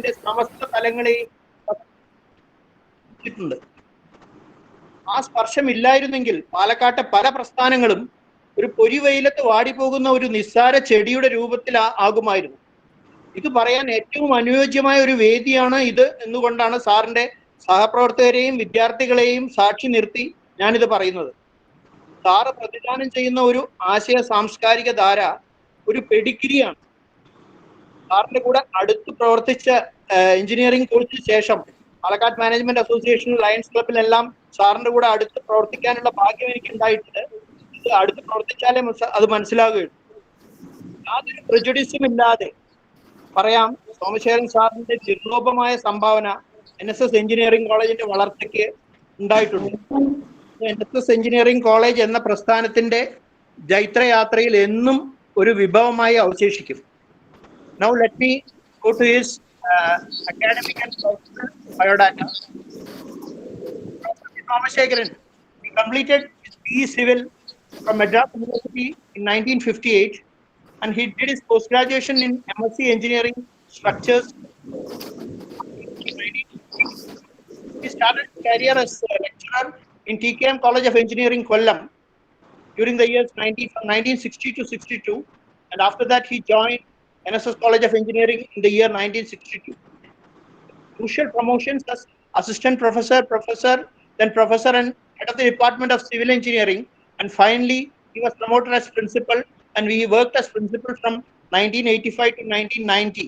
സമൂഹത്തിന്റെ സമസ്ത തലങ്ങളെയും ണ്ട്. ആ സ്പർശമില്ലായിരുന്നെങ്കിൽ പാലക്കാട്ടെ പല പ്രസ്ഥാനങ്ങളും ഒരു പൊരിവെയിലത്ത് വാടിപ്പോകുന്ന ഒരു നിസ്സാര ചെടിയുടെ രൂപത്തിൽ ആകുമായിരുന്നു. ഇത് പറയാൻ ഏറ്റവും അനുയോജ്യമായ ഒരു വേദിയാണ് ഇത് എന്നുകൊണ്ടാണ് സാറിന്റെ സഹപ്രവർത്തകരെയും വിദ്യാർത്ഥികളെയും സാക്ഷി നിർത്തി ഞാനിത് പറയുന്നത്. സാറ് പ്രതിദാനം ചെയ്യുന്ന ഒരു ആശയ സാംസ്കാരിക ധാര ഒരു പെഡിഗ്രിയാണ്. സാറിന്റെ കൂടെ അടുത്ത് പ്രവർത്തിച്ച എഞ്ചിനീയറിംഗ് കോഴ്സിന് ശേഷം പാലക്കാട് മാനേജ്മെന്റ് അസോസിയേഷൻ, ലയൺസ് ക്ലബിലെല്ലാം സാറിന്റെ കൂടെ അടുത്ത് പ്രവർത്തിക്കാനുള്ള ഭാഗ്യം എനിക്ക് ഉണ്ടായിട്ടുണ്ട്. ഇത് അടുത്ത് പ്രവർത്തിച്ചാലേ അത് മനസ്സിലാകുകയുള്ളൂ. യാതൊരു പ്രെജുഡിസും ഇല്ലാതെ പറയാം, സോമശേഖരൻ സാറിന്റെ നിർലോഭമായ സംഭാവന NSS എഞ്ചിനീയറിംഗ് കോളേജിന്റെ വളർച്ചയ്ക്ക് ഉണ്ടായിട്ടുണ്ട്. NSS എഞ്ചിനീയറിംഗ് കോളേജ് എന്ന പ്രസ്ഥാനത്തിന്റെ ജൈത്രയാത്രയിൽ എന്നും ഒരു വിഭവമായി അവശേഷിക്കും. Now let me go to his academic and personal biodata. Somashegaran, he completed his BE Civil from Madras University in 1958 and he did his post-graduation in MSc Engineering Structures. He started his career as a lecturer in TKM College of Engineering, Kollam during the years from 1960 to 62, and after that he joined NSS College of Engineering in the year 1962. Crucial promotions as assistant professor, then professor and head of the Department of Civil Engineering, and finally he was promoted as principal, and he worked as principal from 1985 to 1990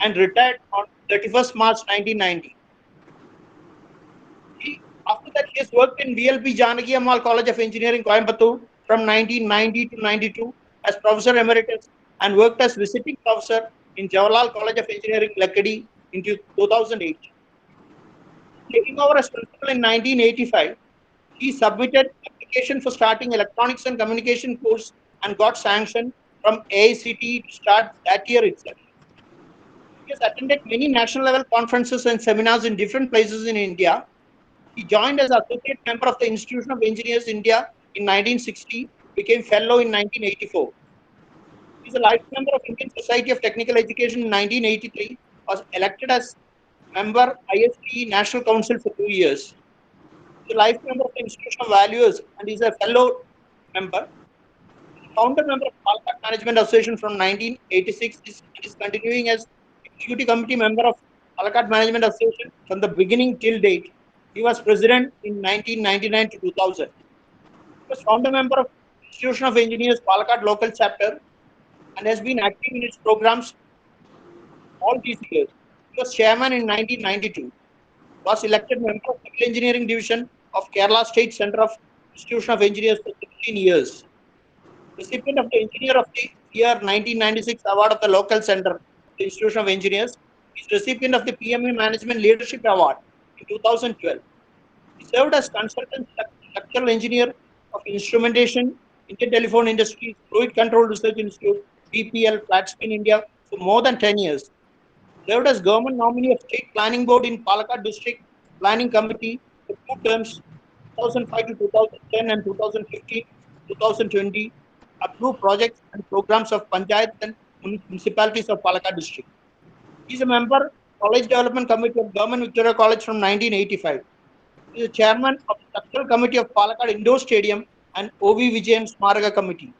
and retired on 31st March 1990. After that he has worked in VLB Janaki Ammal College of Engineering, Coimbatore from 1990 to 92 as professor emeritus and worked as visiting professor in Jawaharlal College of Engineering, Lakkadi in 2008. Taking over as principal in 1985, he submitted application for starting electronics and communication course and got sanction from AICTE to start that year itself. He has attended many national level conferences and seminars in different places in India. He joined as associate member of the Institution of Engineers India in 1960, became fellow in 1984. He is a life member of Indian Society of Technical Education in 1983, was elected as member ISTE National Council for 2 years. He is a life member of the Institution of Valuers and is a fellow member. Founder member of Palakkad Management Association from 1986, is continuing as executive committee member of Palakkad Management Association from the beginning till date. He was president in 1999 to 2000. He was founder member of Institution of Engineers Palakkad local chapter and has been active in its programs all these years. He was chairman in 1992. Was elected member of Civil Engineering Division of Kerala State Center of Institution of Engineers for 16 years. Recipient of the Engineer of the Year 1996 award of the local center, the Institution of Engineers. He is recipient of the PME Management Leadership Award in 2012. He served as consultant structural engineer of instrumentation, Indian Telephone Industries, Fluid Control Research Institute, BPL, Flatspin India for more than 10 years. Served as government nominee of State Planning Board in Palakkad District Planning Committee for 2 terms, 2005 to 2010 and 2015-2020, approved projects and programs of Panchayat and municipalities of Palakkad District. He is a member College Development Committee of Government Victoria College from 1985. He is a chairman of the Structural Committee of Palakkad Indoor Stadium and OV Vijayan Smaraka Committee.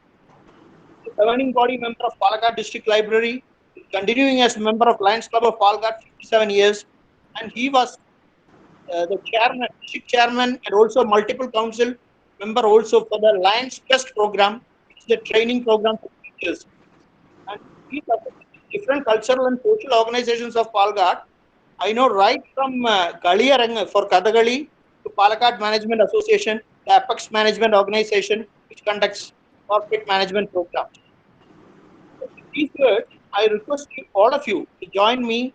The governing body member of Palakkad District Library, continuing as member of Lions Club of Palakkad 57 years, and he was the chairman, district chairman, and also multiple council member also for the Lions Quest program, which is the training program for teachers. And he different cultural and social organizations of Palakkad. I know right from Galiyarang for Kadagali to Palakkad Management Association, the Apex Management Organization, which conducts corporate management programs. With these words, I request you, all of you, to join me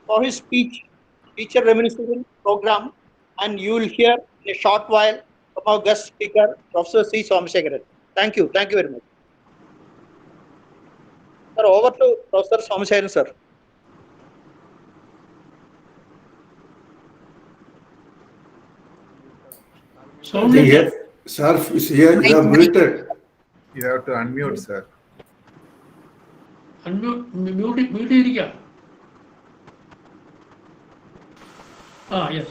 for his speech, teacher reminiscence program, and you will hear in a short while from our guest speaker, Professor C. Somashegaran. Thank you very much. Sir, over to Professor Somashegaran, sir. Here, sir, here you are muted. You have to unmute, sir. Mute Yes.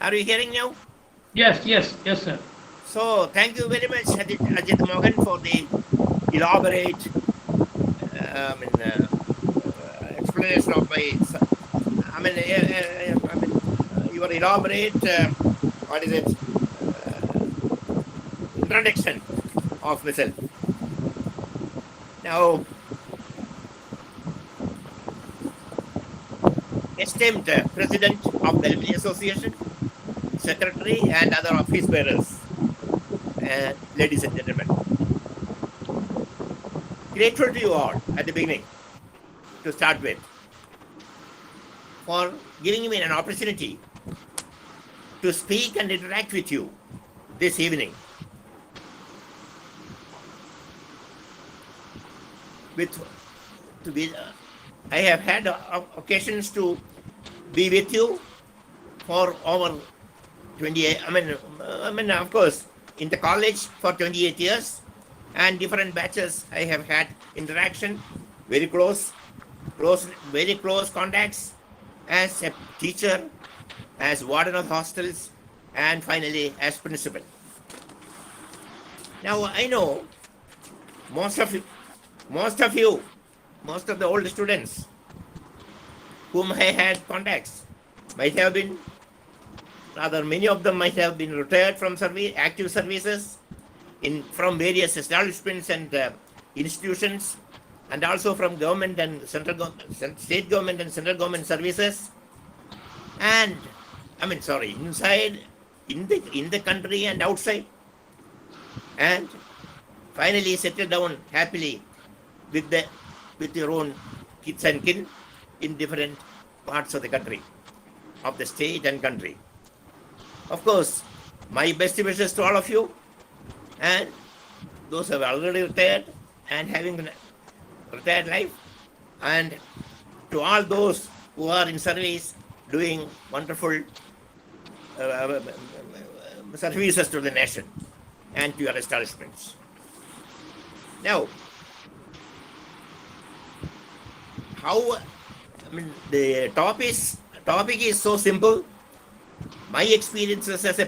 Are you hearing now? Yes, yes, yes, sir. So thank you very much, Ajit Mohan, for the elaborate explanation of my. Your elaborate what is it? Introduction of myself. Now, esteemed President of the Alumni Association, Secretary, and other office bearers, ladies and gentlemen. Grateful to you all at the beginning to start with for giving me an opportunity to speak and interact with you this evening. I have had occasions to be with you for over 28. Of course, in the college for 28 years, and different batches I have had interaction, very close, very close contacts as a teacher, as warden of hostels, and finally as principal. Now I know most of the old students whom I had contacts might have been, rather many of them might have been retired from active services from various establishments and institutions, and also from government and state government and central government services, and inside, in the country and outside, and finally settle down happily with your own kids and kin in different parts of the country, of the state and country. Of course, my best wishes to all of you, and those who have already retired and having retired life, and to all those who are in service doing wonderful services to the nation and to your establishments. Now, the topic is so simple. My experiences as a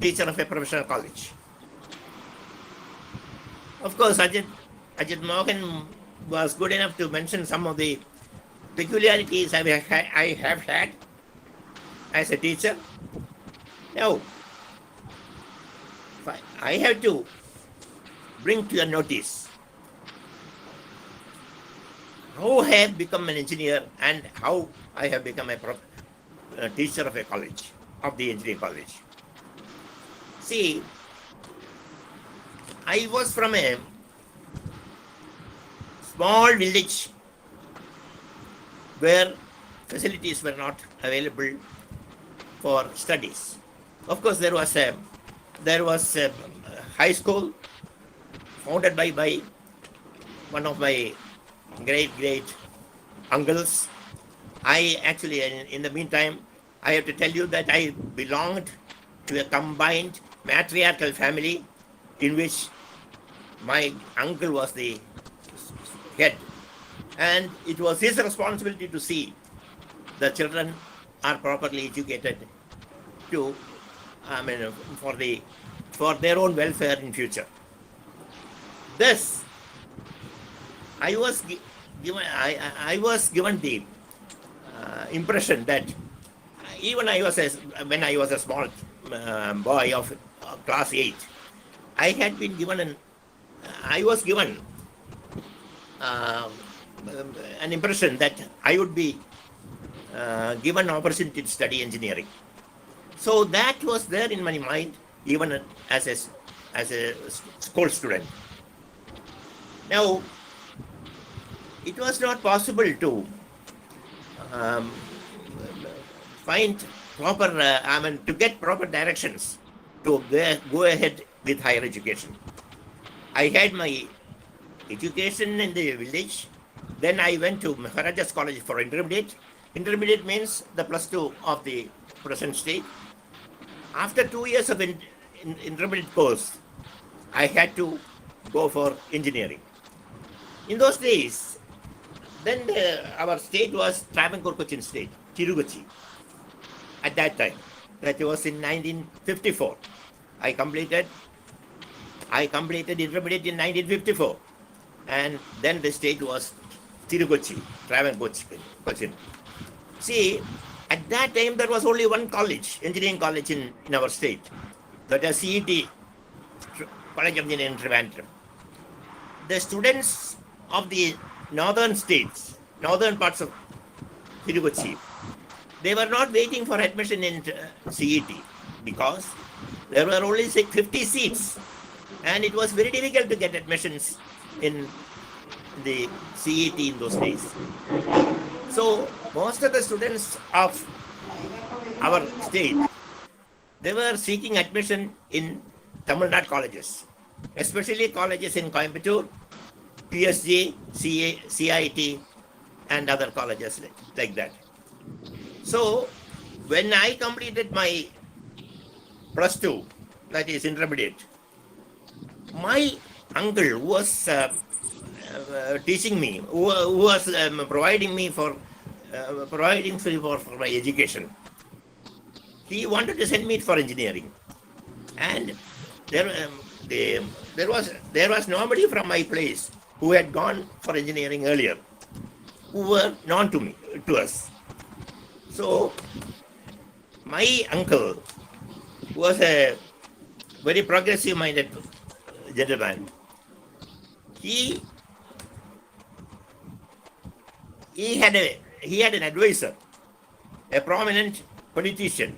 teacher of a professional college. Of course, Ajit Mohan was good enough to mention some of the peculiarities I have had as a teacher. Now, I have to bring to your notice how I have become an engineer and how I have become a teacher of a college, of the engineering college. See, I was from a small village where facilities were not available for studies. Of course, there was a high school founded by one of my great uncles. I actually, in the meantime, I have to tell you that I belonged to a combined matriarchal family in which my uncle was the head, and it was his responsibility to see the children are properly educated for their own welfare in future. Thus, I was given the impression that even when I was a small boy of class 8, I was given an impression that I would be given an opportunity to study engineering. So that was there in my mind, even as a school student. Now, it was not possible to find proper, to get proper directions to go ahead with higher education. I had my education in the village. Then I went to Maharaja's College for intermediate. Intermediate means the +2 of the present state. After 2 years of intermediate course, I had to go for engineering. In those days, then our state was Travancore Cochin state, Tirukochi. at that time. That was in 1954. I completed intermediate in 1954. And then the state was Tirukochi, Cochin. See, at that time there was only one college, engineering college in our state. That is CET, College of Engineering Trivandrum. The students of the northern states, northern parts of Tirukochi, they were not waiting for admission in CET because there were only 50 seats and it was very difficult to get admissions in the CET in those days. So most of the students of our state, they were seeking admission in Tamil Nadu colleges, especially colleges in Coimbatore, PSG, CIT, and other colleges like that. So when I completed my plus 2, that is intermediate, my uncle who was teaching me, who was providing me for my education, he wanted to send me for engineering, and there was nobody from my place who had gone for engineering earlier, who were known to us. So my uncle was a very progressive-minded gentleman. He had an advisor, a prominent politician,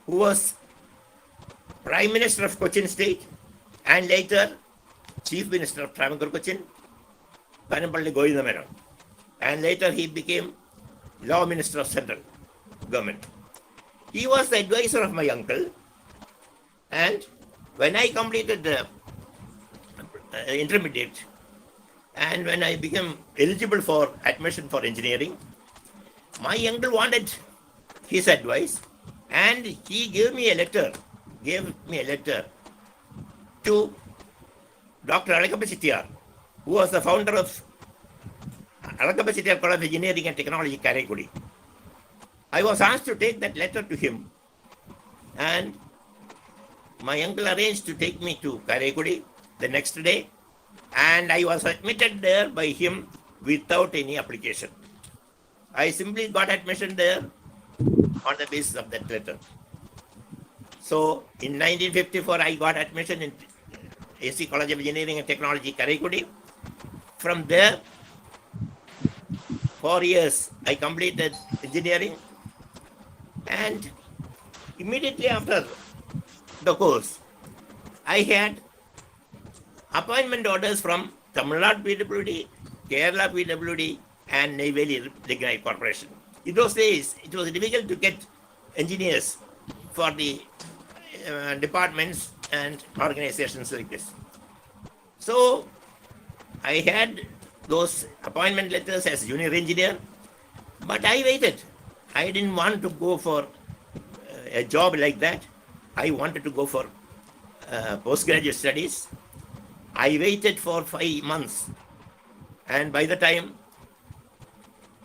who was Prime Minister of Cochin State and later Chief Minister of Travancore Cochin, Panampalli Govinda Menon. And later he became Law Minister of Central Government. He was the advisor of my uncle, and when I completed the intermediate and when I became eligible for admission for engineering, my uncle wanted his advice and he gave me a letter to Dr. Alakappa Chettiar, who was the founder of Alakappa Chettiar College of Engineering and Technology, Karaikudi. I was asked to take that letter to him, and my uncle arranged to take me to Karaikudi the next day, and I was admitted there by him without any application. I simply got admission there on the basis of that letter. So in 1954, I got admission in AC College of Engineering and Technology, Karaikudi. From there, 4 years, I completed engineering, and immediately after the course, I had appointment orders from Tamil Nadu PWD, Kerala PWD, and Neyveli Lignite Corporation. In those days, it was difficult to get engineers for the departments and organizations like this. So I had those appointment letters as junior engineer, but I waited. I didn't want to go for a job like that. I wanted to go for postgraduate studies. I waited for 5 months, and by the time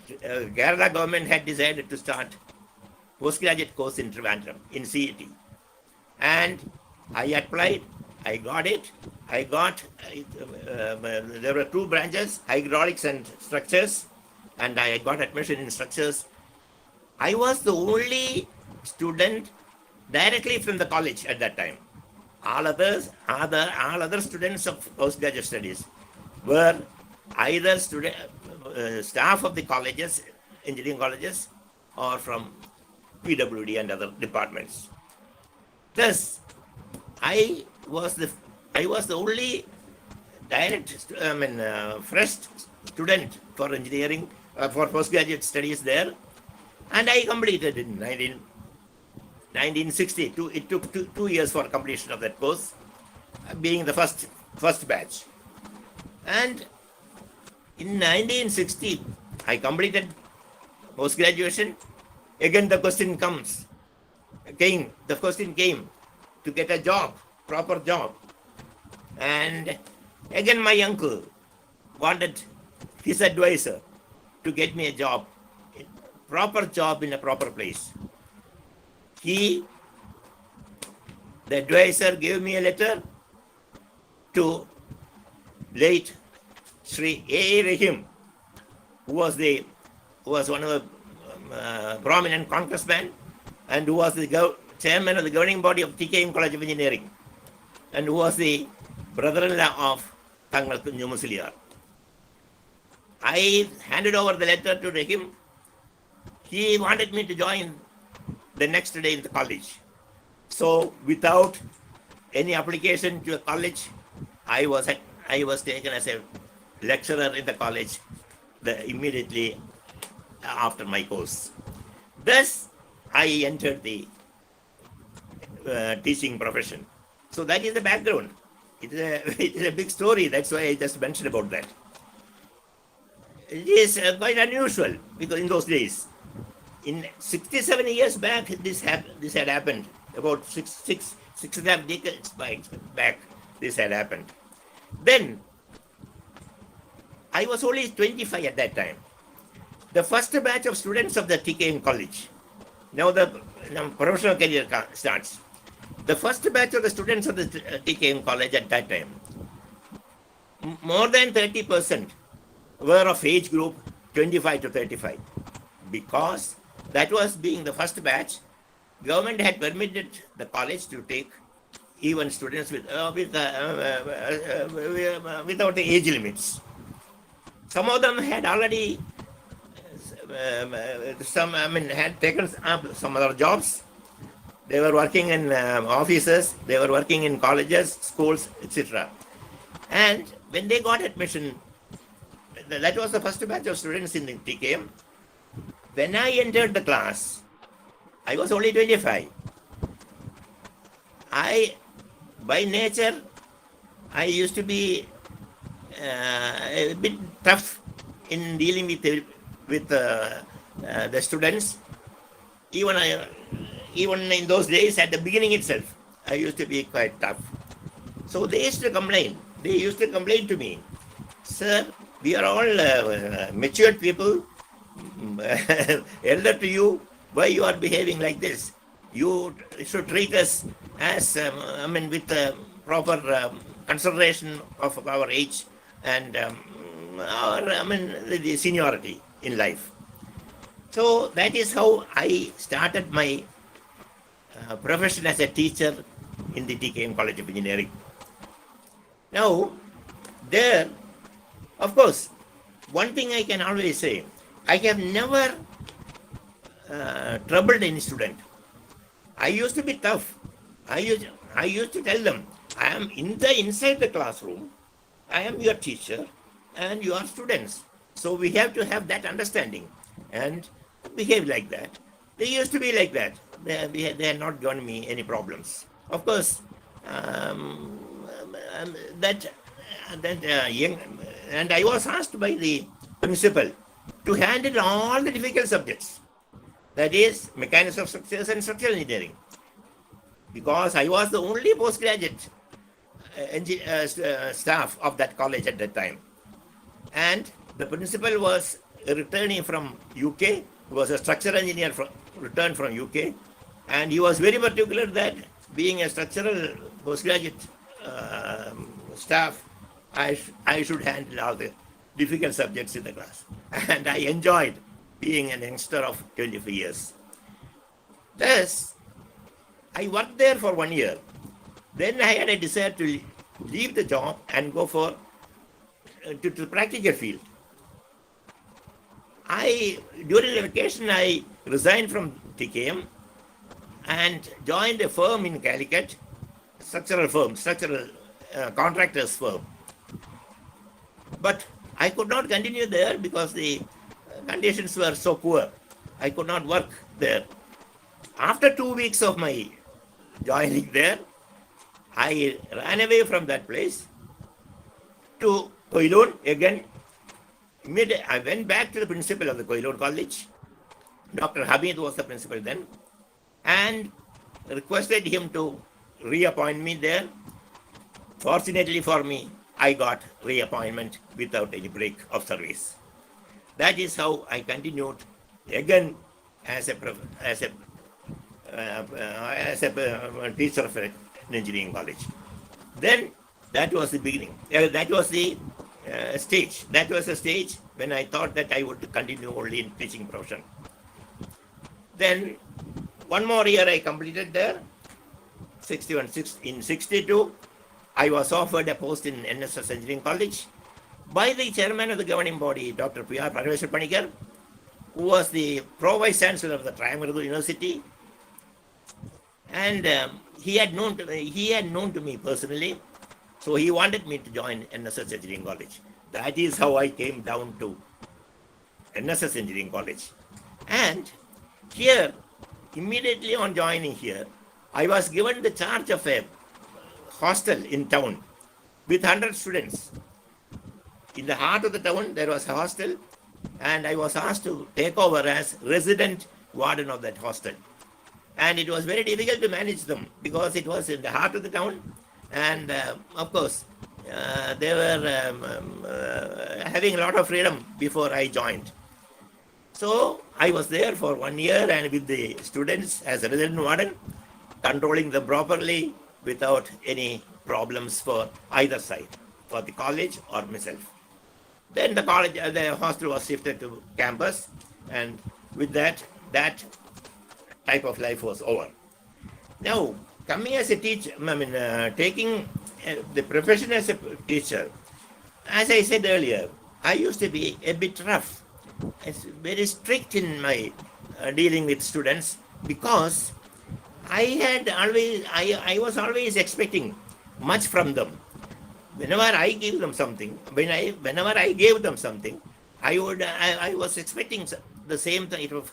Kerala government had decided to start postgraduate course in Trivandrum, in CET, and I applied, I got it. There were 2 branches, hydraulics and structures, and I got admission in structures. I was the only student directly from the college at that time. All other students of postgraduate studies were either staff of the colleges, engineering colleges, or from PWD and other departments. Thus, I was the only fresh student for engineering, for postgraduate studies there, and I completed in 1960. It took 2 years for completion of that course, being the first batch. And in 1960, I completed post-graduation. Again, the question came to get a job, proper job. And again, my uncle wanted his advisor to get me a job, proper job in a proper place. the advisor gave me a letter to late Sri A. Rahim, who was one of the prominent congressmen and who was the chairman of the governing body of TKM College of Engineering and who was the brother-in-law of Tangal Kunju Musliar. I handed over the letter to Rahim. He wanted me to join the next day in the college. So without any application to a college, I was taken as a lecturer in the college immediately after my course. Thus, I entered the teaching profession. So that is the background. It is a big story. That's why I just mentioned about that. It is quite unusual because in those days, in 67 years back, this had happened. About six and a half decades back, this had happened. Then, I was only 25 at that time. The first batch of students of the TKM college, now the professional career starts. The first batch of the students of the TKM college at that time, more than 30% were of age group 25 to 35. Because that was being the first batch, government had permitted the college to take even students without the age limits. Some of them had already had taken up some other jobs. They were working in offices, they were working in colleges, schools, etc. And when they got admission, that was the first batch of students in the TKM. When I entered the class, I was only 25. By nature, I used to be a bit tough in dealing with the students. Even in those days, at the beginning itself, I used to be quite tough. So they used to complain. They used to complain to me, "Sir, we are all matured people, elder to you. Why you are behaving like this? You should treat us as, with proper consideration of our age and the seniority in life." So that is how I started my profession as a teacher in the TKM College of Engineering. Now, there, of course, one thing I can always say, I have never troubled any student. I used to be tough. I used to tell them, I am inside the classroom, I am your teacher, and you are students. So we have to have that understanding and behave like that. They used to be like that. They had not given me any problems. Of course, young, and I was asked by the principal to handle all the difficult subjects. That is, mechanics of structures and structural engineering. Because I was the only postgraduate staff of that college at that time. And the principal was returning from UK. He was a structural engineer returned from UK. And he was very particular that being a structural postgraduate staff, I should handle all the difficult subjects in the class. And I enjoyed being an youngster of 25 years. Thus, I worked there for 1 year. Then I had a desire to leave the job and go to the practical field. During the vacation, I resigned from TKM and joined a firm in Calicut, structural contractors firm. But I could not continue there because the conditions were so poor. I could not work there. After 2 weeks of my joining there, I ran away from that place to Koilur again. I went back to the principal of the Koilur College. Dr. Hamid was the principal then, and requested him to reappoint me there. Fortunately for me, I got reappointment without any break of service. That is how I continued again as a as a teacher of an engineering college. Then that was the beginning. That was the stage. That was the stage when I thought that I would continue only in teaching profession. Then one more year I completed there. In 62, I was offered a post in NSS Engineering College by the chairman of the governing body, Dr. P.R. Parameswar Panikkar, who was the Pro-Vice Chancellor of the Triangle University. And he had known to me personally, so he wanted me to join NSS Engineering College. That is how I came down to NSS Engineering College. And here, immediately on joining here, I was given the charge of a hostel in town with 100 students. In the heart of the town, there was a hostel, and I was asked to take over as resident warden of that hostel. And it was very difficult to manage them because it was in the heart of the town, and of course, they were having a lot of freedom before I joined. So I was there for 1 year and with the students as a resident warden, controlling them properly without any problems for either side, for the college or myself. Then the hostel was shifted to campus, and with that type of life was over. Now, coming as a teacher, taking the profession as a teacher, as I said earlier, I used to be a bit rough. It's very strict in my dealing with students because I was always expecting much from them. Whenever I gave them something, I was expecting the same type of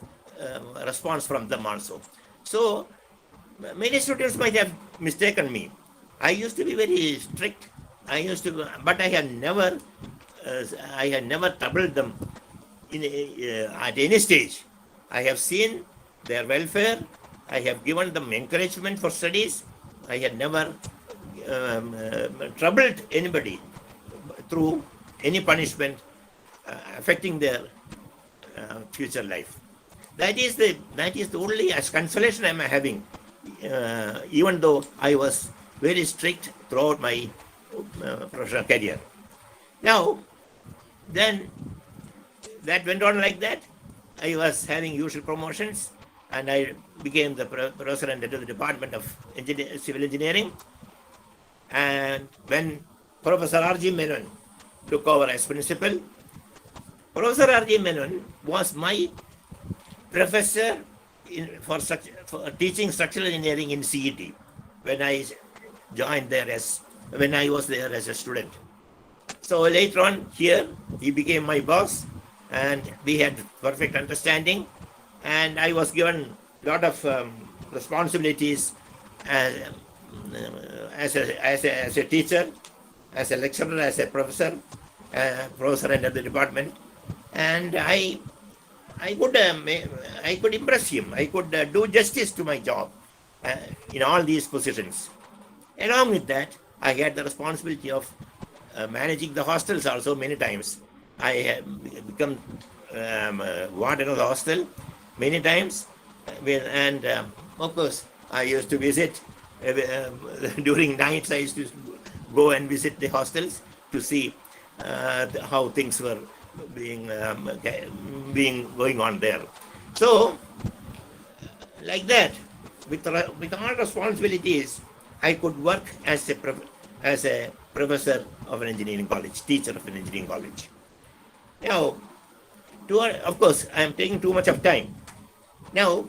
response from them also. So many students might have mistaken me. I used to be very strict. But I had never troubled them at any stage. I have seen their welfare. I have given them encouragement for studies. I had never troubled anybody through any punishment affecting their future life. That is the only consolation I am having, even though I was very strict throughout my professional career. Now, then that went on like that. I was having usual promotions, and I became the professor and head of the Department of Civil Engineering. And when Professor R.G. Menon took over as principal, Professor R.G. Menon was my professor for teaching structural engineering in CET when I was there as a student. So later on here, he became my boss, and we had perfect understanding, and I was given a lot of responsibilities as a teacher, as a lecturer, as a professor under the department, and I could impress him. I could do justice to my job in all these positions. Along with that, I had the responsibility of managing the hostels also many times. I have become warden of the hostel many times, and of course, I used to visit during nights. I used to go and visit the hostels to see how things were going on there. So, like that, with all responsibilities, I could work as a professor of an engineering college, teacher of an engineering college. Now, of course, I am taking too much of time. Now,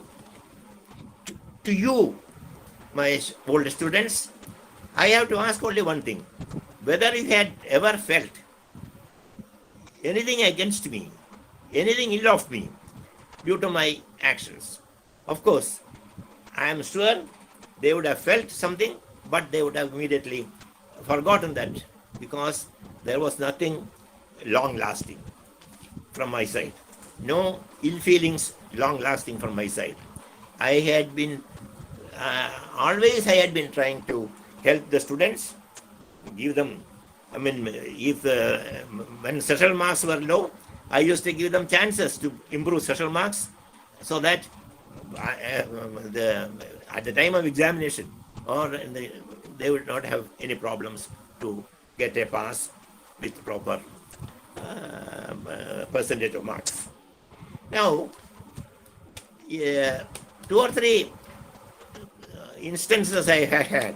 to you, my old students, I have to ask only one thing: whether you had ever felt anything against me, anything ill of me due to my actions. Of course, I am sure they would have felt something, but they would have immediately forgotten that because there was nothing long-lasting from my side. No ill feelings long-lasting from my side. I had been trying to help the students, give them, when social marks were low, I used to give them chances to improve social marks so that at the time of examination, or they would not have any problems to get a pass with proper percentage of marks. Now, two or three instances I had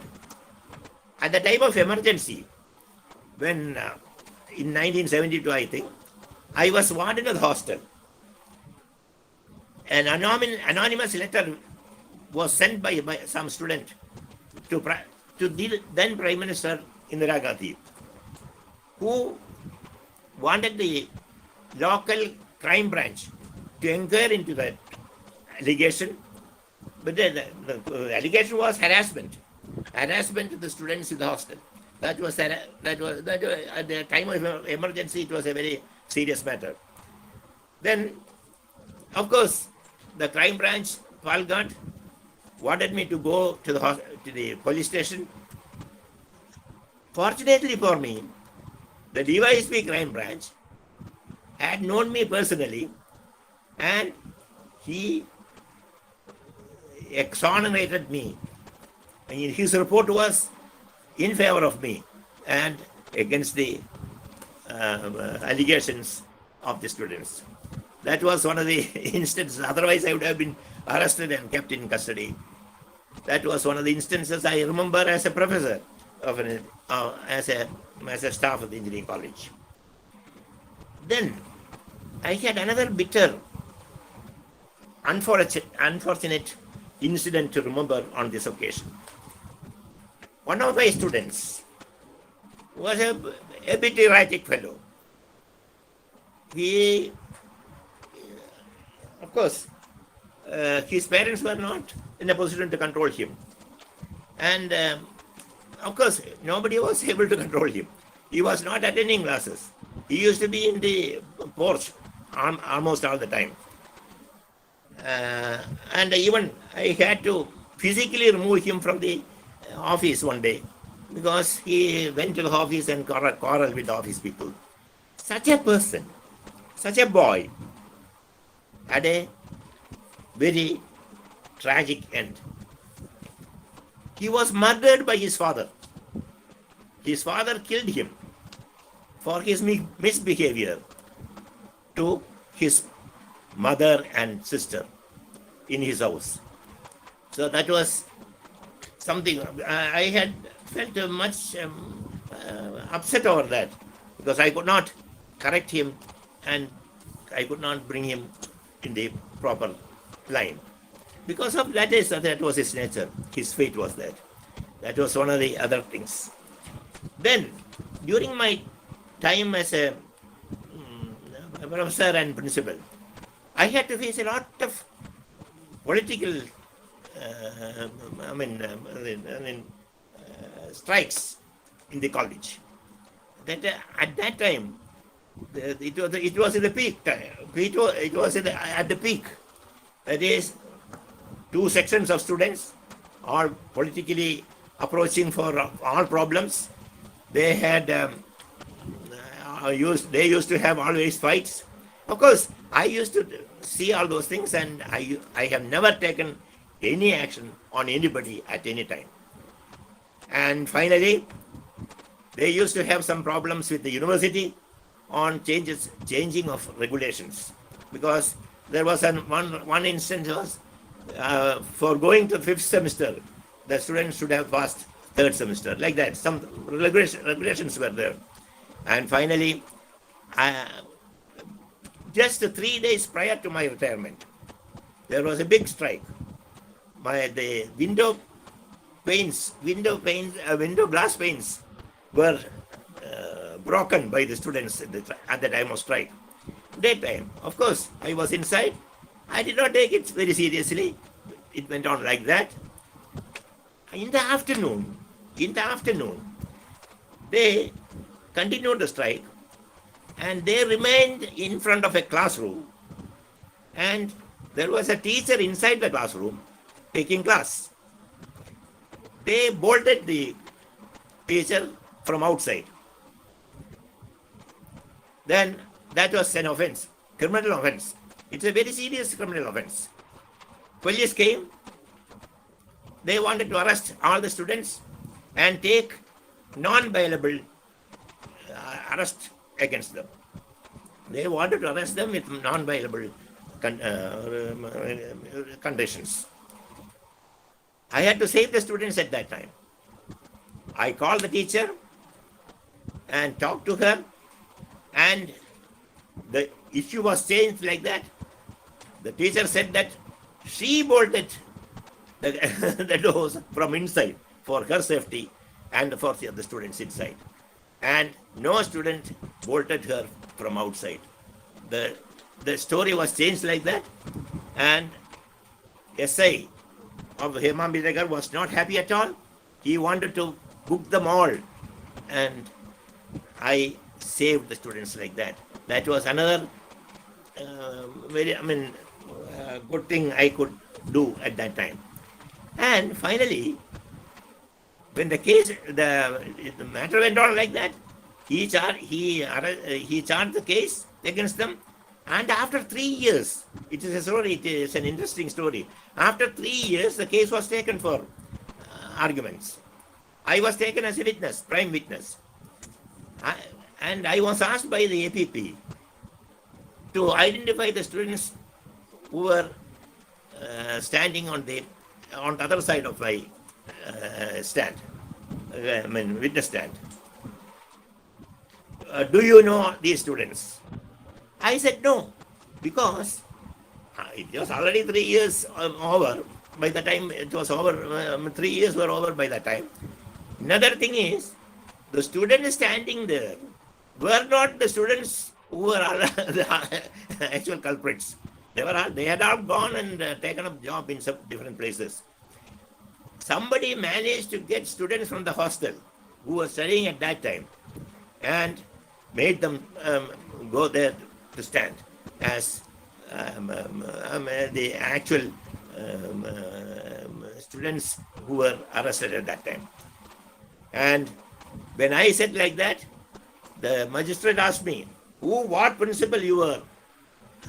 at the time of emergency, when in 1972, I think, I was warden of the hostel. An anonymous letter was sent by some student to then Prime Minister Indira Gandhi, who wanted the local crime branch to inquire into that allegation. But the allegation was harassment of the students in the hostel. That was at the time of emergency. It was a very serious matter. Then, of course, the crime branch, Palghat, wanted me to go to the police station. Fortunately for me, the DYSP crime branch had known me personally, and he exonerated me. His report was in favor of me and against the allegations of the students. That was one of the instances. Otherwise, I would have been arrested and kept in custody. That was one of the instances I remember as a professor as a staff of the engineering college. Then I had another bitter, unfortunate incident to remember on this occasion. One of my students was a bit erratic fellow. He, of course, his parents were not in a position to control him. And of course, nobody was able to control him. He was not attending classes. He used to be in the porch almost all the time. And even I had to physically remove him from the office one day because he went to the office and quarreled with the office people. Such a person, such a boy, had a very tragic end. He was murdered by his father. His father killed him for his misbehavior to his mother and sister in his house. So that was something I had felt much upset over that, because I could not correct him and I could not bring him in the proper line. Because of that was his nature. His fate was that. That was one of the other things. Then, during my time as a professor and principal, I had to face a lot of political strikes in the college. That at that time, it was at the peak time. It was at the peak. That is, two sections of students, all politically approaching for all problems. They had they used to have always fights. Of course, I used to see all those things, and I have never taken any action on anybody at any time. And finally, they used to have some problems with the university on changing of regulations, because there was one instance was for going to fifth semester, the students should have passed third semester, like that. Some regulations were there. And finally, just 3 days prior to my retirement, there was a big strike. The window glass panes were broken by the students at the time of strike. Daytime, of course, I was inside. I did not take it very seriously. It went on like that. In the afternoon, they continued the strike, and they remained in front of a classroom, and there was a teacher inside the classroom taking class. They bolted the teacher from outside. Then that was an offense, criminal offense. It's a very serious criminal offense. police came. They wanted to arrest all the students and take non-bailable arrest against them. They wanted to arrest them with non-bailable conditions. I had to save the students at that time. I called the teacher and talked to her, and the issue was changed like that. The teacher said that she bolted the doors from inside for her safety and for the students inside. And no student bolted her from outside. The story was changed like that, and SI of Hemambi Nagar was not happy at all. He wanted to book them all, and I saved the students like that. That was another good thing I could do at that time. And finally, when the matter went on like that, he charged the case against them. And after 3 years, it is a story, it is an interesting story. After 3 years, the case was taken for arguments. I was taken as a witness, prime witness. And I was asked by the APP to identify the students who were standing on the other side of my witness stand. Do you know these students? I said no, because it was already 3 years over. By the time it was over, 3 years were over by that time. Another thing is, the students standing there were not the students who were the actual culprits. They had all gone and taken up job in some different places. Somebody managed to get students from the hostel who were studying at that time and made them go there to stand as the actual students who were arrested at that time. And when I said like that, the magistrate asked me, what principal you were?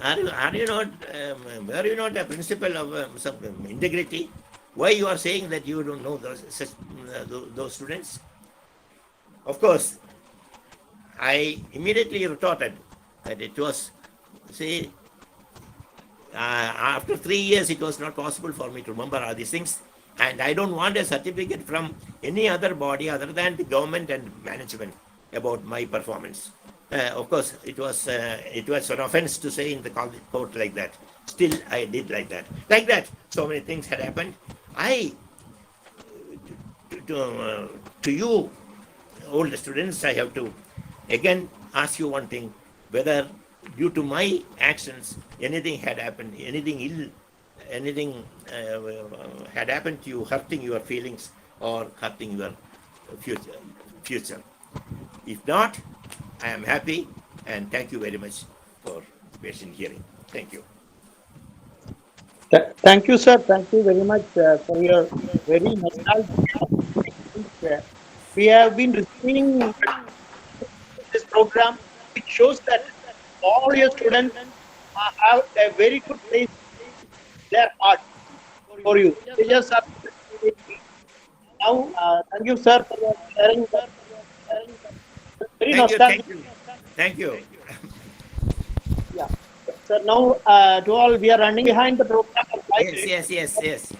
Are you not a principal of some integrity? Why you are saying that you don't know those students? Of course, I immediately retorted that it was, after 3 years it was not possible for me to remember all these things, and I don't want a certificate from any other body other than the government and management about my performance. Of course, it was an offense to say in the court like that. Still, I did like that. Like that, so many things had happened. To you, all the students, I have to again ask you one thing: whether due to my actions anything had happened, anything had happened to you, hurting your feelings or hurting your future. If not, I am happy, and thank you very much for patient hearing. Thank you. Thank you, sir. Thank you very much for your very nostalgic. We have been receiving this program, which shows that all your students have a very good place in their heart for you. They just have to now. Thank you, sir, for your sharing. Very nostalgic. Thank you. Yeah. Sir, now to all, we are running behind the program. Yes.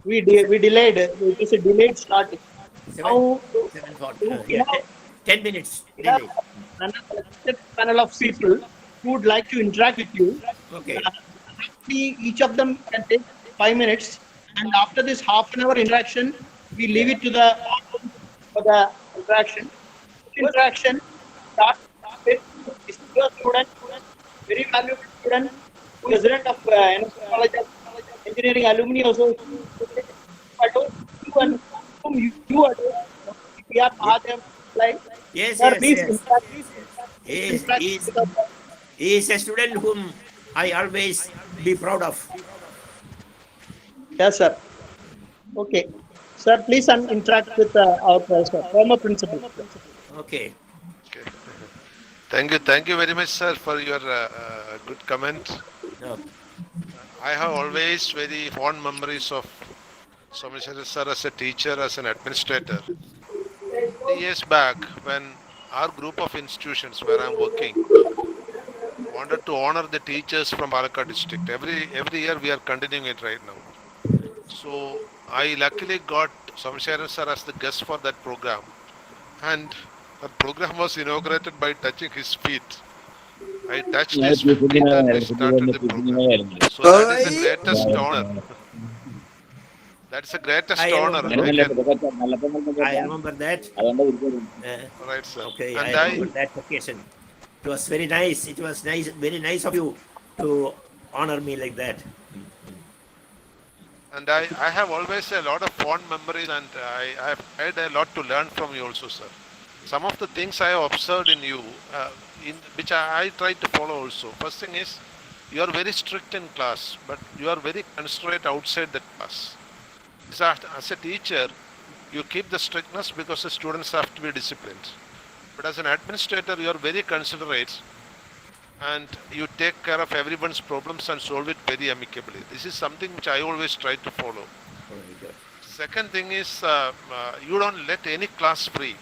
We delayed. It is a delayed starting. Now, 10 minutes. Another panel of people who would like to interact with you. Okay. Each of them can take 5 minutes, and after this half an hour interaction, we leave it to the for the interaction. Interaction starts with your student, very valuable student, president of College of Engineering Alumni Association, and whom you are. We are Mahadev. Like, Yes. He is a student whom I always be proud of. Yes, sir. Okay. Sir, please interact with our former principal. Okay. Thank you very much, sir, for your good comment. No. I have always very fond memories of Someshwar sir as a teacher, as an administrator. 3 years back, when our group of institutions where I'm working wanted to honor the teachers from Palakkad district. Every year we are continuing it right now. So I luckily got Someshwar sir as the guest for that program, and the program was inaugurated by touching his feet. I touched his feet and we started the program. So that is the greatest honor. That's the greatest I honor remember I can. I remember that. Right, sir. Okay, And I remember that occasion. It was very nice. It was nice, very nice of you to honor me like that. I have always a lot of fond memories, and I have had a lot to learn from you also, sir. Some of the things I have observed in you, which I try to follow also. First thing is, you are very strict in class, but you are very considerate outside the class. As a teacher, you keep the strictness because the students have to be disciplined. But as an administrator, you are very considerate and you take care of everyone's problems and solve it very amicably. This is something which I always try to follow. Very good. Second thing is, you don't let any class free.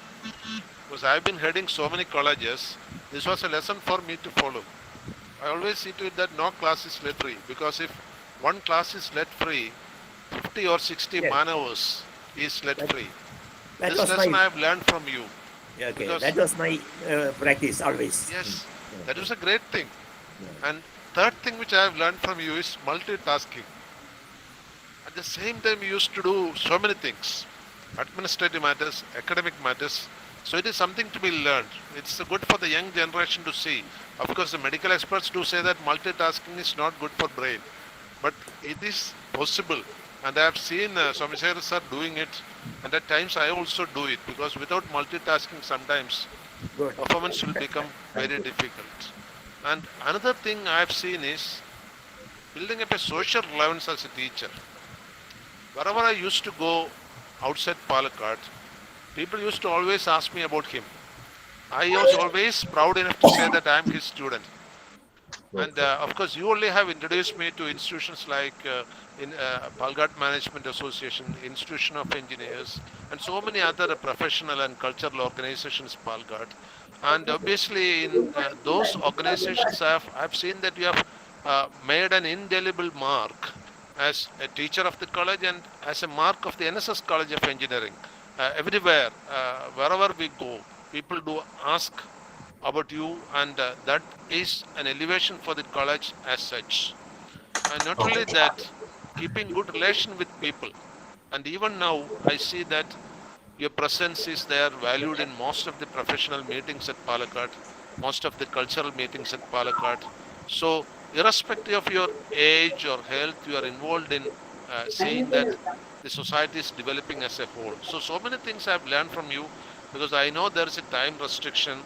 Because I've been heading so many colleges, this was a lesson for me to follow. I always see to it that no class is let free, because if one class is let free, 50 or 60 Yes. man hours is let free. That This was lesson my I have learned from you. okay. because- That was my practice always. Yes, that was a great thing. And third thing which I have learned from you is multitasking. At the same time, you used to do so many things, administrative matters, academic matters. So it is something to be learned. It's good for the young generation to see. Of course, the medical experts do say that multitasking is not good for brain, but it is possible. And I have seen Someshwar sir doing it, and at times I also do it, because without multitasking, sometimes Good. performance will become very difficult. And another thing I have seen is building up a social relevance as a teacher. Wherever I used to go outside Palakkad, people used to always ask me about him. I was always proud enough to say that I am his student. And of course, you only have introduced me to institutions like Palakkad Management Association, Institution of Engineers, and so many other professional and cultural organizations, Palakkad. And obviously, in those organizations, I've seen that you have made an indelible mark as a teacher of the college and as a mark of the NSS College of Engineering. Everywhere, wherever we go, people do ask about you, and that is an elevation for the college as such. And not only that, keeping good relation with people. And even now, I see that your presence is there, valued in most of the professional meetings at Palakkad, most of the cultural meetings at Palakkad. So, irrespective of your age or health, you are involved in seeing that the society is developing as a whole. So many things I've learned from you, because I know there is a time restriction.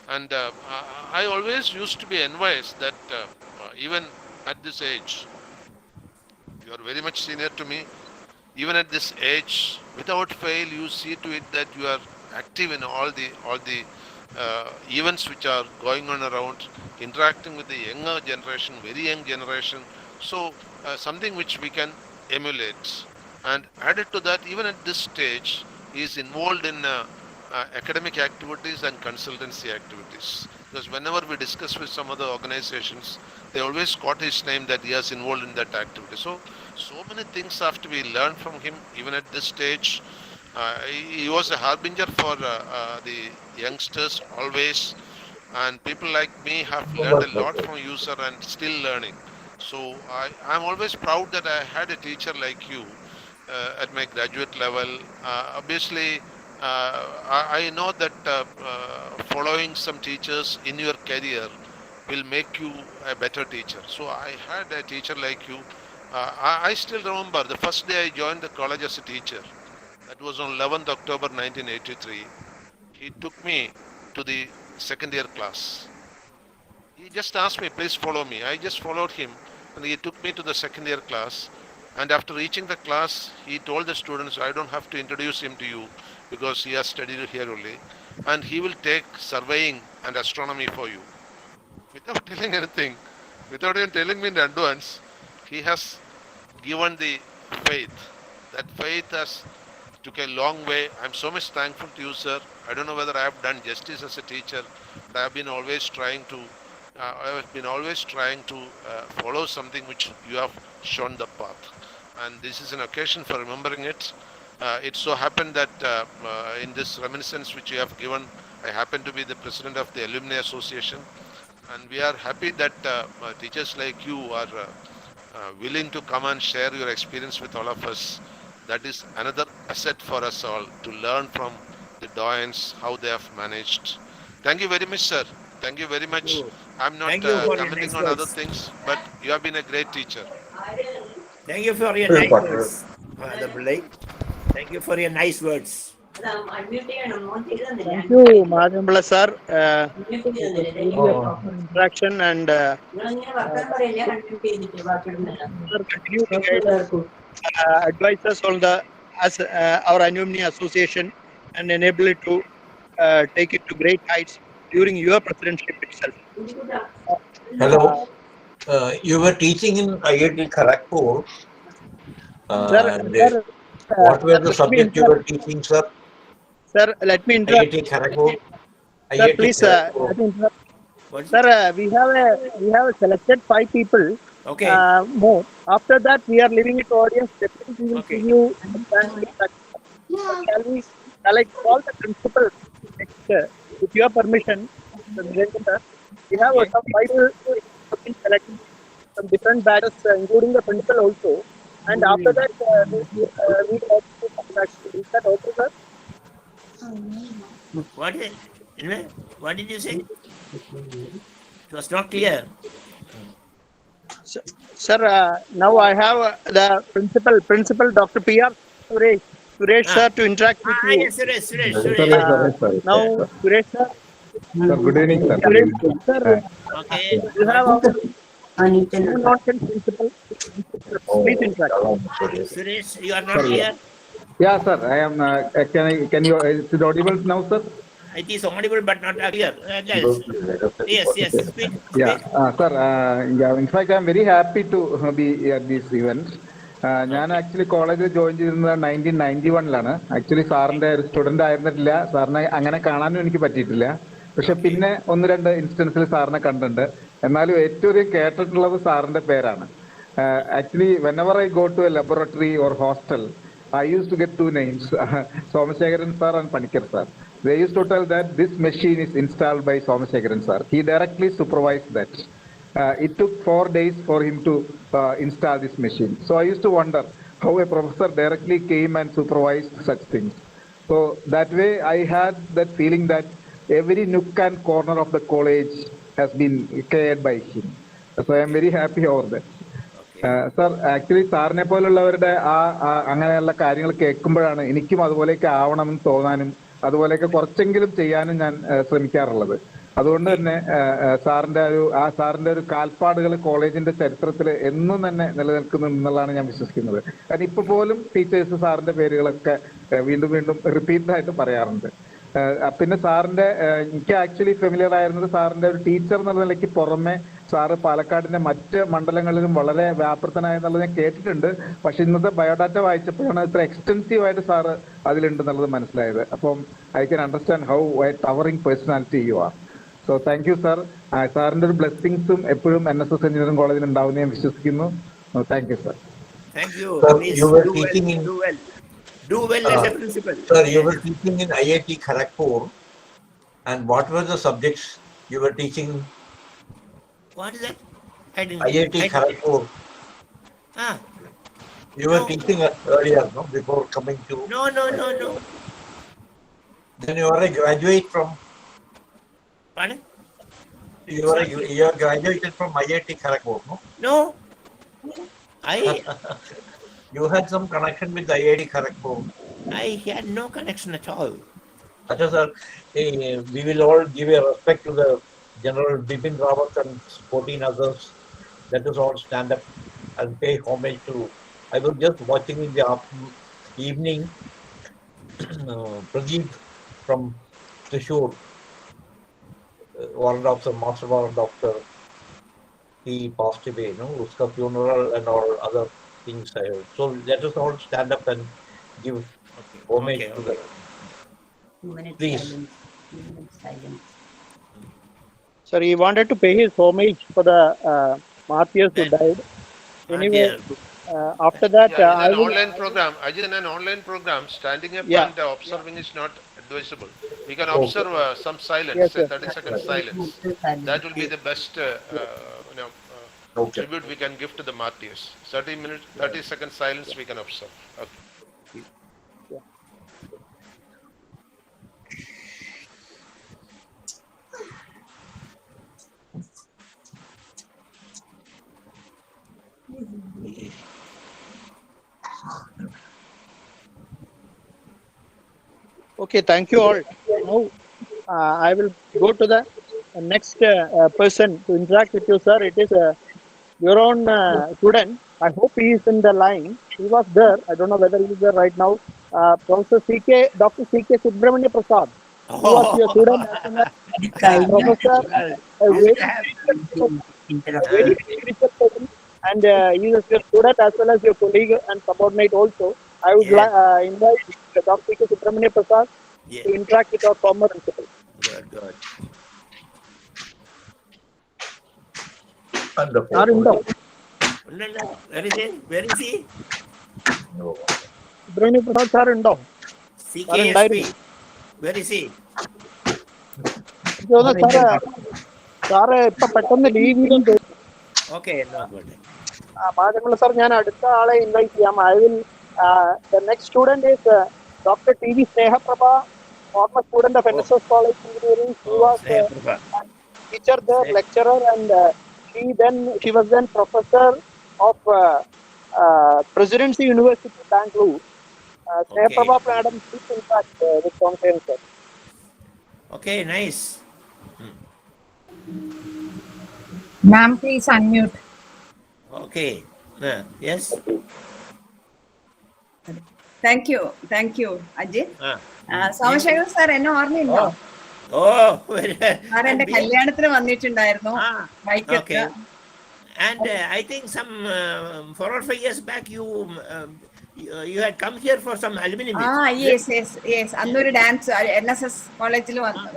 And I always used to be envious that even at this age, you are very much senior to me. Even at this age, without fail, you see to it that you are active in all the events which are going on around, interacting with the younger generation, very young generation. So something which we can emulate. And added to that, even at this stage, he is involved in academic activities and consultancy activities. Because whenever we discuss with some other organizations, they always quote his name that he is involved in that activity. So many things have to be learned from him, even at this stage. He was a harbinger for the youngsters always, and people like me have learned a lot from you, sir, and still learning. So I'm always proud that I had a teacher like you at my graduate level. Obviously, I know that following some teachers in your career will make you a better teacher. So I had a teacher like you. I still remember the first day I joined the college as a teacher. That was on 11th October 1983. He took me to the second year class. He just asked me, please follow me. I just followed him, and he took me to the second year class. And after reaching the class, he told the students, I don't have to introduce him to you because he has studied here only. And he will take surveying and astronomy for you. Without telling anything, without even telling me in advance, he has given the faith. That faith has took a long way. I'm so much thankful to you, sir. I don't know whether I have done justice as a teacher, but I have been always trying to follow something which you have shown the path. And this is an occasion for remembering it. It so happened that in this reminiscence which you have given, I happen to be the president of the Alumni Association, and we are happy that teachers like you are willing to come and share your experience with all of us. That is another asset for us all to learn from the doyens how they have managed. Thank you very much, sir. Thank you very much. I'm not Thank you for your commenting nice on other words. things, but you have been a great teacher. Thank you for your nice words, Father Blake. Thank you for your nice words. Thank you, Madhambala sir. Really a proper interaction and sir continue to guide us, advise us on the as our alumni association and enable it to take it to great heights during your presidentship itself. Hello. You were teaching in IIT Kharagpur. Sir, What were the let me subjects you were teaching, sir? Sir, let me interrupt. IIT Kharagpur. Sir, IIT please, Kharagpur. let me interrupt. What? Sir, we have selected 5 people. Okay. More. After that, we are leaving it to audience. Definitely, we will Okay. give you understanding. Shall I call the principal next, with your permission, Mr. Niranjan sir? We have some 5 people selected from different batches, including the principal also. And after that, we have to come back. Is that okay, sir? What did you say? It was not clear. Sir, now I have the principal Dr. P.R. Suresh sir to interact with you. Yes, Suresh. Now, Suresh sir. Sir, good evening, sir. Suresh sir, Okay. you have our nonsense principal. Please interact. Suresh, you are not here. Yeah, sir. I am. Can you? Is it audible now, sir? It is audible but not clear. Yes. Speak. Yeah, sir. Yeah, in fact, I am very happy to be at this event. ഞാൻ actually കോളേജിൽ join ചെയ്തിരുന്നത് 1991 actually സാറിന്റെ ഒരു student ആയിരുന്നിട്ടില്ല. സാറിനെ അങ്ങനെ കാണാനും എനിക്ക് പറ്റിയിട്ടില്ല. പക്ഷെ പിന്നെ 1-2 ഇൻസ്റ്റൻസിൽ സാറിനെ കണ്ടിട്ടുണ്ട്. എന്നാലും ഏറ്റവും കേട്ടിട്ടുള്ളത് സാറിന്റെ പേരാണ്. Actually, whenever I go to a laboratory or hostel, I used to get 2 names, Somasekaran sir and Panikar sir. They used to tell that this machine is installed by Somasekaran sir. He directly supervised that. It took 4 days for him to install this machine. So I used to wonder how a professor directly came and supervised such things. So that way I had that feeling that every nook and corner of the college has been cared by him. So I am very happy over that. Sir actually സാറിനെ പോലുള്ളവരുടെ അങ്ങനെയുള്ള കാര്യങ്ങൾ കേൾക്കുമ്പോഴാണ് എനിക്കും അതുപോലെയൊക്കെ ആവണമെന്ന് തോന്നാനും അതുപോലെയൊക്കെ കുറച്ചെങ്കിലും ചെയ്യാനും ഞാൻ ശ്രമിക്കാറുള്ളത്. അതുകൊണ്ട് തന്നെ സാറിന്റെ ഒരു കാൽപ്പാടുകൾ കോളേജിന്റെ ചരിത്രത്തിൽ എന്നും തന്നെ നിലനിൽക്കുന്നു എന്നുള്ളതാണ് ഞാൻ വിശ്വസിക്കുന്നത്. കാരണം ഇപ്പൊ പോലും ടീച്ചേഴ്സ് സാറിന്റെ പേരുകളൊക്കെ വീണ്ടും റിപ്പീറ്റഡായിട്ട് പറയാറുണ്ട്. പിന്നെ സാറിന്റെ എനിക്ക് ആക്ച്വലി ഫെമിലിയർ ആയിരുന്നത് സാറിന്റെ ഒരു ടീച്ചർ എന്നുള്ള നിലയ്ക്ക് പുറമെ സാറ് പാലക്കാടിന്റെ മറ്റ് മണ്ഡലങ്ങളിലും വളരെ വ്യാപൃതനായെന്നുള്ളത് ഞാൻ കേട്ടിട്ടുണ്ട്. പക്ഷെ ഇന്നത്തെ ബയോഡാറ്റ വായിച്ചപ്പോഴാണ് ഇത്ര എക്സ്റ്റെൻസീവ് ആയിട്ട് സാറ് അതിലുണ്ടെന്നുള്ളത് മനസ്സിലായത്. അപ്പം I can understand how A towering personality you are. So thank you sir. സാറിന്റെ ഒരു ബ്ലെസ്സിങ്സും എപ്പോഴും NSS എഞ്ചിനീയറിംഗ് കോളേജിൽ ഉണ്ടാവുമെന്ന് ഞാൻ വിശ്വസിക്കുന്നു. Thank you sir. Thank you. Sir, Please you were do teaching well. in- Do well as a principal. Sir, you were teaching in IIT Kharagpur, and what were the subjects you were teaching? What is that? I didn't. IIT Kharagpur. Ah, You were No. teaching earlier, no? Before coming to. no. Then you are a graduate from. Pardon? You are graduated from IIT Kharagpur, no? No. You had some connection with IIT Kharagpur. I had no connection at all. Acha sir, we will all give a respect to the General Bipin Rawat and 14 others. Let us all stand up and pay homage to. I was just watching in the evening Pradeep from Trishur, warrant officer, master warrant officer, he passed away, Uska funeral and all other things I heard. So let us all stand up and give homage to the. 2 minutes Please. silence. 2 minutes silence. Sir, he wanted to pay his homage for the martyrs who died. Anyway, after that, Yeah, I in an will. online program, Ajit, in an online program, standing up Yeah. and observing is not advisable. We can observe some silence, Yes, say sir. 30-second silence. That will be the best Okay. tribute we can give to the martyrs. 30-second silence we can observe. Okay. Okay, thank you all. Now, I will go to the next person to interact with you, sir. It is your own student. I hope he is in the line. He was there. I don't know whether he is there right now. Professor Dr. C.K. Subramania Prasad. He was your student. Professor, a very spiritual person, and he is your student as well as your colleague and subordinate also. I would invite Dr. C.K. Subramania Prasad to interact with our former principal. Good. Wonderful. Sir, undo. Where is he? No. Subramania Prasad, sir, undo. CKSP. Where is he? സാറ് ഇപ്പൊ പെട്ടെന്ന് ലീവിലും Okay, not good. മാറ്റങ്ങൾ സാർ ഞാൻ അടുത്ത ആളെ invite ചെയ്യാം. I will the next student is doctor T V Snehaprabha, former student of NSS College Engineering. She was teacher there, lecturer, and she was then professor of Presidency University, Bangalore. Snehaprabha madam, please interact with conference, sir. Okay, nice. Ma'am, please unmute. Okay. Yes. Thank you, Ajit. Somashekhar sir എന്നെ ഓർമ്മയുണ്ടോ? Sir എന്റെ കല്യാണത്തിന് വന്നിട്ടുണ്ടായിരുന്നു. Okay. And I think some 4 or 5 years back you had come here for some alumni meet. Yes. അന്നൊരു dance NSS കോളേജിൽ വന്നു,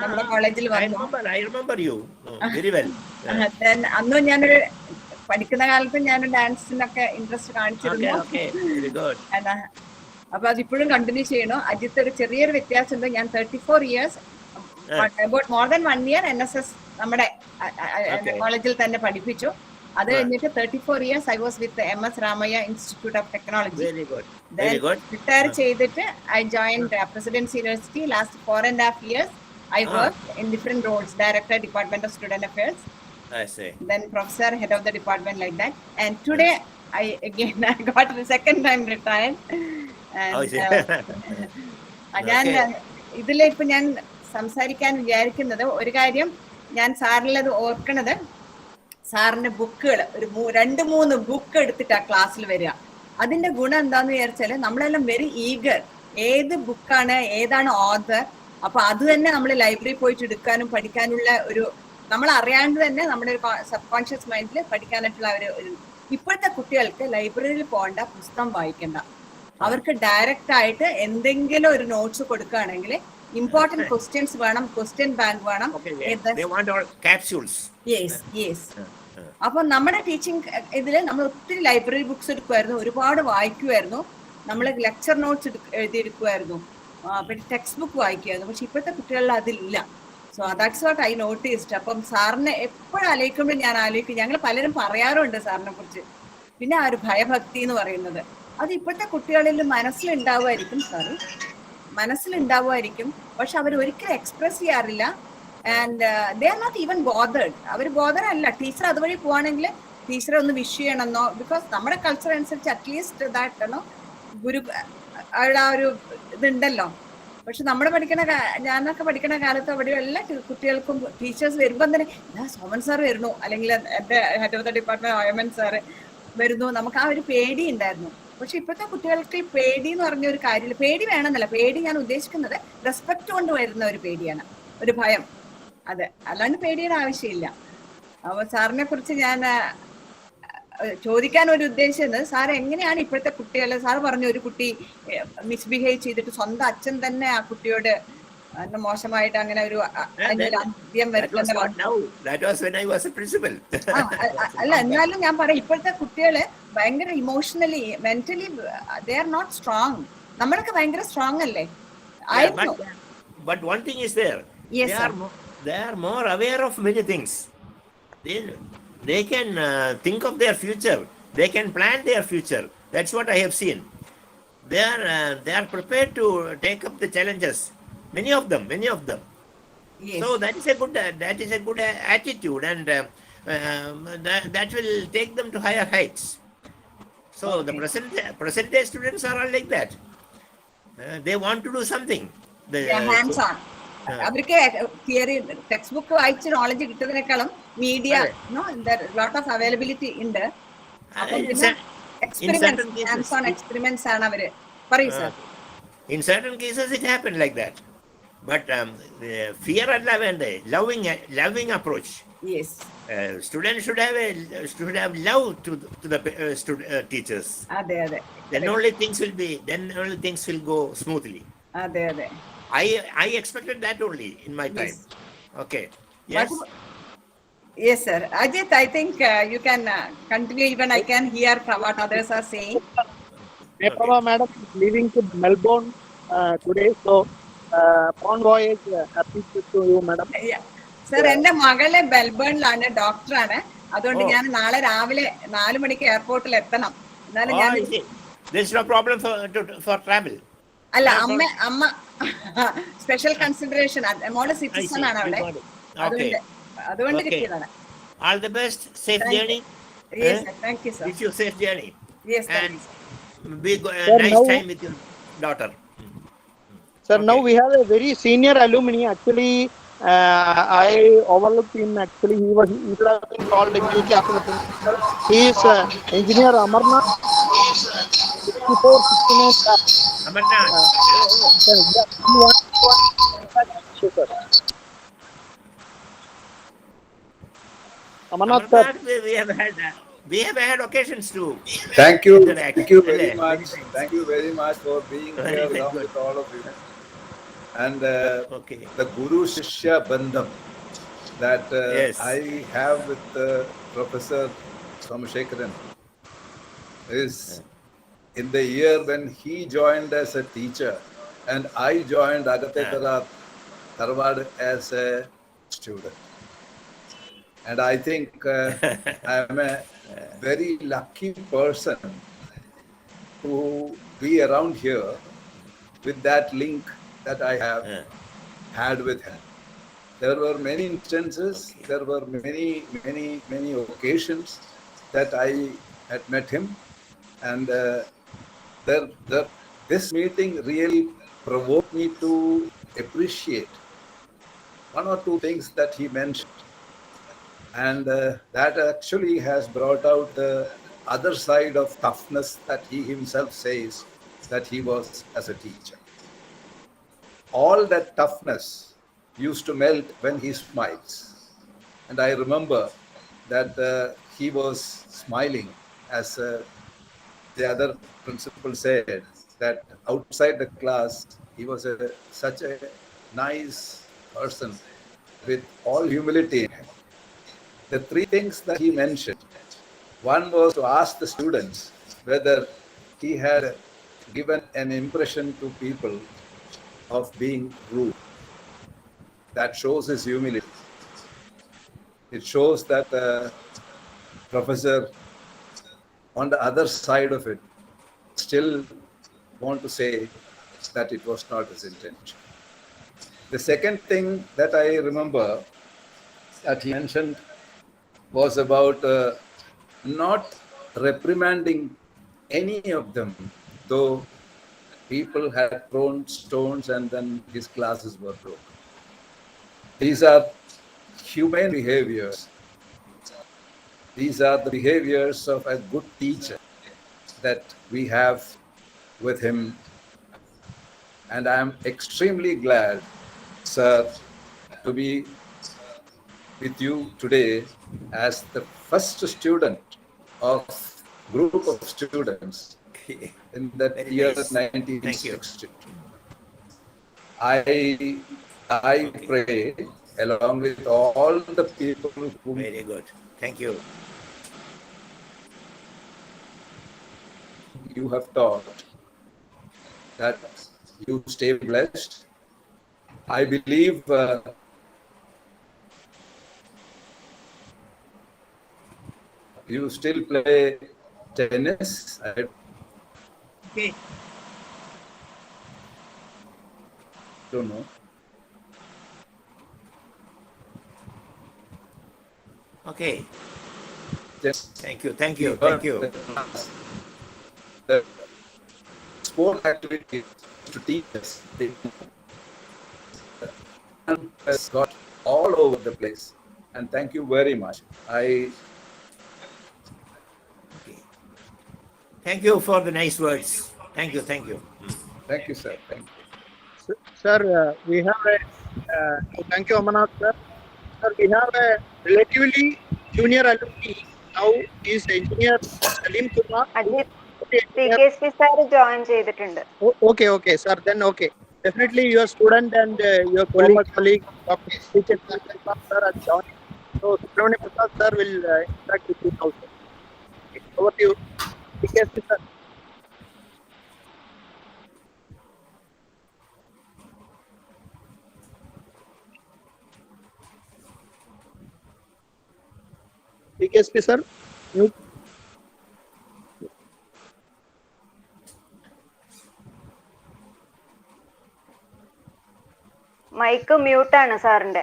നമ്മുടെ കോളേജിൽ വന്നു. I remember you very well. അന്നും ഞാനൊരു പഠിക്കുന്ന കാലത്ത് ഞാൻ ഡാൻസിനൊക്കെ ഇൻട്രസ്റ്റ് കാണിച്ചിരുന്നു. Okay. Very good. അപ്പൊ അതിപ്പോഴും കണ്ടിന്യൂ ചെയ്യണു. അജിത്ത് ഒരു ചെറിയൊരു വ്യത്യാസമുണ്ട്. ഞാൻ 34 years about more than 1 year NSS നമ്മുടെ കോളേജിൽ തന്നെ പഠിപ്പിച്ചു. അത് കഴിഞ്ഞിട്ട് 34 years I was with the MS Ramaya Institute of Technology. Very good. Retire ചെയ്തിട്ട് I joined Presidency University. Last 4.5 years I worked in different roles: Director, Department of Student Affairs. I see. Then Professor, Head of the Department, like that. And today I got the second time retired. And ഞാൻ ഇതിലിപ്പോ ഞാൻ സംസാരിക്കാൻ വിചാരിക്കുന്നത് ഒരു കാര്യം, ഞാൻ സാറിലത് ഓർക്കണത്, സാറിന്റെ ബുക്കുകൾ ഒരു 2-3 ബുക്ക് എടുത്തിട്ടാ ക്ലാസ്സിൽ വരിക. അതിന്റെ ഗുണം എന്താന്ന് വിചാരിച്ചാല് നമ്മളെല്ലാം വെരി ഈഗർ, ഏത് ബുക്കാണ്, ഏതാണ് ഓഥർ, അപ്പൊ അത് തന്നെ നമ്മൾ ലൈബ്രറി പോയിട്ട് എടുക്കാനും പഠിക്കാനുള്ള ഒരു, നമ്മൾ അറിയാണ്ട് തന്നെ നമ്മുടെ ഒരു സബ് കോൺഷ്യസ് മൈൻഡിൽ പഠിക്കാനായിട്ടുള്ള ഒരു. ഇപ്പോഴത്തെ കുട്ടികൾക്ക് ലൈബ്രറിയിൽ പോകണ്ട, പുസ്തകം വായിക്കണ്ട, അവർക്ക് ഡയറക്റ്റ് ആയിട്ട് എന്തെങ്കിലും ഒരു നോട്ട്സ് കൊടുക്കുകയാണെങ്കിൽ ഇമ്പോർട്ടന്റ് ക്വസ്റ്റ്യൻസ് വേണം, ക്വസ്റ്റ്യൻ ബാങ്ക് വേണം. അപ്പൊ നമ്മുടെ ടീച്ചിങ് ഇതില് നമ്മൾ ഒത്തിരി ലൈബ്രറി ബുക്സ് എടുക്കുമായിരുന്നു, ഒരുപാട് വായിക്കുമായിരുന്നു, നമ്മൾ ലെക്ചർ നോട്ട്സ് എഴുതിയെടുക്കുമായിരുന്നു, പിന്നെ ടെക്സ്റ്റ് ബുക്ക് വായിക്കുമായിരുന്നു. പക്ഷെ ഇപ്പോഴത്തെ കുട്ടികളിൽ അതില്ല. So that's what I noticed. അപ്പം സാറിനെ എപ്പോഴും ആലോചിക്കുമ്പോൾ ഞാൻ ആലോചിക്കും, ഞങ്ങൾ പലരും പറയാറുണ്ട് സാറിനെ കുറിച്ച്. പിന്നെ ആ ഒരു ഭയഭക്തി എന്ന് പറയുന്നത് അത് ഇപ്പോഴത്തെ കുട്ടികളിൽ മനസ്സിലുണ്ടാവുമായിരിക്കും, പക്ഷെ അവർ ഒരിക്കലും എക്സ്പ്രസ് ചെയ്യാറില്ല. And they are not even bothered. അവർ ബോതർ അല്ല. ടീച്ചർ അതുവഴി പോവാണെങ്കിൽ ടീച്ചറെ ഒന്ന് വിഷ് ചെയ്യണമെന്നോ, ബിക്കോസ് നമ്മുടെ കൾച്ചർ അനുസരിച്ച് അറ്റ്ലീസ്റ്റ് ദാറ്റ് ഗുരു അവിടെ ആ ഒരു ഇതുണ്ടല്ലോ. പക്ഷെ നമ്മൾ ഞാനൊക്കെ പഠിക്കുന്ന കാലത്ത് അവിടെ എല്ലാ കുട്ടികൾക്കും ടീച്ചേഴ്സ് വരുമ്പം തന്നെ സോമൻ സാർ വരുന്നു, അല്ലെങ്കിൽ എൻ്റെ head of the department OMN sir വരുന്നു, നമുക്ക് ആ ഒരു പേടി ഉണ്ടായിരുന്നു. പക്ഷെ ഇപ്പോഴത്തെ കുട്ടികൾക്ക് ഈ പേടി എന്ന് പറഞ്ഞ ഒരു കാര്യമില്ല. പേടി വേണമെന്നല്ല, പേടി ഞാൻ ഉദ്ദേശിക്കുന്നത് റെസ്പെക്ട് കൊണ്ട് വരുന്ന ഒരു പേടിയാണ്, ഒരു ഭയം. അതെ, അല്ലാണ്ട് പേടിയുടെ ആവശ്യമില്ല. അപ്പൊ സാറിനെ കുറിച്ച് ഞാൻ ചോദിക്കാൻ ഒരു ഉദ്ദേശിച്ചത്, സാർ എങ്ങനെയാണ് ഇപ്പോഴത്തെ കുട്ടികളെ, സാർ പറഞ്ഞു ഒരു കുട്ടി മിസ്ബിഹേവ് ചെയ്തിട്ട് സ്വന്തം അച്ഛൻ തന്നെ ആ കുട്ടിയോട് മോശമായിട്ട് അങ്ങനെ ഒരു അന്ത്യം വരുത്തേണ്ട. അല്ല എന്നാലും ഞാൻ പറയാം, ഇപ്പോഴത്തെ കുട്ടികള് ഭയങ്കര emotionally mentally they are not strong. നമ്മളൊക്കെ ഭയങ്കര സ്ട്രോങ് അല്ലേ ആയിരുന്നു. But one thing is there. Yes, they are more aware of many things. They can think of their future. They can plan their future. That's what I have seen. They are prepared to take up the challenges. Many of them. Yes. So that is a good attitude, and that will take them to higher heights. So Okay. the present day students are all like that. They want to do something. Hands on. അവർക്ക് theory textbook വായിച്ച് knowledge കിട്ടുന്നതിനേക്കാളും media lot of availability ഉണ്ട്. Hands on experiments ആണ് അവര്. പറയൂ sir. In certain cases it happened like that, but fear alla vende, loving approach. Yes. Students should have love to the teachers. അതെ അതെ. Then only things will go smoothly. അതെ അതെ. I expected that only in my time. Okay. Yes. Yes, sir. Ajit, I think you can continue. Even I can hear from what others are saying. Neprabha madam is leaving to Melbourne today, so on voyage. Happy to you, madam. Sir, എന്റെ മകളെ മെൽബണിലാണ്, ഡോക്ടറാണ്. അതുകൊണ്ട് ഞാൻ നാളെ രാവിലെ 4 മണിക്ക് എയർപോർട്ടിൽ എത്തണം. എന്നാലും ഞാൻ There's no problem for travel. അല്ല, അമ്മ സ്പെഷ്യൽ കൺസിഡറേഷൻ, മോള് സിറ്റിസൺ ആണ് അവിടെ. അതുകൊണ്ട് കിട്ടിയതാണ്. All the best. Safe journey. Yes, sir. Thank you, sir. Wish you safe journey. Yes, sir. And nice time with your daughter. Sir, now we have a very senior alumni. Actually, I overlooked him. Actually, he was called MUK after the principal. He is engineer Amarnath. 6469. Amarnath. Amarnath sir. We have had occasions to. Thank you. Interact. Thank you very much. Thank you very much for being here along with all of you. And Okay. the Guru Shishya Bandham that Yes. I have with Professor Somashekaran is in the year when he joined as a teacher and I joined Agathekara Tarwad as a student. And I think I am a very lucky person to be around here with that link that I have had with him. There were many instances, there were many occasions that I had met him, and this meeting really provoked me to appreciate one or two things that he mentioned. And that actually has brought out the other side of toughness that he himself says that he was as a teacher. All that toughness used to melt when he smiles. And I remember that he was smiling as the other principal said, that outside the class, he was such a nice person with all humility in him. The 3 things that he mentioned, one was to ask the students whether he had given an impression to people of being rude. That shows his humility. It shows that the professor on the other side of it still want to say that it was not his intention. The second thing that I remember that he mentioned was about not reprimanding any of them, though people had thrown stones and then his classes were broken. These are humane behaviors. These are the behaviors of a good teacher that we have with him. And I am extremely glad, sir, to be with you today as the first student of group of students in that Very year nice. 1962. I pray along with all the people whom Very good. Thank you. you have taught that you stay blessed. I believe you still play tennis. I Okay. don't know. Okay. Just Thank you. Thank you. Thank you. The sport activity to teach us. The has got all over the place. And thank you very much. Thank you for the nice words. Thank you. Thank you. Thank you, sir. Thank you. Sir, we have thank you, Amanath, sir. Sir, we have a relatively junior alumni. Now he is engineer Salim Kumar. PKSP sir join ചെയ്തിട്ടുണ്ട്. Okay, sir. Then okay. Definitely your student and your former colleague, Dr. Sir, are joining. So, Subramanian Prasad sir will interact with you also. Okay, over to you. PKSP sir. PKSP sir, mute. Mic mute ആണ് സാറിന്റെ.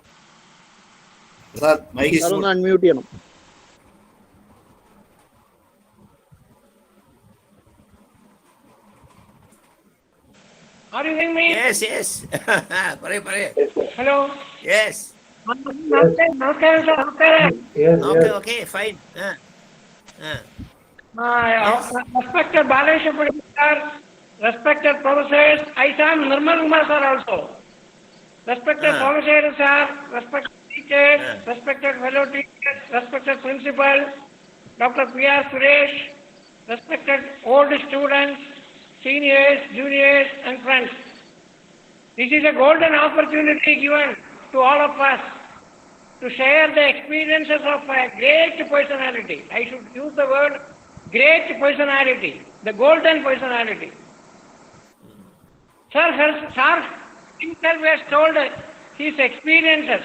Sir, ഒന്ന് unmute ചെയ്യണം. Are you hearing me? Yes, yes. Pare. Hello. Yes. Namaskaram, sir. Namaskaram. Okay, fine. Respected Baleshwar sir, respected professors, I am Nirmal Kumar sir also. Respected professors sir, respected teachers, respected fellow teachers, respected principal, Dr. P.R. Suresh, respected old students, seniors, juniors and friends. This is a golden opportunity given to all of us to share the experiences of a great personality. I should use the word great personality, the golden personality. Sir himself has told his experiences.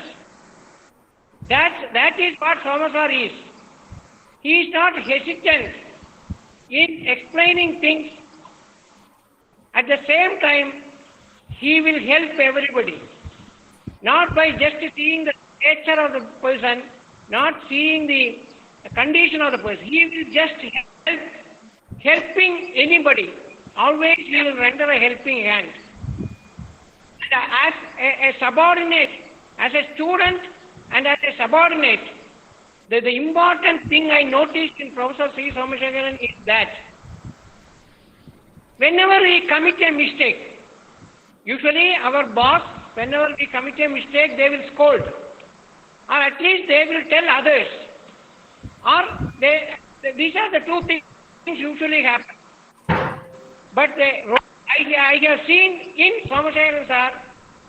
That is what Somasar is. He is not hesitant in explaining things. At the same time, he will help everybody. Not by just seeing the nature of the person, not seeing the condition of the person. He will just helping anybody. Always he will render a helping hand. As a subordinate, as a student and as a subordinate, the important thing I noticed in Professor C. Somashekaran is that whenever we commit a mistake, usually our boss, whenever we commit a mistake, they will scold. Or at least they will tell others. Or these are the two things usually happen. But I have seen in Somashekaran sir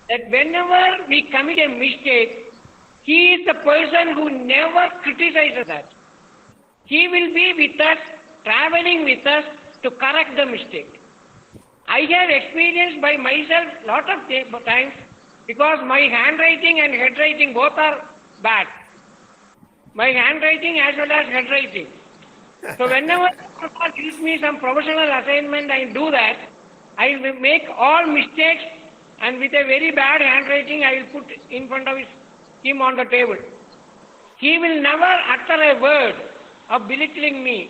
that whenever we commit a mistake, he is the person who never criticizes that. He will be with us, traveling with us to correct the mistake. I have experienced by myself lot of times because my handwriting and headwriting both are bad. My handwriting as well as headwriting. So whenever someone gives me some professional assignment, I do that. I will make all mistakes and with a very bad handwriting, I will put in front of him on the table. He will never utter a word of belittling me.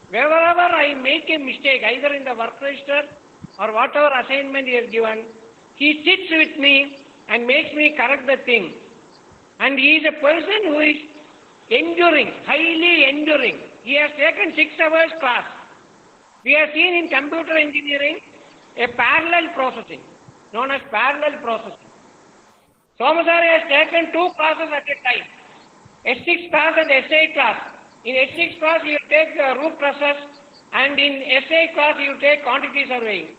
Wherever I make a mistake, either in the work register or whatever assignment he has given, he sits with me and makes me correct the thing. And he is a person who is enduring, highly enduring. He has taken 6 hours class. We have seen in computer engineering a parallel processing, known as parallel processing. Somasar has taken 2 classes at a time. S6 class and S8 class. In S6 class, you take roof trusses, and in S8 class, you take quantity surveying.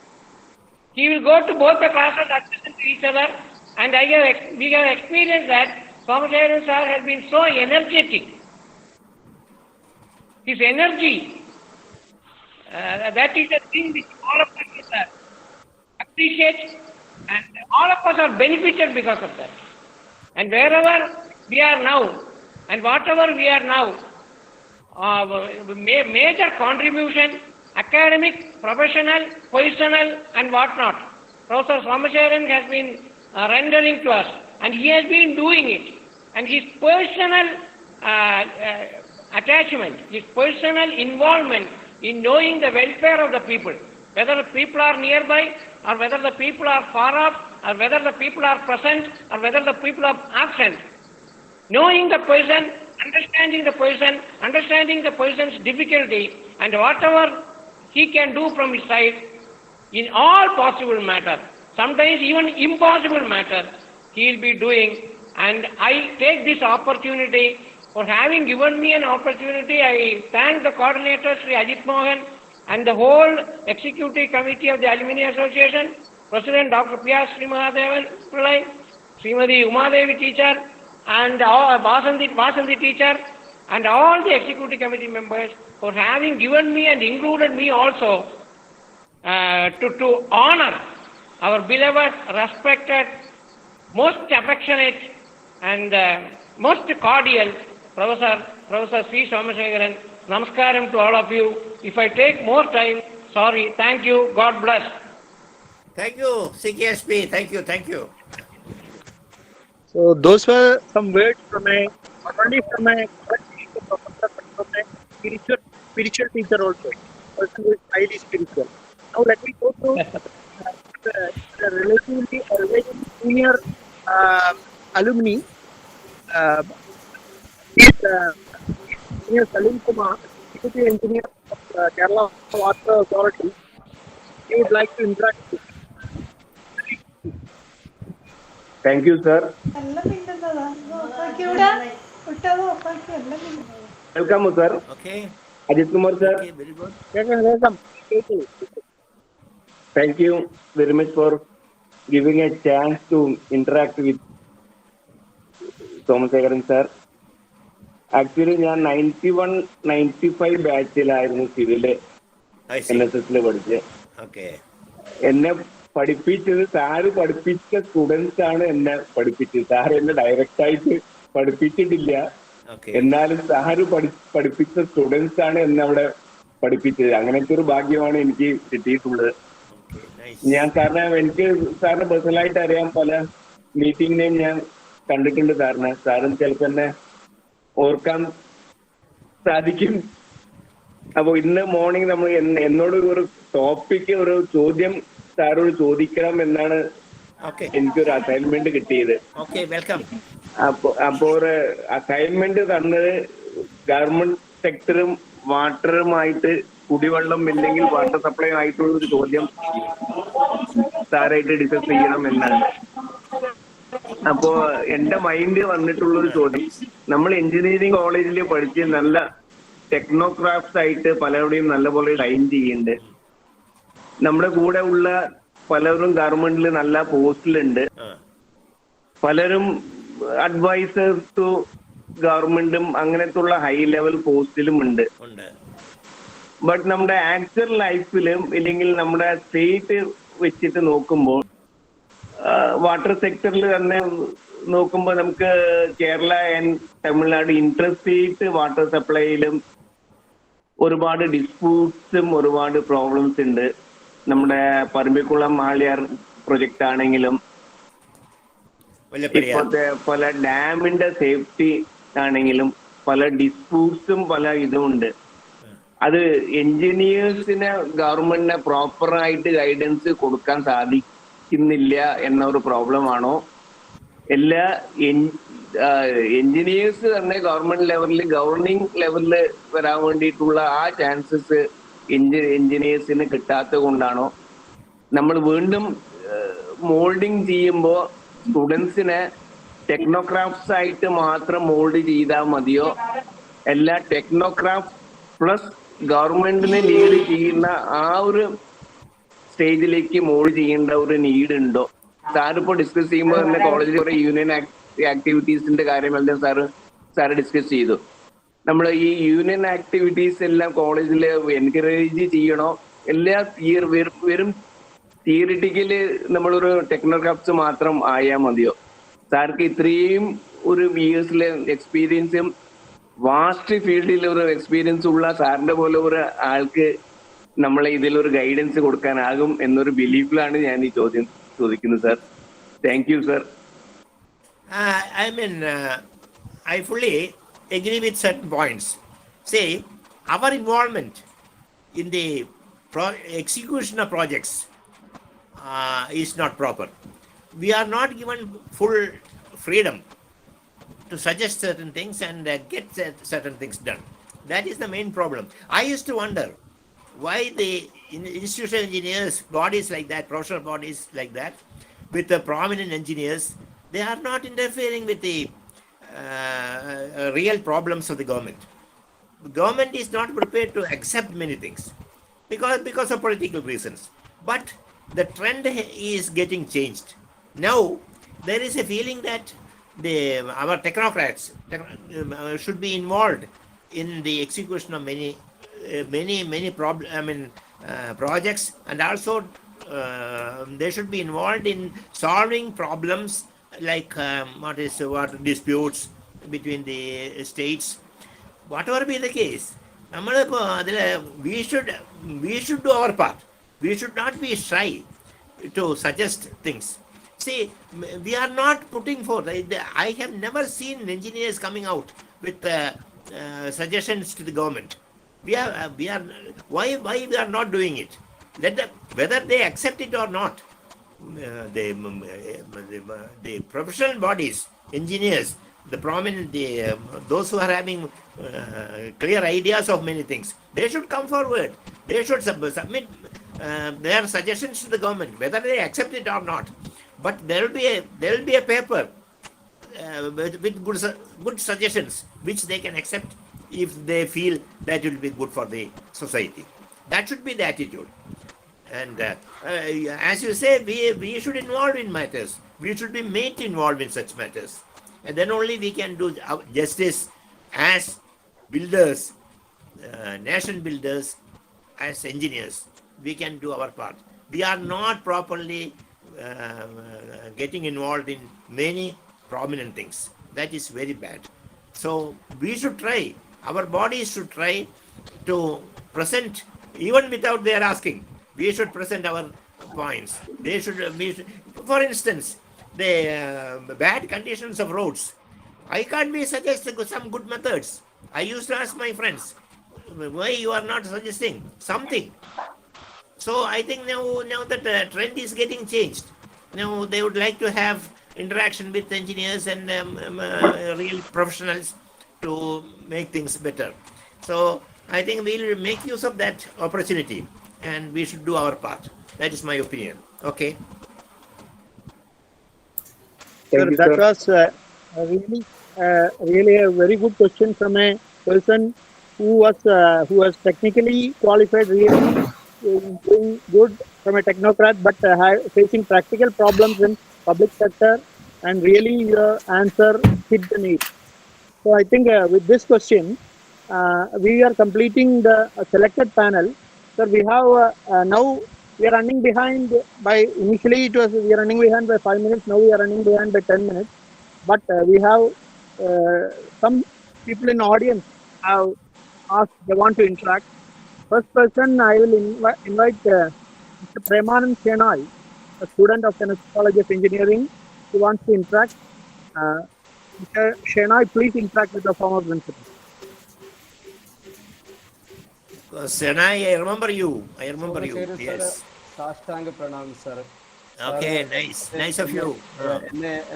He will go to both the classes, adjacent to each other, and we have experienced that Somashekhar sir has been so energetic. His energy, that is the thing which all of us appreciate, and all of us are benefited because of that. And wherever we are now, and whatever we are now, major contribution, academic, professional, positional, and whatnot, Professor Somashekhar has been rendering to us, and he has been doing it. And his personal attachment, his personal involvement in knowing the welfare of the people, whether the people are nearby, or whether the people are far off, or whether the people are present, or whether the people are absent. Knowing the person, understanding the person's difficulty, and whatever he can do from his side in all possible matters, sometimes even impossible matters, he will be doing. And I take this opportunity for having given me an opportunity. I thank the coordinator, Sri Ajit Mohan, and the whole executive committee of the Alumni Association, President Dr. P.R. Srimahadevan Pillai, Srimati Umadevi teacher, and Vasanthi teacher, and all the executive committee members for having given me and included me also to honor our beloved, respected, most affectionate, and most cordial Professor C. Somashekhar. Namaskaram to all of you. If I take more time, sorry. Thank you. God bless. Thank you, CKSP. Thank you. So those were some words from not only from a professor, but from a spiritual teacher also. Person who is highly spiritual. Now let me go to a relatively senior alumni. Engineer Salim Kumar, Deputy Engineer of Kerala Water Authority. He would like to interact with you. Thank you, sir. Welcome, sir. Okay. Ajit Kumar, sir. Okay, very good. Welcome. Thank you very much for giving a chance to interact with Somashekhar, sir. Actually, ഞാൻ 91-95 ബാച്ചിലായിരുന്നു civil NSS പഠിച്ചത്. എന്നെ പഠിപ്പിച്ചത് sir പഠിപ്പിച്ച students ആണ് എന്നെ പഠിപ്പിച്ചത്. Sir എന്നെ direct ആയിട്ട് പഠിപ്പിച്ചിട്ടില്ല, എന്നാലും സാറ് പഠിപ്പിച്ച സ്റ്റുഡൻസ് ആണ് എന്നെ അവിടെ പഠിപ്പിച്ചത്. അങ്ങനത്തെ ഒരു ഭാഗ്യമാണ് എനിക്ക് കിട്ടിയിട്ടുള്ളത്. ഞാൻ കാരണം എനിക്ക് സാറിന് പേഴ്സണലായിട്ട് അറിയാം, പല മീറ്റിങ്ങിനെയും ഞാൻ കണ്ടിട്ടുണ്ട് സാറിന്. സാറിന് ചിലപ്പോൾ എന്നെ ഓർക്കാൻ സാധിക്കും. അപ്പൊ ഇന്ന് മോർണിംഗ് നമ്മൾ എന്നോട് ഒരു ടോപ്പിക്, ഒരു ചോദ്യം സാറോട് ചോദിക്കണം എന്നാണ് എനിക്കൊരു അസൈൻമെന്റ് കിട്ടിയത്. അപ്പോ ഒരു അസൈൻമെന്റ് തന്നത് ഗവൺമെന്റ് സെക്ടറും വാട്ടറുമായിട്ട്, കുടിവെള്ളം ഇല്ലെങ്കിൽ വാട്ടർ സപ്ലൈ ആയിട്ടുള്ള ഒരു ചോദ്യം സാറായിട്ട് ഡിസ്കസ് ചെയ്യണം എന്നാണ്. അപ്പോ എന്റെ മൈൻഡ് വന്നിട്ടുള്ളൊരു ചോദ്യം, നമ്മൾ എഞ്ചിനീയറിംഗ് കോളേജിൽ പഠിച്ച് നല്ല ടെക്നോക്രാഫ്റ്റ്സ് ആയിട്ട് പലരുടെയും നല്ലപോലെ ഷൈൻ ചെയ്യുന്നുണ്ട്. നമ്മുടെ കൂടെ ഉള്ള പലരും ഗവൺമെന്റിൽ നല്ല പോസ്റ്റിലുണ്ട്, പലരും അഡ്വൈസേഴ്സ് ടു ഗവൺമെന്റും അങ്ങനത്തുള്ള ഹൈ ലെവൽ പോസ്റ്റിലും ഉണ്ട്. ബട്ട് നമ്മുടെ ആക്ച്വൽ ലൈഫിലും ഇല്ലെങ്കിൽ നമ്മുടെ സ്റ്റേറ്റ് വെച്ചിട്ട് നോക്കുമ്പോൾ, വാട്ടർ സെക്ടറിൽ തന്നെ നോക്കുമ്പോൾ നമുക്ക് Kerala and Tamil Nadu interstate water സപ്ലൈയിലും ഒരുപാട് ഡിസ്പ്യൂട്ട്സും ഒരുപാട് പ്രോബ്ലംസ് ഉണ്ട്. നമ്മുടെ പറമ്പിക്കുളം ആളിയാർ പ്രൊജക്ട് ആണെങ്കിലും, ഇപ്പോഴത്തെ പല ഡാമിന്റെ സേഫ്റ്റി ആണെങ്കിലും പല ഡിസ്പ്യൂട്ട്സും പല ഇതുമുണ്ട്. അത് എഞ്ചിനീയേഴ്സിന് ഗവൺമെന്റിന് പ്രോപ്പറായിട്ട് ഗൈഡൻസ് കൊടുക്കാൻ സാധിക്കുന്നില്ല എന്നൊരു പ്രോബ്ലം ആണോ? എല്ലാ എഞ്ചിനീയേഴ്സ് തന്നെ ഗവൺമെന്റ് ലെവലിൽ, ഗവർണിംഗ് ലെവലിൽ വരാൻ വേണ്ടിയിട്ടുള്ള ആ ചാൻസസ് എഞ്ചിനീയേഴ്സിന് കിട്ടാത്തത് കൊണ്ടാണോ? നമ്മൾ വീണ്ടും മോൾഡിങ് ചെയ്യുമ്പോൾ സ്റ്റുഡൻസിനെ ടെക്നോക്രാഫ്റ്റ്സ് ആയിട്ട് മാത്രം മോൾഡ് ചെയ്താൽ മതിയോ, എല്ലാ ടെക്നോക്രാഫ്റ്റ് പ്ലസ് ഗവൺമെന്റിനെ ലീഡ് ചെയ്യുന്ന ആ ഒരു സ്റ്റേജിലേക്ക് മോൾഡ് ചെയ്യേണ്ട ഒരു നീഡ് ഉണ്ടോ? സാറിപ്പോ ഡിസ്കസ് ചെയ്യുമ്പോൾ തന്നെ കോളേജിൽ കുറെ യൂണിയൻ ആക്ടിവിറ്റീസിന്റെ കാര്യമെല്ലാം സാറ് ഡിസ്കസ് ചെയ്തു. നമ്മൾ ഈ യൂണിയൻ ആക്ടിവിറ്റീസ് എല്ലാം കോളേജിൽ എൻകറേജ് ചെയ്യണോ? എല്ലാ വെറും തിയറിറ്റിക്കല് നമ്മളൊരു ടെക്നോക്രാഫ്റ്റ്സ് മാത്രം ആയാൽ മതിയോ? സാർക്ക് ഇത്രയും ഒരു ഇയേഴ്സിലെ എക്സ്പീരിയൻസും വാസ്റ്റ് ഫീൽഡിൽ ഒരു എക്സ്പീരിയൻസ് ഉള്ള സാറിന്റെ പോലെ ഒരു ആൾക്ക് നമ്മളെ ഇതിലൊരു ഗൈഡൻസ് കൊടുക്കാനാകും എന്നൊരു ബിലീഫിലാണ് ഞാൻ ഈ ചോദ്യം ചോദിക്കുന്നത് sir. Thank you sir. I fully agree with certain points. Say, our involvement in the execution of projects is not proper. We are not given full freedom to suggest certain things and get certain things done. That is the main problem. I used to wonder why the institutional engineers, bodies like that, professional bodies like that, with the prominent engineers, they are not interfering with the real problems of the government. The government is not prepared to accept many things because of political reasons. But the trend is getting changed. Now, there is a feeling that our technocrats should be involved in the execution of many projects, and also they should be involved in solving problems like water disputes between the states. Whatever be the case, we should do our part. We should not be shy to suggest things. See, we are not putting forth. I have never seen engineers coming out with suggestions to the government. Why we are not doing it? Whether they accept it or not, the professional bodies, engineers, the prominent, those who are having clear ideas of many things, they should come forward. They should submit their suggestions to the government, whether they accept it or not. But there will be a paper with good suggestions which they can accept if they feel that it will be good for the society. That should be the attitude. And as you say, we should involve in matters. We should be made to involve in such matters. And then only we can do justice as builders, nation builders, as engineers. We can do our part. We are not properly getting involved in many prominent things. That is very bad. So we should try, our bodies should try to present, even without their asking, we should present our points. For instance, the bad conditions of roads. I can't be suggesting some good methods. I used to ask my friends, why you are not suggesting something? So I think now that the trend is getting changed. Now they would like to have interaction with engineers and real professionals to make things better. So I think we'll make use of that opportunity and we should do our part. That is my opinion. Okay. Sir, that was really a very good question from a person who was technically qualified, really doing good from a technocrat, but facing practical problems in public sector, and really your answer hit the need. So I think with this question, we are completing the selected panel. Sir, we have now we are running behind by, initially it was we are running behind by 5 minutes. Now we are running behind by 10 minutes. But we have some people in the audience have asked they want to interact. First person I will invite Mr. Premanand Shenai, a student of Tennessee College of Engineering. He wants to interact. Mr. Shenai, please interact with the former principal. Shenai, I remember you. Yes. Sashtanga Pranam, sir. Okay, nice of you.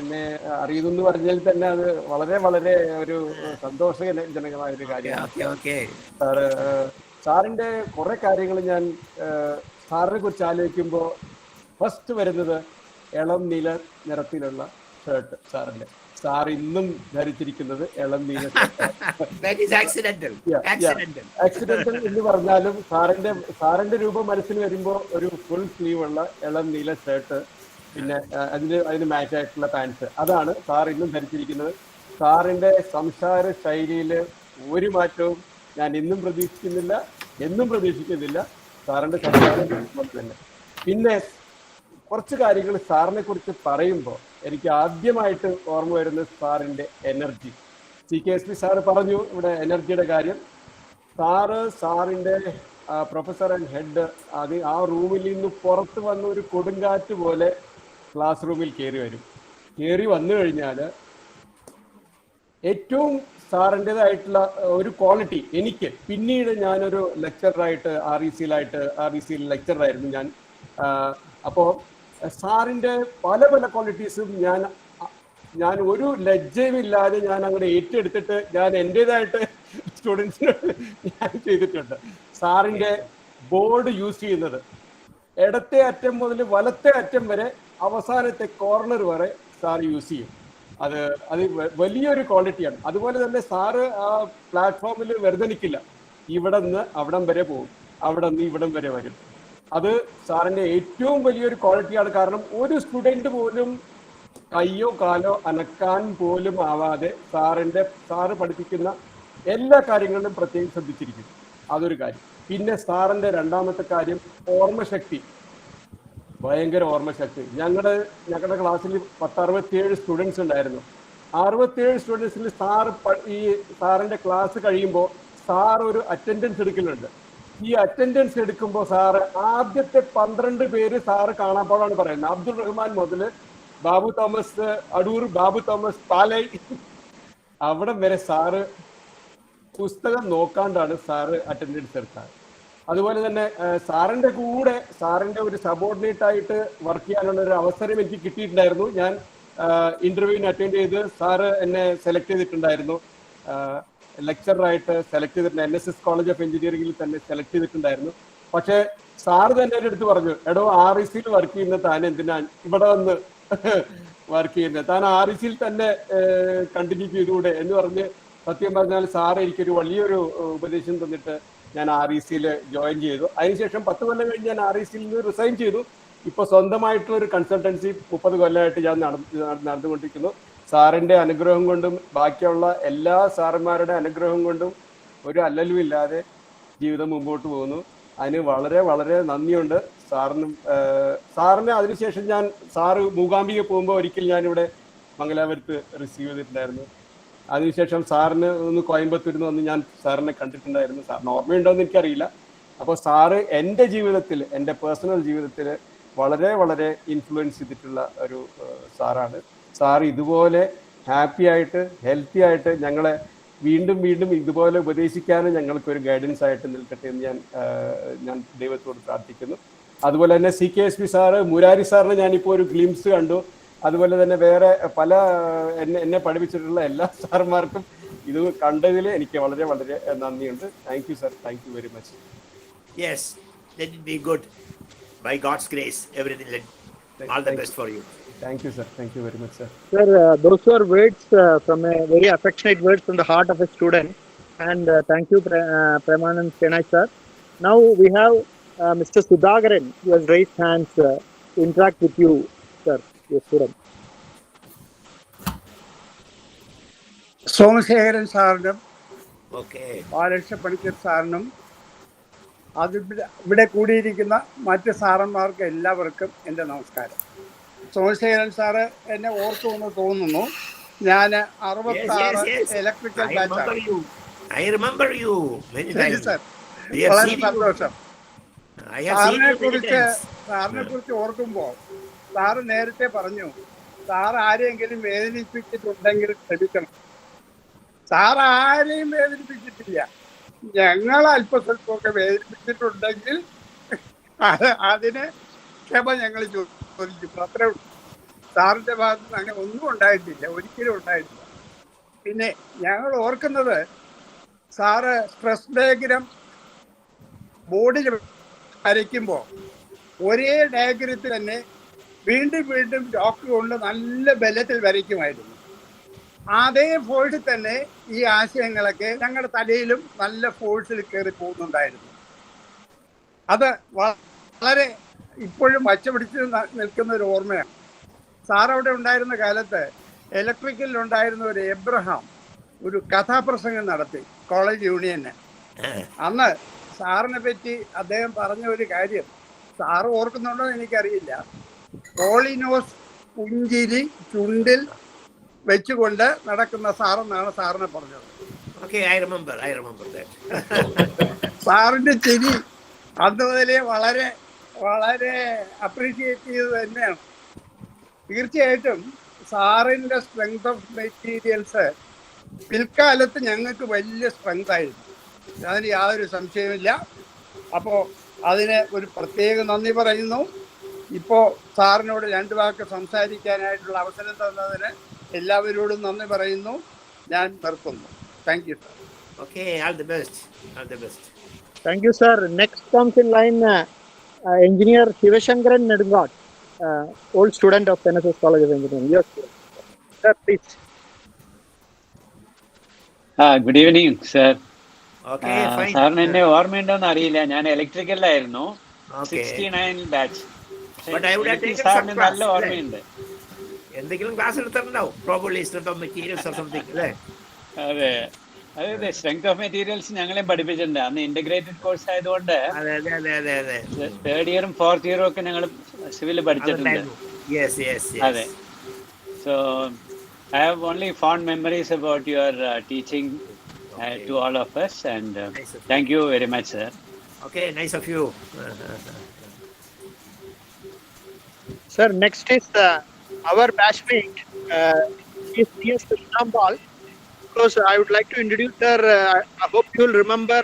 എന്നെ അറിയുന്നു പറഞ്ഞാൽ തന്നെ അത് വളരെ ഒരു സന്തോഷജനകമായ ഒരു കാര്യമാണ്. സാറിന്റെ കുറെ കാര്യങ്ങൾ ഞാൻ സാറിനെ കുറിച്ച് ആലോചിക്കുമ്പോൾ ഫസ്റ്റ് വരുന്നത് ഇളം നിറത്തിലുള്ള ഷർട്ട് സാറിന്റെ. സാർ ഇന്നും ധരിച്ചിരിക്കുന്നത് ഇളം നീല ആക്സിഡന്റൽ എന്ന് പറഞ്ഞാലും സാറിന്റെ രൂപം മനസ്സിൽ വരുമ്പോൾ ഒരു ഫുൾ സ്ലീവ് ഉള്ള ഇളം നീല ഷർട്ട്, പിന്നെ അതിന് മാച്ചായിട്ടുള്ള പാൻസ്, അതാണ് സാർ ഇന്നും ധരിച്ചിരിക്കുന്നത്. സാറിന്റെ സംസാര ശൈലിയിൽ ഒരു മാറ്റവും ഞാൻ ഇന്നും പ്രതീക്ഷിക്കുന്നില്ല, എന്നും പ്രതീക്ഷിക്കുന്നില്ല. സാറിന്റെ സംസാരം തന്നെ. പിന്നെ കുറച്ച് കാര്യങ്ങൾ സാറിനെ കുറിച്ച് പറയുമ്പോൾ എനിക്ക് ആദ്യമായിട്ട് ഓർമ്മ വരുന്നത് സാറിന്റെ എനർജി. CKSP സാറ് പറഞ്ഞു ഇവിടെ എനർജിയുടെ കാര്യം. സാറിന്റെ പ്രൊഫസർ ആൻഡ് ഹെഡ് ആ റൂമിൽ നിന്ന് പുറത്ത് വന്ന ഒരു കൊടുങ്കാറ്റ് പോലെ ക്ലാസ് റൂമിൽ കയറി വന്നു കഴിഞ്ഞാൽ ഏറ്റവും സാറിൻ്റെതായിട്ടുള്ള ഒരു ക്വാളിറ്റി എനിക്ക് പിന്നീട് ഞാനൊരു ലെക്ചറായിട്ട് RECയിൽ ലെക്ചറായിരുന്നു ഞാൻ. അപ്പോൾ സാറിൻ്റെ പല ക്വാളിറ്റീസും ഞാൻ ഒരു ലജ്ജയുമില്ലാതെ ഞാൻ അങ്ങോട്ട് ഏറ്റെടുത്തിട്ട് ഞാൻ എൻ്റെതായിട്ട് സ്റ്റുഡൻസിന് ഞാൻ ചെയ്തിട്ടുണ്ട്. സാറിൻ്റെ ബോർഡ് യൂസ് ചെയ്യുന്നത് ഇടത്തെ അറ്റം മുതൽ വലത്തെ അറ്റം വരെ അവസാനത്തെ കോർണർ വരെ സാർ യൂസ് ചെയ്യും. അത് വലിയൊരു ക്വാളിറ്റിയാണ്. അതുപോലെ തന്നെ സാറ് ആ പ്ലാറ്റ്ഫോമിൽ വെറുതെ നിൽക്കില്ല. ഇവിടെ നിന്ന് അവിടം വരെ പോകും, അവിടെ നിന്ന് ഇവിടം വരെ വരും. അത് സാറിൻ്റെ ഏറ്റവും വലിയൊരു ക്വാളിറ്റിയാണ്. കാരണം ഒരു സ്റ്റുഡൻറ്റ് പോലും കയ്യോ കാലോ അനക്കാൻ പോലും ആവാതെ സാറ് പഠിപ്പിക്കുന്ന എല്ലാ കാര്യങ്ങളിലും പ്രത്യേകം ശ്രദ്ധിച്ചിരിക്കും. അതൊരു കാര്യം. പിന്നെ സാറിൻ്റെ രണ്ടാമത്തെ കാര്യം ഓർമ്മശക്തി, ഭയങ്കര ഓർമ്മശക്തി. ഞങ്ങളുടെ ക്ലാസ്സിൽ 67 സ്റ്റുഡൻസ് ഉണ്ടായിരുന്നു. 67 സ്റ്റുഡൻസിൽ സാറിൻ്റെ ക്ലാസ് കഴിയുമ്പോൾ സാർ ഒരു അറ്റൻഡൻസ് എടുക്കലുണ്ട്. ഈ അറ്റൻഡൻസ് എടുക്കുമ്പോൾ സാറ് ആദ്യത്തെ 12 പേര് സാറ് കാണാപ്പാടാണ് പറയുന്നത്. അബ്ദുൾ റഹ്മാൻ മുതൽ ബാബു തോമസ് അടൂർ, ബാബു തോമസ് പാലൈ, അവിടെ വരെ സാറ് പുസ്തകം നോക്കാണ്ടാണ് സാറ് അറ്റൻഡൻസ് എടുത്തത്. അതുപോലെ തന്നെ സാറിൻ്റെ കൂടെ സാറിൻ്റെ ഒരു സബോർഡിനേറ്റ് ആയിട്ട് വർക്ക് ചെയ്യാനുള്ള ഒരു അവസരം എനിക്ക് കിട്ടിയിട്ടുണ്ടായിരുന്നു. ഞാൻ ഇന്റർവ്യൂവിന് അറ്റൻഡ് ചെയ്ത് സാറ് എന്നെ സെലക്ട് ചെയ്തിട്ടുണ്ടായിരുന്നു, ലെക്ചറായിട്ട് സെലക്ട് ചെയ്തിട്ടുണ്ട്. NSS കോളേജ് ഓഫ് എഞ്ചിനീയറിംഗിൽ തന്നെ സെലക്ട് ചെയ്തിട്ടുണ്ടായിരുന്നു. പക്ഷേ സാറ് തന്നെ എൻ്റെ അടുത്ത് പറഞ്ഞു, എടോ RECയിൽ വർക്ക് ചെയ്യുന്ന താൻ എന്തിനാ ഇവിടെ വന്ന് വർക്ക് ചെയ്യുന്നത്, താൻ RECയിൽ തന്നെ കണ്ടിന്യൂ ചെയ്തുകൂടെ എന്ന് പറഞ്ഞ് സത്യം പറഞ്ഞാൽ സാറ് എനിക്കൊരു വലിയൊരു ഉപദേശം തന്നിട്ട് ഞാൻ RECയിൽ ജോയിൻ ചെയ്തു. അതിനുശേഷം 10 കൊല്ലം കഴിഞ്ഞ് ഞാൻ RECയിൽ നിന്ന് റിസൈൻ ചെയ്തു. ഇപ്പോൾ സ്വന്തമായിട്ടുള്ള ഒരു കൺസൾട്ടൻസി 30 കൊല്ലമായിട്ട് ഞാൻ നടന്നുകൊണ്ടിരിക്കുന്നു. സാറിൻ്റെ അനുഗ്രഹം കൊണ്ടും ബാക്കിയുള്ള എല്ലാ സാറന്മാരുടെ അനുഗ്രഹം കൊണ്ടും ഒരു അല്ലലും ഇല്ലാതെ ജീവിതം മുമ്പോട്ട് പോകുന്നു. അതിന് വളരെ നന്ദിയുണ്ട് സാറിന്. അതിനുശേഷം സാറ് മൂകാംബിക പോകുമ്പോൾ ഒരിക്കൽ ഞാനിവിടെ മംഗലാപുരത്ത് റിസീവ് ചെയ്തിട്ടുണ്ടായിരുന്നു. അതിനുശേഷം സാറിന് ഒന്ന് കോയമ്പത്തൂരിൽ നിന്ന് ഞാൻ സാറിനെ കണ്ടിട്ടുണ്ടായിരുന്നു. സാറിന് ഓർമ്മയുണ്ടോയെന്ന് എനിക്കറിയില്ല. അപ്പോൾ സാറ് എൻ്റെ ജീവിതത്തിൽ, എൻ്റെ പേഴ്സണൽ ജീവിതത്തിൽ വളരെ ഇൻഫ്ലുവൻസ് ചെയ്തിട്ടുള്ള ഒരു സാറാണ്. സാർ ഇതുപോലെ ഹാപ്പി ആയിട്ട് ഹെൽത്തി ആയിട്ട് ഞങ്ങളെ വീണ്ടും ഇതുപോലെ ഉപദേശിക്കാനും ഞങ്ങൾക്കൊരു ഗൈഡൻസ് ആയിട്ട് നിൽക്കട്ടെ എന്ന് ഞാൻ ദൈവത്തോട് പ്രാർത്ഥിക്കുന്നു. അതുപോലെ തന്നെ CKSP സാറ്, മുരാരി സാറിനെ ഞാനിപ്പോൾ ഒരു ഗ്ലിംസ് കണ്ടു. അതുപോലെ തന്നെ വേറെ പല എന്നെ പഠിപ്പിച്ചിട്ടുള്ള എല്ലാ സാർമാർക്കും ഇത് കണ്ടതിൽ എനിക്ക് വളരെ നന്ദിയുണ്ട്. Thank you sir, thank you very much. Yes, let it be good. By God's grace, everything all the best for you. Thank you, sir. Thank you very much, sir. Sir, those were words from a very affectionate words from the heart of a student. And thank you, Premanand Chennai, sir. Now we have Mr. Sudhakaran, who has raised hands to interact with you, sir, your student. Somashekharan സാറിനും Okay. Balakrishna Panicker സാറിനും അത് ഇവിടെ കൂടിയിരിക്കുന്ന മറ്റ് സാറന്മാർക്ക് എല്ലാവർക്കും എൻ്റെ നമസ്കാരം. Somasekharan sir എന്നെ ഓർക്കുമെന്ന് തോന്നുന്നു. ഞാൻ 66 ഇലക്ട്രിക്കൽ ബാച്ചാണ്. വളരെ സന്തോഷം. സാറിനെ കുറിച്ച് ഓർക്കുമ്പോൾ സാറ് നേരത്തെ പറഞ്ഞു, സാർ ആരെങ്കിലും വേദനിപ്പിച്ചിട്ടുണ്ടെങ്കിൽ ക്ഷമിക്കണം. സാർ ആരെയും വേദനിപ്പിച്ചിട്ടില്ല. ഞങ്ങൾ അല്പസ്വല്പമൊക്കെ വേദനിപ്പിച്ചിട്ടുണ്ടെങ്കിൽ അതിന് ക്ഷമ ഞങ്ങൾ ചോദിക്കും, അത്രേ ഉള്ളൂ. സാറിൻ്റെ ഭാഗത്ത് നിന്ന് അങ്ങനെ ഒന്നും ഉണ്ടായിട്ടില്ല, ഒരിക്കലും ഉണ്ടായിട്ടില്ല. പിന്നെ ഞങ്ങൾ ഓർക്കുന്നത്, സാറ് സ്ട്രെസ് ഡയഗ്രം ബോർഡിൽ വരയ്ക്കുമ്പോൾ ഒരേ ഡയഗ്രത്തിൽ തന്നെ വീണ്ടും വീണ്ടും ചോക്ക് കൊണ്ട് നല്ല ബലത്തിൽ വരയ്ക്കുമായിരുന്നു. അതേ ഫോഴ്സിൽ തന്നെ ഈ ആശയങ്ങളൊക്കെ ഞങ്ങളുടെ തലയിലും നല്ല ഫോഴ്സിൽ കയറി പോകുന്നുണ്ടായിരുന്നു. അത് വളരെ ഇപ്പോഴും പച്ചപിടിച്ച് നിൽക്കുന്ന ഒരു ഓർമ്മയാണ്. സാർ അവിടെ ഉണ്ടായിരുന്ന കാലത്ത് ഇലക്ട്രിക്കലിലുണ്ടായിരുന്ന ഒരു എബ്രഹാം ഒരു കഥാപ്രസംഗം നടത്തി കോളേജ് യൂണിയന്. അന്ന് സാറിനെ പറ്റി അദ്ദേഹം പറഞ്ഞ ഒരു കാര്യം സാറ് ഓർക്കുന്നുണ്ടോ എന്ന് എനിക്കറിയില്ല. പോളിനോസ് പുഞ്ചിരി ചുണ്ടിൽ വെച്ചുകൊണ്ട് നടക്കുന്ന സാറെന്നാണ് സാറിനെ പറഞ്ഞത്. സാറിന്റെ ചിരി അന്ന് മുതലേ വളരെ വളരെ അപ്രീഷിയേറ്റ് ചെയ്ത് തന്നെയാണ്. തീർച്ചയായിട്ടും സാറിന്റെ സ്ട്രെങ്ത് ഓഫ് മെറ്റീരിയൽസ് പിൽക്കാലത്ത് ഞങ്ങൾക്ക് വലിയ സ്ട്രെങ്ത് ആയിരുന്നു, അതിന് യാതൊരു സംശയമില്ല. അപ്പോൾ അതിന് ഒരു പ്രത്യേക നന്ദി പറയുന്നു. ഇപ്പോൾ സാറിനോട് 2 വാക്ക് സംസാരിക്കാനായിട്ടുള്ള അവസരം തന്നതിന് എല്ലാവരോടും നന്ദി പറയുന്നു. ഞാൻ നിർത്തുന്നു. Thank you sir. Okay, all the best. All the best. Thank you, sir. Next comes in line Engineer Shivashankaran Nedungat, old student of NSS College of Engineering. Yes, sir, please. Good evening, sir. Okay, fine. സാറിന് എന്നെ ഓർമ്മയുണ്ടോന്ന് അറിയില്ല. ഞാൻ ഇലക്ട്രിക്കലിലായിരുന്നു, 69 batch. സാറിന് നല്ല ഓർമ്മയുണ്ട്. എന്തെങ്കിലും class എടുത്തിട്ടുണ്ടാവും, probably strength of materials or something അല്ലേ? അതെ അതെ, സ്ട്രെങ്ത് ഓഫ് മെറ്റീരിയൽസ് ഞങ്ങളെയും പഠിപ്പിച്ചിട്ടുണ്ട്. അന്ന് ഇന്റഗ്രേറ്റഡ് കോഴ്സ് ആയതുകൊണ്ട് 3rd ഇയറും 4th ഇയറും ഒക്കെ ഞങ്ങൾ സിവിൽ പഠിച്ചിട്ടുണ്ട്. അതെ. So I have only fond memories about your teaching to all of us, and thank you very much, sir. Okay, nice of you. Sir, next is our batchmate, is T.S. Krishnambal. Because I would like to introduce her. I hope you will remember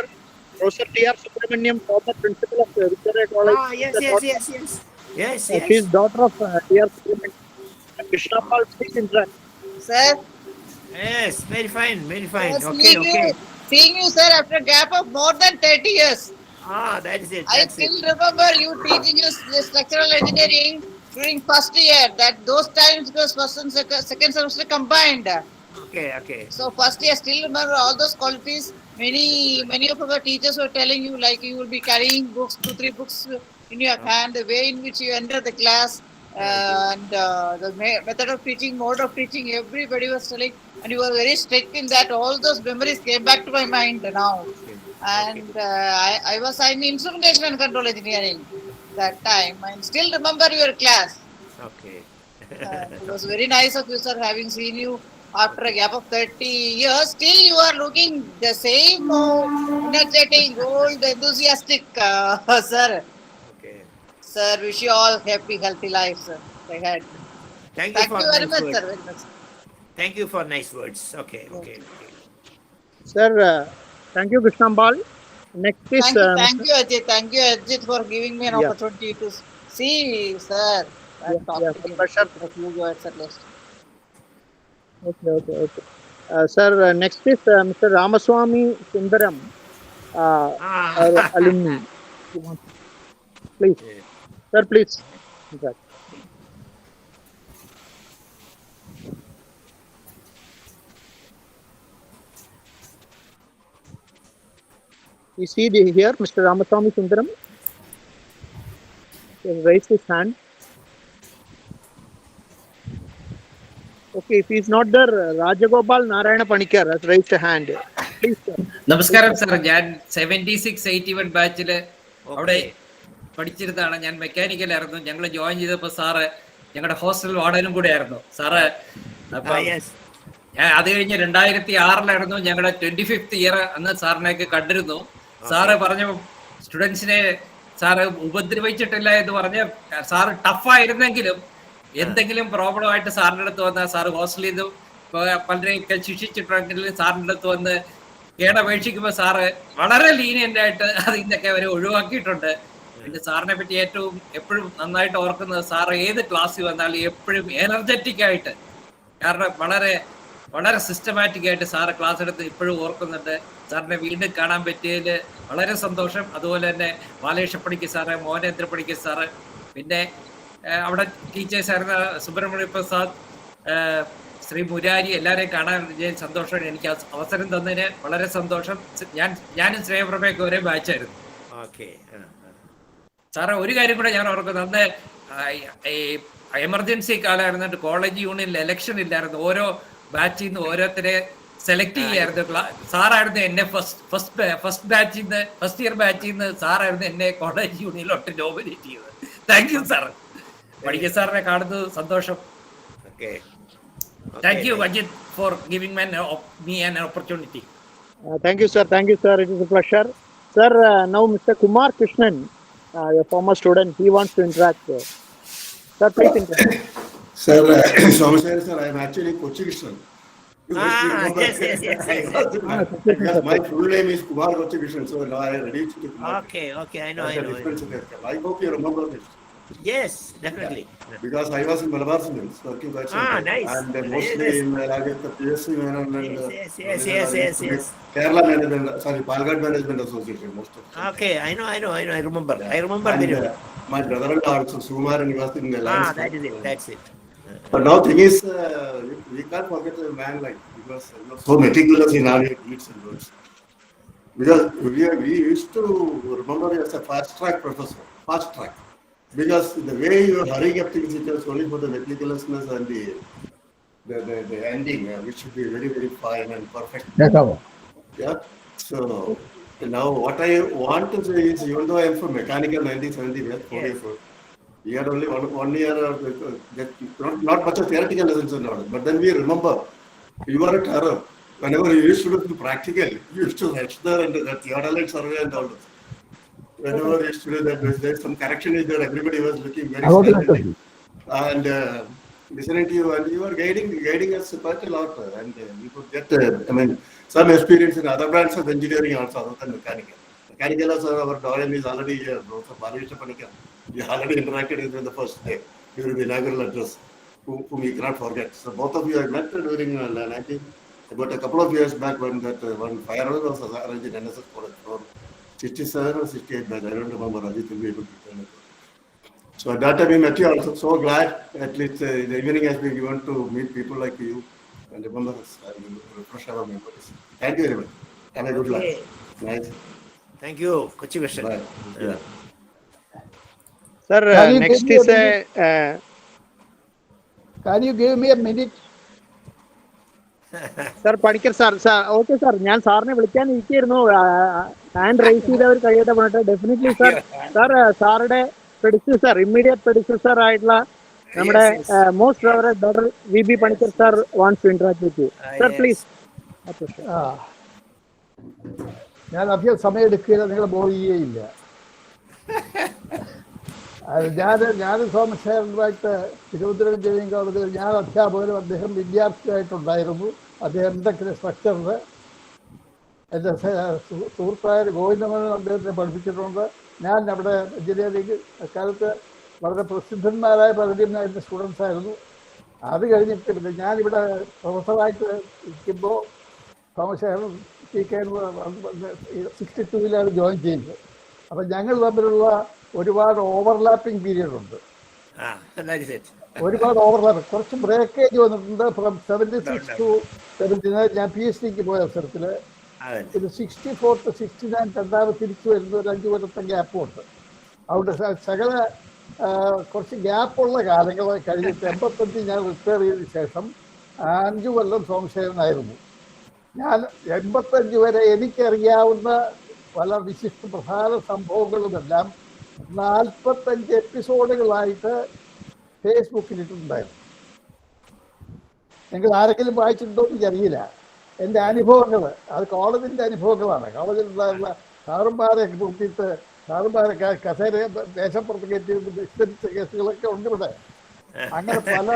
Professor T.R. Subramaniam, former principal of Victoria College. Yes. She is daughter of T.R. Subramaniam. Krishnambal, please interact. Sir. Yes, very fine. Yes, Okay. Seeing you, sir, after a gap of more than 30 years. That is it. I still remember you teaching us structural engineering during first year. Those times was first and second semester combined. Okay. So first year, still remember all those qualities. Many of our teachers were telling you like you will be carrying books, 2-3 books in your hand. The way in which you enter the class and the method of teaching, mode of teaching, everybody was telling, and you were very strict in that. All those memories came back to my mind now. And I was in instrumentation and control engineering that time. I still remember your class. Okay. It was very nice of you, sir, having seen you after a gap of 30 years. Still you are looking the same energetic, old, enthusiastic, sir. Okay. Sir, wish you all happy, healthy life, sir. Ahead. Thank you very much, words. sir. Very much. Thank you for nice words. Okay. Sir, thank you, Krishnambal. Next is Thank you, Ajit. Thank you, Ajit, for giving me an opportunity to see, sir. Talk to you. A few words at least. Okay. Sir, next is Mr. Ramaswamy Sundaram, our alumni. Please, sir, please. Exactly. You see here, Mr. Ramaswamy Sundaram. He has raised his hand. Okay, if he is not there, Rajagopal Narayana Panikar has raised a hand. Please, sir. നമസ്കാരം sir, ഞാൻ 76-81 ബാച്ചില് അവിടെ പഠിച്ചിരുന്നതാണ്. ഞാൻ മെക്കാനിക്കലായിരുന്നു. ഞങ്ങൾ join ചെയ്തപ്പോൾ sir ഞങ്ങളുടെ hostel വാർഡനും കൂടെ ആയിരുന്നു sir. അപ്പൊ അത് കഴിഞ്ഞ് 2006 ഞങ്ങളുടെ 25th ഇയർ. അന്ന് സാറിനെയൊക്കെ കണ്ടിരുന്നു. സാറ് പറഞ്ഞു സ്റ്റുഡൻസിനെ സാറ് ഉപദ്രവിച്ചിട്ടില്ല എന്ന് പറഞ്ഞ് സാറ് ടഫായിരുന്നെങ്കിലും എന്തെങ്കിലും പ്രോബ്ലം ആയിട്ട് സാറിൻ്റെ അടുത്ത് വന്നാൽ സാറ് ഹോസ്റ്റലിൽ നിന്ന് പലരെയൊക്കെ ശിക്ഷിച്ചിട്ടുണ്ടെങ്കിൽ സാറിൻ്റെ അടുത്ത് വന്ന് കേടപേക്ഷിക്കുമ്പോൾ സാറ് വളരെ ലീനിയൻ്റ് ആയിട്ട് അതിൽ നിന്നൊക്കെ അവർ ഒഴിവാക്കിയിട്ടുണ്ട്. പിന്നെ സാറിനെ പറ്റി ഏറ്റവും എപ്പോഴും നന്നായിട്ട് ഓർക്കുന്നത് സാറ് ഏത് ക്ലാസ്സിൽ വന്നാലും എപ്പോഴും എനർജറ്റിക് ആയിട്ട്, കാരണം വളരെ വളരെ സിസ്റ്റമാറ്റിക് ആയിട്ട് സാറ് ക്ലാസ് എടുത്ത് ഇപ്പോഴും ഓർക്കുന്നുണ്ട്. സാറിനെ വീണ്ടും കാണാൻ പറ്റിയതിൽ വളരെ സന്തോഷം. അതുപോലെ തന്നെ ബാലകൃഷ്ണ പണിക്കർ സാറ്, മോഹനേന്ദ്ര പണിക്കർ സാറ്, പിന്നെ അവിടെ ടീച്ചേഴ്സ് ആയിരുന്ന സുബ്രഹ്മണ്യ പ്രസാദ്, ശ്രീ മുരാരി, എല്ലാവരെയും കാണാൻ സന്തോഷമാണ്. എനിക്ക് അവസരം തന്നതിന് വളരെ സന്തോഷം. ഞാനും സ്നേഹപ്രഭയൊക്കെ ഒരേ ബാച്ചായിരുന്നു. സാറേ, ഒരു കാര്യം കൂടെ ഞാൻ ഓർക്കുന്നു. അന്ന് എമർജൻസി കാലമായിരുന്നിട്ട് കോളേജ് യൂണിയനിൽ ഇലക്ഷൻ ഇല്ലായിരുന്നു. ഓരോ ബാച്ചിൽ നിന്ന് ഓരോരുത്തരെ സെലക്ട് ചെയ്യായിരുന്നു. സാറായിരുന്നു എന്നെ ഫസ്റ്റ് ബാച്ചിൽ നിന്ന്, ഫസ്റ്റ് ഇയർ ബാച്ചിൽ നിന്ന് സാറായിരുന്നു എന്നെ കോളേജ് യൂണിയനിലോട്ട് നോമിനേറ്റ് ചെയ്തത്. Thank you sir. പഠിക്ക സാറിനെ കാണുന്നത് സന്തോഷം. Thank you, Ajit, for giving me an opportunity. Thank you, sir. Thank you, sir. It is a pleasure. Sir, now Mr. Kumar Krishnan, a former student, he wants to interact. Sir, please interact. Sir, Somashekhar sir, I am actually Kochi Krishnan. Yes. My full name is Kumar Kochi Krishnan, so now I reduced to Kumar. Okay, I know. I hope you remember this. Yes, definitely. Because I was in Malabar Cement working quite some time. Nice. And mostly in the PSC management. Yes. Kerala Management, Palghat Management Association, most of them. Okay, I know. I remember very well. My brother-in-law also, Sumar, and he was in the last. That's it. But now thing is, we can't forget a man like, because so meticulous in our deeds and words. Because we used to remember you as a fast-track professor, fast-track. Because the way you are hurrying up things, it was only for the meticulousness and the ending, which should be very, very fine and perfect. Yeah. So now what I want to say is, even though I am from mechanical 1970, we had only one year of not much of theoretical lessons and all. But then we remember, you were a terror. Whenever you used to do practical, you used to register and the theodolite survey and all this. Whenever you used to do that, there's some correction is there, everybody was looking very silently. And listening to you, and you were guiding us quite a lot. And we could get, some experience in other branches of engineering also, other than mechanical. Mechanical also, our Dorian is already here, Professor Balavisha Panikar. We already interacted with him the first day during the inaugural address, whom we cannot forget. So both of you I met during about a couple of years back when that one fire was arranged in NSS College for 67 or 68 batch. I don't remember. Ajit will be able to tell it. So at that time we met you also. So glad at least the evening has been given to meet people like you and remember us and refresh our memories. Thank you very much. Have a good life. Nice. Thank you, Kochi Krishnan. Bye. Yeah. Sir, next is a. Can you give me a minute? Sir, Padikar sir, okay sir. ഞാൻ സാറിനെ വിളിക്കാൻ ഇരിക്കുന്നു. Hand raise ചെയ്തവർ കഴിയട്ടെ പറഞ്ഞിട്ട് definitely sir. സാറുടെ predecessor, immediate predecessor ആയിട്ടുള്ള നമ്മുടെ most reverend doctor VB Panicker sir wants to interact with you. Sir, please. ഞാൻ അധികം സമയം എടുക്കുകയില്ല, നിങ്ങൾ ബോർ ചെയ്യുകയില്ല. ഞാനും സോമശേഖരനുമായിട്ട് തിരുവനന്തപുരം ജെയിൻ കോളേജിൽ ഞാൻ അധ്യാപകനും അദ്ദേഹം വിദ്യാർത്ഥിയായിട്ടുണ്ടായിരുന്നു. അദ്ദേഹം എന്തെങ്കിലും സ്ട്രക്ചറിൽ എൻ്റെ സുഹൃത്തായ ഗോവിന്ദമേനോൻ അദ്ദേഹത്തെ പഠിപ്പിച്ചിട്ടുണ്ട്. ഞാൻ അവിടെ എഞ്ചിനീയറിംഗ് അക്കാലത്ത് വളരെ പ്രസിദ്ധന്മാരായ പലരും എൻ്റെ സ്റ്റുഡൻസ് ആയിരുന്നു. അത് കഴിഞ്ഞിട്ട് പിന്നെ ഞാനിവിടെ പ്രൊഫസറായിട്ട് ഇരിക്കുമ്പോൾ സോമശേഖരൻ PK 62 ജോയിൻ ചെയ്യുന്നത്. അപ്പം ഞങ്ങൾ തമ്മിലുള്ള ഒരുപാട് ഓവർലാപ്പിംഗ് പീരീഡ് ഉണ്ട്. ഒരുപാട് ഓവർലാപ്പിംഗ്, കുറച്ച് ബ്രേക്കേജ് വന്നിട്ടുണ്ട്. ഫ്രം 76 to 79 ഞാൻ PhD പോയ അവസരത്തിൽ ഇത് 64 to 69 രണ്ടാമത് തിരിച്ചു വരുന്ന ഒരു 5 കൊല്ലത്തെ ഗ്യാപ്പും ഉണ്ട്. അതുകൊണ്ട് സകല കുറച്ച് ഗ്യാപ്പുള്ള കാലങ്ങൾ കഴിഞ്ഞിട്ട് 85 ഞാൻ റിട്ടയർ ചെയ്തതിന് ശേഷം 5 കൊല്ലം സോമശേഖരനായിരുന്നു. ഞാൻ 85 വരെ എനിക്കറിയാവുന്ന പല വിശിഷ്ട പ്രധാന സംഭവങ്ങളുമെല്ലാം 45 എപ്പിസോഡുകളായിട്ട് ഫേസ്ബുക്കിലിട്ടുണ്ടായിരുന്നു. നിങ്ങൾ ആരെങ്കിലും വായിച്ചിട്ടുണ്ടോ എന്ന് എനിക്കറിയില്ല. എൻ്റെ അനുഭവങ്ങൾ, അത് കോളേജിൻ്റെ അനുഭവങ്ങളാണ്. കോളേജിലുള്ള സാറുമാരെ കൂട്ടിയിട്ട് സാറുമാരൊക്കെ കസേര ദേശപ്പുറത്ത് കയറ്റി വിസ്തരിച്ച കേസുകളൊക്കെ ഉണ്ട് ഇവിടെ. അങ്ങനെ പല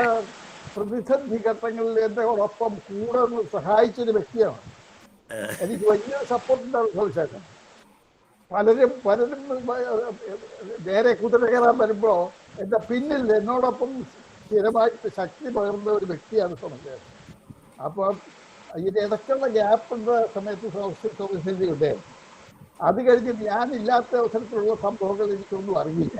പ്രതിസന്ധി ഘട്ടങ്ങളിൽ എൻ്റെ ഒപ്പം കൂടെ സഹായിച്ചൊരു വ്യക്തിയാണ്. എനിക്ക് വലിയ സപ്പോർട്ടുണ്ടാവും സവിശേഷം. പലരും നേരെ കുതിര കയറാൻ വരുമ്പോൾ എൻ്റെ പിന്നിൽ എന്നോടൊപ്പം സ്ഥിരമായിട്ട് ശക്തി പകർന്ന ഒരു വ്യക്തിയാണ് സോമശേഖരൻ. അപ്പം ഇതിന് ഇടയ്ക്കുള്ള ഗ്യാപ്പുള്ള സമയത്ത് സോമശേഖരൻ ഉണ്ടായിരുന്നു. അത് കഴിഞ്ഞ് ഞാനില്ലാത്ത അവസരത്തിലുള്ള സംഭവങ്ങൾ എനിക്കൊന്നും അറിയില്ല.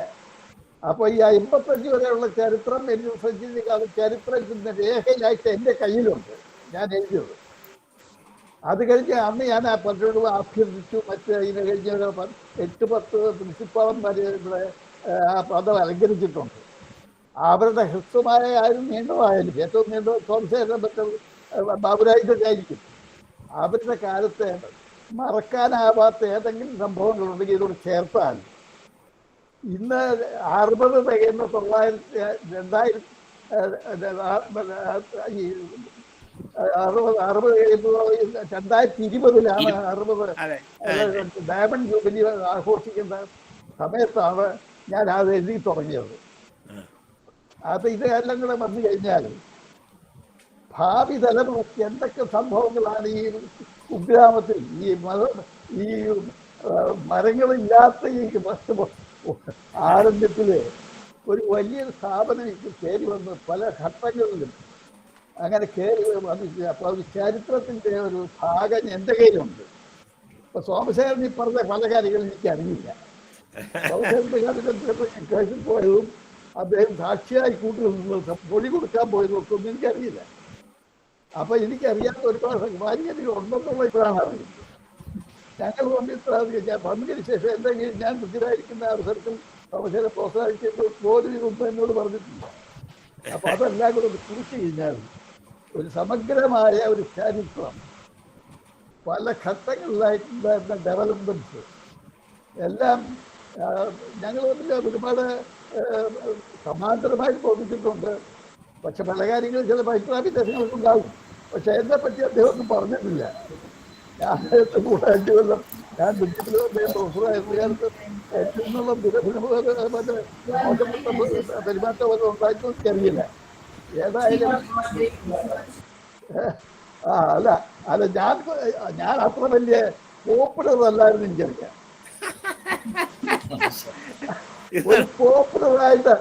അപ്പോൾ ഈ 55 വരെയുള്ള ചരിത്രം എനിക്ക് സഞ്ചരിക്കാതെ ചരിത്രത്തിൻ്റെ രേഖയിലായിട്ട് എൻ്റെ കയ്യിലുണ്ട്, ഞാൻ എഴുതിയത്. അത് കഴിഞ്ഞ് അന്ന് ഞാൻ ആ പലരോട് അഭ്യർത്ഥിച്ചു. മറ്റ് ഇതിനെ കഴിഞ്ഞ 8-10 പ്രിൻസിപ്പാളന്മാർ ഇവിടെ ആ പദം അലങ്കരിച്ചിട്ടുണ്ട്. അവരുടെ ഹ്രസ്വമായ ആയാലും നീണ്ടതായാലും ഏറ്റവും നീണ്ട സോമശേഖരൻ പറ്റും ബാബുരാജിൻ്റെ ആയിരിക്കും. അവരുടെ കാലത്ത് മറക്കാനാവാത്ത ഏതെങ്കിലും സംഭവങ്ങളുണ്ടെങ്കിൽ ഇതോട് ചേർത്താൽ ഇന്ന് 60 തികയുന്ന 2000 2020 60 ഡയമണ്ട് ജൂബിലി ആഘോഷിക്കുന്ന സമയത്താണ് ഞാൻ അത് എഴുതി തുടങ്ങിയത്. അത് ഇതെല്ലാം കൂടെ വന്നു കഴിഞ്ഞാൽ ഭാവി തലമുറയ്ക്ക് എന്തൊക്കെ സംഭവങ്ങളാണ് ഈ കുഗ്രാമത്തിൽ ഈ മരങ്ങളില്ലാത്ത ഈ ആരണ്യത്തില് ഒരു വലിയ സ്ഥാപനം കയറി വന്ന് പല ഘട്ടങ്ങളിലും അങ്ങനെ കയറി വന്നിട്ട് അപ്പോൾ അത് ചരിത്രത്തിൻ്റെ ഒരു ഭാഗം എൻ്റെ കയ്യിലുണ്ട്. ഇപ്പൊ സോമശേഖരൻ ഈ പറഞ്ഞ പല കാര്യങ്ങളും എനിക്ക് അറിയില്ല. സോമശേഖരൻ്റെ കാര്യത്തിൽ കേസിൽ പോയതും അദ്ദേഹം സാക്ഷിയായി കൂട്ടുന്നത് പൊടി കൊടുക്കാൻ പോയതും ഒക്കെ ഒന്നും എനിക്കറിയില്ല. അപ്പൊ എനിക്കറിയാത്ത ഒരുപാട് വാര്യധികം ഉണ്ടെന്നുള്ള ഇപ്പോഴാണ് അറിയുന്നത്. ഞങ്ങൾ ഞാൻ വന്നതിന് ശേഷം എന്തെങ്കിലും ഞാൻ ബുദ്ധിരായിരിക്കുന്ന അവസരത്തിൽ സോമശേഖരനെ പ്രോത്സാഹിച്ചപ്പോൾ പോലും ഇതൊന്നും എന്നോട് പറഞ്ഞിട്ടില്ല. അപ്പൊ അതെല്ലാം കൂടെ കുറിച്ച് കഴിഞ്ഞാൽ ഒരു സമഗ്രമായ ഒരു ചരിത്രം, പല ഘട്ടങ്ങളിലായിട്ടുണ്ടായിരുന്ന ഡെവലപ്മെന്റ്സ് എല്ലാം ഞങ്ങൾ ഒരുപാട് സമാന്തരമായി തോന്നിച്ചിട്ടുണ്ട്. പക്ഷെ പല കാര്യങ്ങളും ചില അഭിപ്രായവ്യത്യാസങ്ങളൊക്കെ ഉണ്ടാകും. പക്ഷെ എന്നെ പറ്റി അദ്ദേഹം ഒന്നും പറഞ്ഞിട്ടില്ല. ഞാൻ അദ്ദേഹത്തെ കൂടെ 5 കൊല്ലം ഞാൻ ബിജെപിയിൽ അദ്ദേഹം പ്രൊഫസറായിരുന്ന കാലത്ത് എന്നുള്ള പെരുമാറ്റം ഒന്നും ഉണ്ടായിട്ടും എനിക്കറിയില്ല. ഏതായാലും അല്ല ഞാൻ അത്ര വലിയ പോപ്പുലർ അല്ലായിരുന്നു എനിക്കറിയാം. ഒരു പോപ്പുലറായിട്ട്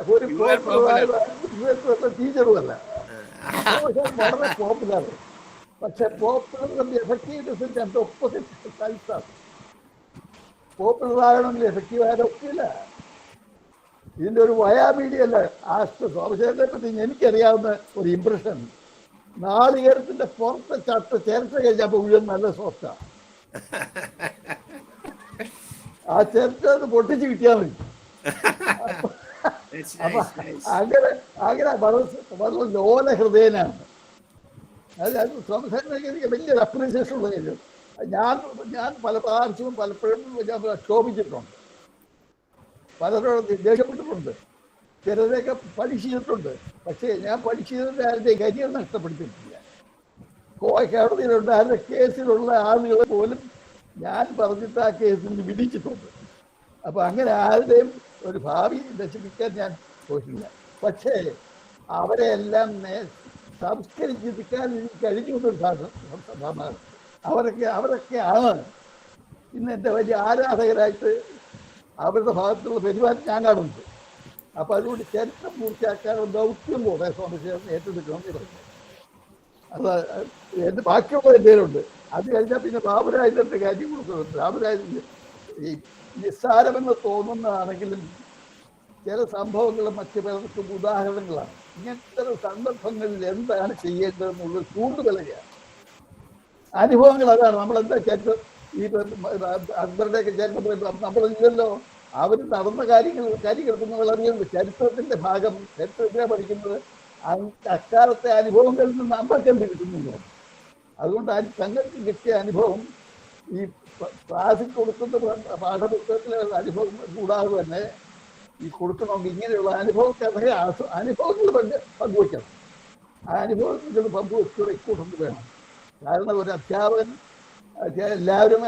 ടീച്ചറുമല്ല, വളരെ പോപ്പുലർ. പക്ഷെ പോപ്പുലർ എഫക്റ്റീവ്നെസിന്റെ എൻ്റെ ഓപ്പോസിറ്റ് സൈസാണ്. പോപ്പുലർ ആകണമെങ്കിൽ എഫക്റ്റീവ് ആയാലും ഒക്കില്ല. ഇതിൻ്റെ ഒരു വയാമീഡിയല്ല. സോമശേഖരനെ പറ്റി എനിക്കറിയാവുന്ന ഒരു ഇംപ്രഷൻ, നാളികേരത്തിന്റെ പുറത്തെ ചേർച്ച കഴിഞ്ഞപ്പോൾ മുഴുവൻ നല്ല സോഫ്റ്റാണ്. ആ ചേർച്ച പൊട്ടിച്ച് കിട്ടിയാൽ മതി. അപ്പൊ അങ്ങനെ വളരെ ലോല ഹൃദയനാണ്. അത് സോമശേഖരനൊക്കെ എനിക്ക് വലിയൊരു അപ്രീസിയേഷൻ ഉള്ള കാര്യം. ഞാൻ പല പ്രാവശ്യവും പലപ്പോഴും ക്ഷോഭിച്ചിട്ടുണ്ട്, പലരോട് ദേഷ്യപ്പെട്ടിട്ടുണ്ട്, ചിലരെയൊക്കെ പണിഷ് ചെയ്തിട്ടുണ്ട്. പക്ഷേ ഞാൻ പണിഷ് ചെയ്തതിൻ്റെ ആരുടെ കരിയർ നഷ്ടപ്പെടുത്തിയിട്ടില്ല. കോടതിയിലുണ്ട് ആരുടെ കേസിലുള്ള ആളുകളെ പോലും ഞാൻ പറഞ്ഞിട്ട് ആ കേസിൽ വിധിച്ചിട്ടുണ്ട്. അപ്പൊ അങ്ങനെ ആരുടെയും ഒരു ഭാവി നശിപ്പിക്കാൻ ഞാൻ പോയിട്ടില്ല. പക്ഷേ അവരെ എല്ലാം സംസ്കരിച്ചിരിക്കാൻ എനിക്ക് കഴിഞ്ഞുകൊണ്ടൊരു സമാധാനം. അവരൊക്കെയാണ് ഇന്ന് എൻ്റെ വലിയ ആരാധകരായിട്ട് അവരുടെ ഭാഗത്തുള്ള പെരുമാറ്റം ഞാൻ കാണുന്നത്. അപ്പൊ അതുകൊണ്ട് ചരിത്രം പൂർത്തിയാക്കാനുള്ള ദൗത്യം കൂടെ സോമശേഖരൻ ഏറ്റെടുക്കണമെന്ന് പറഞ്ഞു. അത് എൻ്റെ ബാക്കിയുള്ള എന്തെങ്കിലുണ്ട്. അത് കഴിഞ്ഞാൽ പിന്നെ ബാബുരാജിൻ്റെ കാര്യം കൊടുക്കുന്നുണ്ട്. ബാബുരാജിൻ്റെ ഈ നിസ്സാരമെന്ന് തോന്നുന്നതാണെങ്കിലും ചില സംഭവങ്ങളും മറ്റു പലർക്കും ഉദാഹരണങ്ങളാണ്. ഇങ്ങനത്തെ സന്ദർഭങ്ങളിൽ എന്താണ് ചെയ്യേണ്ടതെന്നുള്ളത് ചൂണ്ടുകലയാണ്. അനുഭവങ്ങൾ അതാണ്. നമ്മളെന്താ ചരിത്രം ഈ അക്ബറുടെയൊക്കെ ചരിത്രം നമ്മളില്ലല്ലോ. അവർ നടന്ന കാര്യങ്ങൾക്ക് നമ്മൾ അറിയുന്നത് ചരിത്രത്തിന്റെ ഭാഗം. ചരിത്രത്തിനെ പഠിക്കുന്നത് അക്കാലത്തെ അനുഭവങ്ങളിൽ നിന്ന് നമ്മൾക്ക് എന്ത് കിട്ടുന്നില്ല. അതുകൊണ്ട് തങ്ങൾക്ക് കിട്ടിയ അനുഭവം ഈ ക്ലാസ്സിൽ കൊടുക്കുന്ന പാഠപുസ്തകത്തിലെ അനുഭവം കൂടാതെ തന്നെ ഈ കൊടുക്കണമെങ്കിൽ ഇങ്ങനെയുള്ള അനുഭവങ്ങൾ പങ്കുവയ്ക്കണം. ആ അനുഭവങ്ങൾ പങ്കുവെച്ചുകൊണ്ട് വേണം. കാരണം ഒരു അധ്യാപകൻ എല്ലാവരും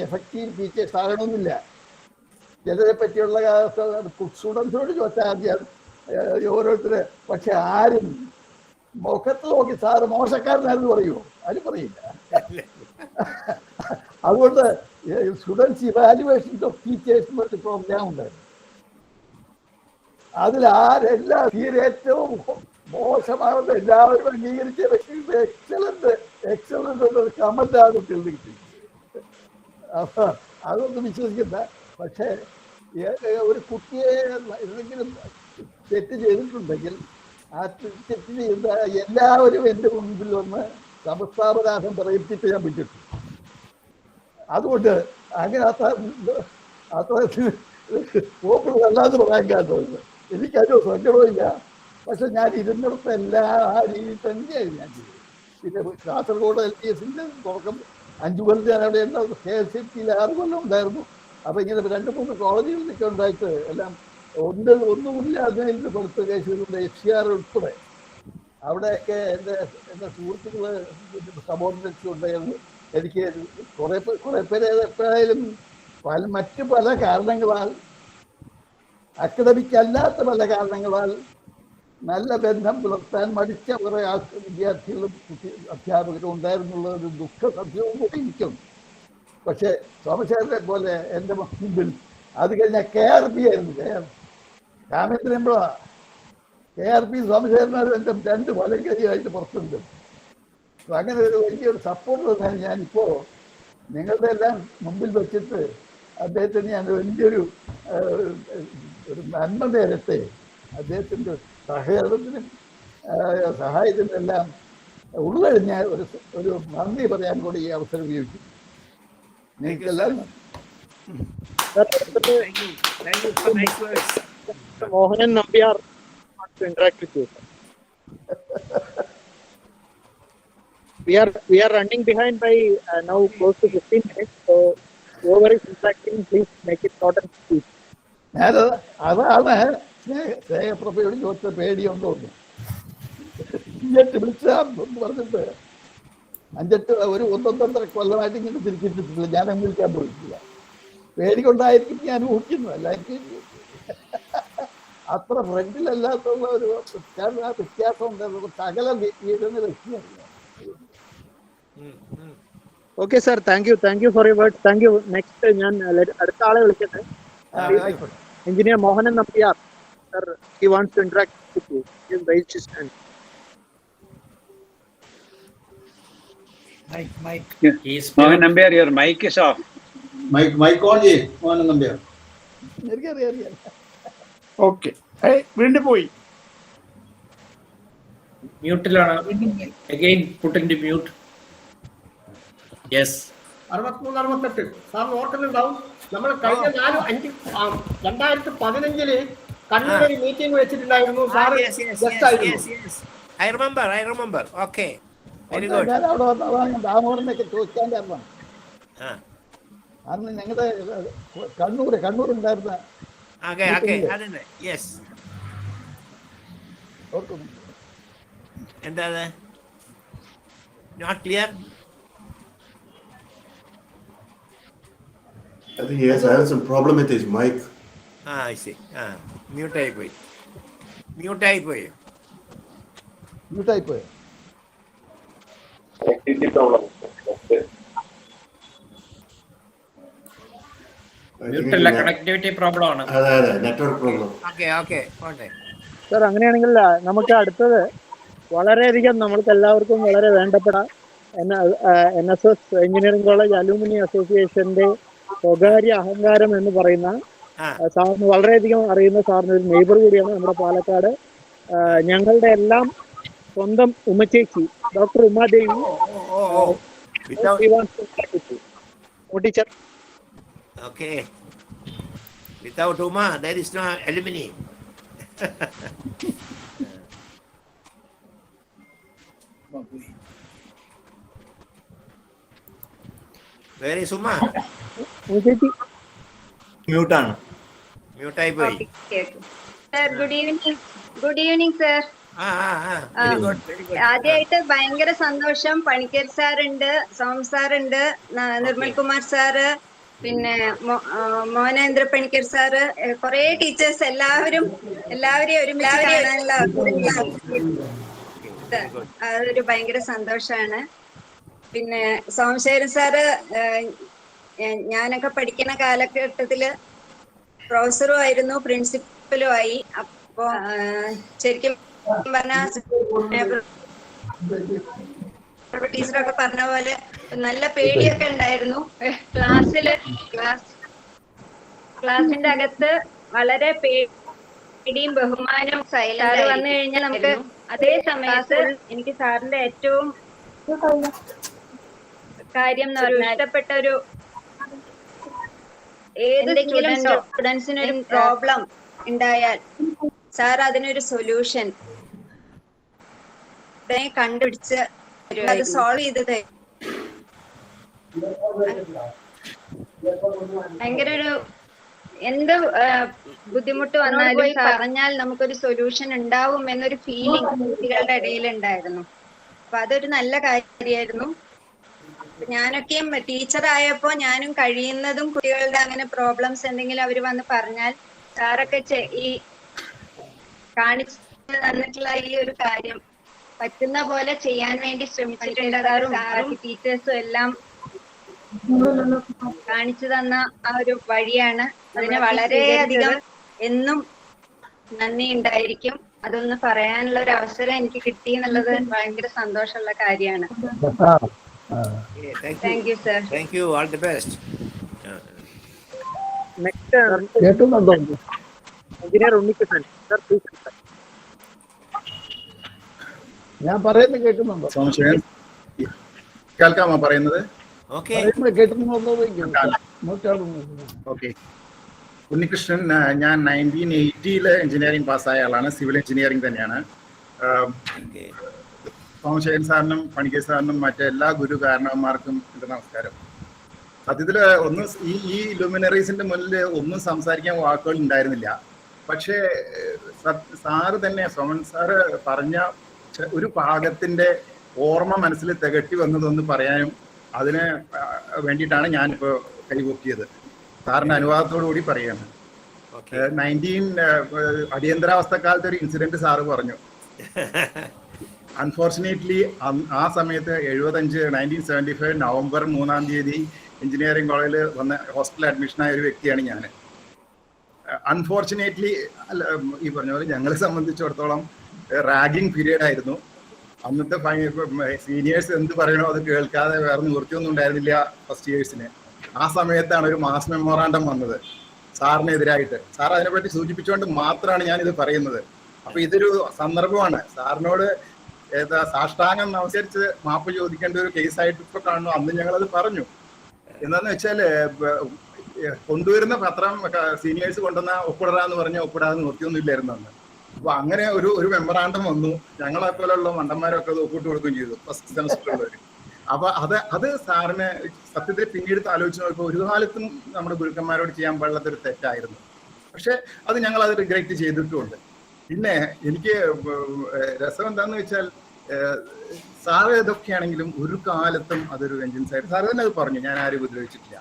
എഫക്റ്റീവ് ടീച്ചേഴ്സ് ആകണമെന്നില്ല. ചിലരെ പറ്റിയുള്ള സ്റ്റുഡൻസിനോട് ചോദിച്ചാൽ ആദ്യം ഓരോരുത്തരെ. പക്ഷെ ആരും മുഖത്ത് നോക്കി സാറ് മോശക്കാരനാണെന്ന് പറയുമോ? ആരും പറയില്ല. അതുകൊണ്ട് സ്റ്റുഡൻസ് ഇവാലുവേഷൻ ഓഫ് ടീച്ചേഴ്സ് എന്നൊരു പ്രോഗ്രാം ഉണ്ടായിരുന്നു. അതിൽ ആരെല്ലാം ഏറ്റവും മോശമാണെന്ന് എല്ലാവരും അംഗീകരിച്ച വ്യക്തി എക്സലന്റ് എന്നൊരു കമന്റ് ആണ് കിട്ടി. അപ്പൊ അതൊന്നും വിശ്വസിക്കണ്ട. പക്ഷേ ഒരു കുട്ടിയെ എന്തെങ്കിലും തെറ്റ് ചെയ്തിട്ടുണ്ടെങ്കിൽ ആ തെറ്റ് ചെയ്ത എല്ലാവരും എൻ്റെ മുമ്പിൽ വന്ന് സമസ്താപരാധം പറയിപ്പിച്ച് ഞാൻ വിട്ടിട്ടു. അതുകൊണ്ട് അങ്ങനെ അത്ര പോപ്പുലർ അല്ലാതെ പറയാൻ കാരണം എനിക്കതിന് സങ്കടമില്ല. പക്ഷെ ഞാൻ ഇരുന്നിടത്തെല്ലാം ആ രീതി തന്നെയായിരുന്നു ഞാൻ ചെയ്തത്. പിന്നെ കാസർഗോഡ് LPSന്റെ തുടക്കം 5 കൊല്ലം ഞാൻ അവിടെ ഉണ്ടായിരുന്നു. KSFTയിൽ 6 കൊല്ലം ഉണ്ടായിരുന്നു. അപ്പം ഇങ്ങനെ 2-3 കോളേജുകൾ നിൽക്കാൻ ഉണ്ടായിട്ട് എല്ലാം ഒന്നുമില്ലാതെ കൊടുത്ത കേസുകളുണ്ട്, FCR ഉൾപ്പെടെ. അവിടെയൊക്കെ എൻ്റെ സുഹൃത്തുക്കൾ സബോർഡിനേറ്റ്സ് ഉണ്ടായിരുന്നു. എനിക്ക് കുറേ പേര് എപ്പോഴായാലും മറ്റു പല കാരണങ്ങളാൽ, അക്കാഡമിക് അല്ലാത്ത പല കാരണങ്ങളാൽ നല്ല ബന്ധം പുലർത്താൻ മടിച്ച കുറേ വിദ്യാർത്ഥികളും അധ്യാപകരും ഉണ്ടായിരുന്നുള്ള ഒരു ദുഃഖ സത്യവും കൂടി എനിക്കും. പക്ഷേ സോമശേഖരനെ പോലെ എൻ്റെ മുമ്പിൽ അത് കഴിഞ്ഞാൽ KRP ആയിരുന്നു. രാമേന്ദ്രൻ KRP സോമശേഖരനാരും എൻ്റെ 2 വലങ്കരിയായിട്ട് പുറത്തുണ്ട്. അങ്ങനെ ഒരു വലിയൊരു സപ്പോർട്ട് തന്നെയാണ്. ഞാനിപ്പോൾ നിങ്ങളുടെ എല്ലാം മുമ്പിൽ വെച്ചിട്ട് അദ്ദേഹത്തിന് ഞാൻ വലിയൊരു നന്മ നേരത്തെ അദ്ദേഹത്തിൻ്റെ സഹകരണത്തിനും സഹായത്തിനും എല്ലാം ഉള്ളഴിഞ്ഞ ഒരു നന്ദി പറയാൻ കൂടി ഈ അവസരം ഉപയോഗിക്കും. നിങ്ങൾക്കെല്ലാം Mohanan Nambiar interact with you. We are running behind by now close to 15 minutes. So whoever is interacting, please make it short and sweet. അതാണ് സ്നേഹപ്രഭയോട് ചോദിച്ച പേടിയുണ്ടോ വിളിച്ചാന്ന് പറഞ്ഞിട്ട് 1-1.5 കൊല്ലമായിട്ട് ഇങ്ങനെ തിരിച്ചിട്ടിട്ടില്ല. ഞാൻ വിളിക്കാൻ പോയിട്ടില്ല. പേടി കൊണ്ടായിരിക്കും ഞാൻ ഊഹിക്കുന്നു. അല്ലെങ്കിൽ അത്ര ഫ്രണ്ടിലല്ലാത്തുള്ള ഒരു വ്യത്യാസം ഉണ്ടായിരുന്നു. സകല വീടുന്ന വ്യക്തിയല്ല. Okay sir, thank you for your words. Thank you. Next ഞാൻ അടുത്ത ആളെ വിളിക്കട്ടെ. Engineer Mohanan Nambiar sir, he wants to interact with you. Please raise his hand. Mic. Mohan Nambiar, your mic is off. Mic on je, Mohan Nambiar. Okay, വീണ്ടും പോയി. മ്യൂട്ടിലാണ്. Again put into mute. Yes. 63-68 sir ഓർക്കുന്നുണ്ടാവും. നമ്മൾ കഴിഞ്ഞ 2015 കണ്ണൂർ ഒരു meeting വെച്ചിട്ടുണ്ടായിരുന്നു. Sir guest ആയിരുന്നു. I remember. Okay. Very good. ഞാൻ അവിടെ വന്നതാണ് ദാമോദരനൊക്കെ ചോദിക്കാൻ കാരണം. അന്ന് ഞങ്ങളുടെ കണ്ണൂർ ഉണ്ടായിരുന്ന Yes. എന്താ not clear? I think he has had some problem with his mic. I see. Mute ആയിപ്പോയി. കണക്ടിവിറ്റി പ്രോബ്ലം ആണ്. Network problem. സാർ, അങ്ങനെയാണെങ്കിൽ നമുക്ക് അടുത്തത് വളരെയധികം നമ്മൾക്ക് എല്ലാവർക്കും വളരെ വേണ്ടപ്പെട്ട NSS എഞ്ചിനീയറിംഗ് കോളേജ് അലൂമിനി അസോസിയേഷന്റെ സ്വകാര്യ അഹങ്കാരം എന്ന് പറയുന്ന സാറിന് വളരെയധികം അറിയുന്ന സാറിന് ഒരു നെയ്ബർ കൂടിയാണ് നമ്മുടെ പാലക്കാട്. ഞങ്ങളുടെ എല്ലാം സ്വന്തം ഉമ്മച്ചേച്ചി doctor Umadevi teacher. Okay. Without Uma, there is no alumni. Where is Uma? Mute ആണ്. Mute ആയിപ്പോയി. Sir, good evening sir. ആദ്യമായിട്ട് ഭയങ്കര സന്തോഷം. പണിക്കർ സാറുണ്ട്, സോം സാറുണ്ട്, നിർമ്മൽ കുമാർ സാറ്, പിന്നെ മോഹനേന്ദ്ര പണിക്കർ സാറ്, കുറെ ടീച്ചേഴ്സ്, എല്ലാവരെയും ഒരുമിച്ച് കാണാനുള്ള അതൊരു ഭയങ്കര സന്തോഷാണ്. പിന്നെ സോമശേഖരൻ സാറ് ഞാനൊക്കെ പഠിക്കുന്ന കാലഘട്ടത്തില് പ്രൊഫസറും ആയിരുന്നു, പ്രിൻസിപ്പലും ആയി. അപ്പോ ശരിക്കും പറഞ്ഞ ടീച്ചറൊക്കെ പറഞ്ഞ പോലെ നല്ല പേടിയൊക്കെ ഉണ്ടായിരുന്നു ക്ലാസ്സില്. ക്ലാസിന്റെ അകത്ത് വളരെ പേടിയും ബഹുമാനവും സാറ് വന്നു കഴിഞ്ഞാൽ നമുക്ക് അതേ സമയത്ത് എനിക്ക് സാറിന്റെ ഏറ്റവും കാര്യം ഇഷ്ടപ്പെട്ട ഒരു ഏതെങ്കിലും സ്റ്റുഡൻസിന് ഒരു പ്രോബ്ലം ഉണ്ടായാൽ സാർ അതിനൊരു സൊല്യൂഷൻ കണ്ടുപിടിച്ച് അത് സോൾവ് ചെയ്തത് ഭയങ്കര ഒരു എന്ത് ബുദ്ധിമുട്ട് വന്നാലും പറഞ്ഞാൽ നമുക്കൊരു സൊല്യൂഷൻ ഉണ്ടാവും എന്നൊരു ഫീലിംഗ് കുട്ടികളുടെ ഇടയിൽ ഉണ്ടായിരുന്നു. അപ്പൊ അതൊരു നല്ല കാര്യമായിരുന്നു. ഞാനൊക്കെയും ടീച്ചറായപ്പോ ഞാനും കഴിയുന്നതും കുട്ടികളുടെ അങ്ങനെ പ്രോബ്ലംസ് എന്തെങ്കിലും അവര് വന്ന് പറഞ്ഞാൽ സാറൊക്കെ ഈ കാണിച്ചു തന്നിട്ടുള്ള ഈ ഒരു കാര്യം പറ്റുന്ന പോലെ ചെയ്യാൻ വേണ്ടി ശ്രമിച്ചിട്ടുണ്ട്. ടീച്ചേഴ്സും എല്ലാം കാണിച്ചു തന്ന ആ ഒരു വഴിയാണ്. അതിന് വളരെയധികം എന്നും നന്ദി ഉണ്ടായിരിക്കും. അതൊന്ന് പറയാനുള്ള ഒരു അവസരം എനിക്ക് കിട്ടി എന്നുള്ളത് ഭയങ്കര സന്തോഷമുള്ള കാര്യമാണ്. Thank you sir. Thank you. All the best. കേൾക്കുന്നുണ്ടോ? Engineer Unnikrishnan sir, please. ഞാൻ പറയുന്നത് കേൾക്കുന്നുണ്ടോ? കേൾക്കാമോ പറയുന്നത്? ഓക്കെ. ഉണ്ണികൃഷ്ണൻ, ഞാൻ 1980 എഞ്ചിനീയറിംഗ് പാസ്സായ ആളാണ്. സിവിൽ എഞ്ചിനീയറിംഗ് തന്നെയാണ്. സോമശേഖരൻ സാറിനും പണിക്കർ സാറിനും മറ്റെല്ലാ ഗുരു കാരണവന്മാർക്കും എൻ്റെ നമസ്കാരം. സത്യത്തില് ഒന്ന് ഈ ലുമിനറീസിന്റെ മുന്നിൽ ഒന്നും സംസാരിക്കാൻ വാക്കുകൾ ഉണ്ടായിരുന്നില്ല. പക്ഷേ സാറ് തന്നെ, സോമൻ സാറ് പറഞ്ഞ ഒരു ഭാഗത്തിന്റെ ഓർമ്മ മനസ്സിൽ തികട്ടി വന്നതൊന്ന് പറയാനും അതിന് വേണ്ടിയിട്ടാണ് ഞാനിപ്പോൾ കൈപൊക്കിയത്. സാറിന്റെ അനുവാദത്തോടു കൂടി പറയുകയാണ്. 19 ഒരു ഇൻസിഡന്റ് സാറ് പറഞ്ഞു. അൺഫോർച്ചുനേറ്റ്ലി ആ സമയത്ത് 1975 നവംബർ 3-ാം തീയതി എഞ്ചിനീയറിംഗ് കോളേജിൽ വന്ന് ഹോസ്റ്റൽ അഡ്മിഷനായ ഒരു വ്യക്തിയാണ് ഞാൻ. അൺഫോർച്ചുനേറ്റ്ലി ഈ പറഞ്ഞ പോലെ ഞങ്ങളെ സംബന്ധിച്ചിടത്തോളം റാഗിങ് പീരീഡ് ആയിരുന്നു. അന്നത്തെ സീനിയേഴ്സ് എന്ത് പറയണോ അത് കേൾക്കാതെ വേറെ നിവൃത്തിയൊന്നും ഉണ്ടായിരുന്നില്ല ഫസ്റ്റ് ഇയേഴ്സിന്. ആ സമയത്താണ് ഒരു മാസ് മെമ്മോറാണ്ടം വന്നത് സാറിനെതിരായിട്ട്. സാർ അതിനെപ്പറ്റി സൂചിപ്പിച്ചുകൊണ്ട് മാത്രമാണ് ഞാനിത് പറയുന്നത്. അപ്പൊ ഇതൊരു സന്ദർഭമാണ്. സാറിനോട് സാഷ്ടാംഗം നമസ്കരിച്ച് മാപ്പ് ചോദിക്കേണ്ട ഒരു കേസായിട്ട് ഇപ്പൊ കാണുന്നു. അന്ന് ഞങ്ങളത് പറഞ്ഞു. എന്താന്ന് വെച്ചാല് കൊണ്ടുവരുന്ന പത്രം സീനിയേഴ്സ് കൊണ്ടുവന്ന ഒപ്പിടാന്ന് പറഞ്ഞ ഒപ്പിടാതെ നിവൃത്തിയൊന്നും ഇല്ലായിരുന്നു അന്ന്. അപ്പൊ അങ്ങനെ ഒരു മെമ്മറാണ്ടം വന്നു. ഞങ്ങളെ പോലുള്ള മണ്ടന്മാരൊക്കെ അത് ഒപ്പിട്ട് കൊടുക്കുകയും ചെയ്തു ഫസ്റ്റ് സെമസ്റ്ററിലുള്ളവർ. അപ്പൊ അത് സാറിന് സത്യത്തിൽ പിന്നീട് ആലോചിച്ച് നോക്കുമ്പോൾ ഒരു കാലത്തും നമ്മുടെ ഗുരുക്കന്മാരോട് ചെയ്യാൻ പാടില്ലാത്തൊരു തെറ്റായിരുന്നു. പക്ഷെ അത് ഞങ്ങൾ അത് റിഗ്രറ്റ് ചെയ്തിട്ടുമുണ്ട്. പിന്നെ എനിക്ക് രസം എന്താന്ന് വെച്ചാൽ സാറ് ഇതൊക്കെയാണെങ്കിലും ഒരു കാലത്തും അതൊരു വെഞ്ചൻസ് ആയിട്ട് സാറ് തന്നെ അത് പറഞ്ഞു. ഞാൻ ആരും ഉപദ്രവിച്ചിട്ടില്ല.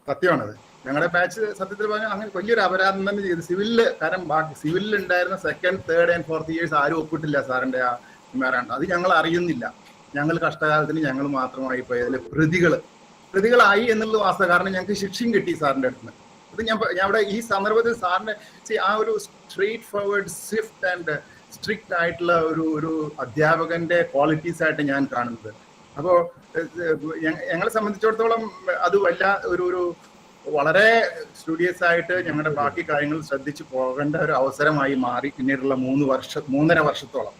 സത്യമാണത്. ഞങ്ങളുടെ ബാച്ച് സത്യത്തിൽ പറഞ്ഞാൽ അങ്ങനെ വലിയൊരു അപരാധം തന്നെ ചെയ്തു. സിവിലില്, കാരണം ബാക്കി സിവിലിൽ ഉണ്ടായിരുന്ന 2nd, 3rd and 4th years ആരും ഒപ്പിട്ടില്ല സാറിന്റെ ആ മെമ്മറാണ്ടം. അത് ഞങ്ങൾ അറിയുന്നില്ല. ഞങ്ങൾ കഷ്ടകാലത്തിന് ഞങ്ങൾ മാത്രമായി പോയതിൽ പ്രതികളായി എന്നുള്ള വാസ്തവം. കാരണം ഞങ്ങൾക്ക് ശിക്ഷയും കിട്ടി സാറിന്റെ അടുത്ത് നിന്ന്. അത് ഞാൻ അവിടെ ഈ സന്ദർഭത്തിൽ സാറിന്റെ ആ ഒരു straight forward, Swift and strict ആയിട്ടുള്ള ഒരു അധ്യാപകന്റെ ക്വാളിറ്റീസ് ആയിട്ട് ഞാൻ കാണുന്നത്. അപ്പോൾ ഞങ്ങളെ സംബന്ധിച്ചിടത്തോളം അത് ഒരു വളരെ സ്റ്റുഡിയസ് ആയിട്ട് ഞങ്ങളുടെ ബാക്കി കാര്യങ്ങൾ ശ്രദ്ധിച്ചു പോകേണ്ട ഒരു അവസരമായി മാറി പിന്നീടുള്ള 3.5 വർഷത്തോളം.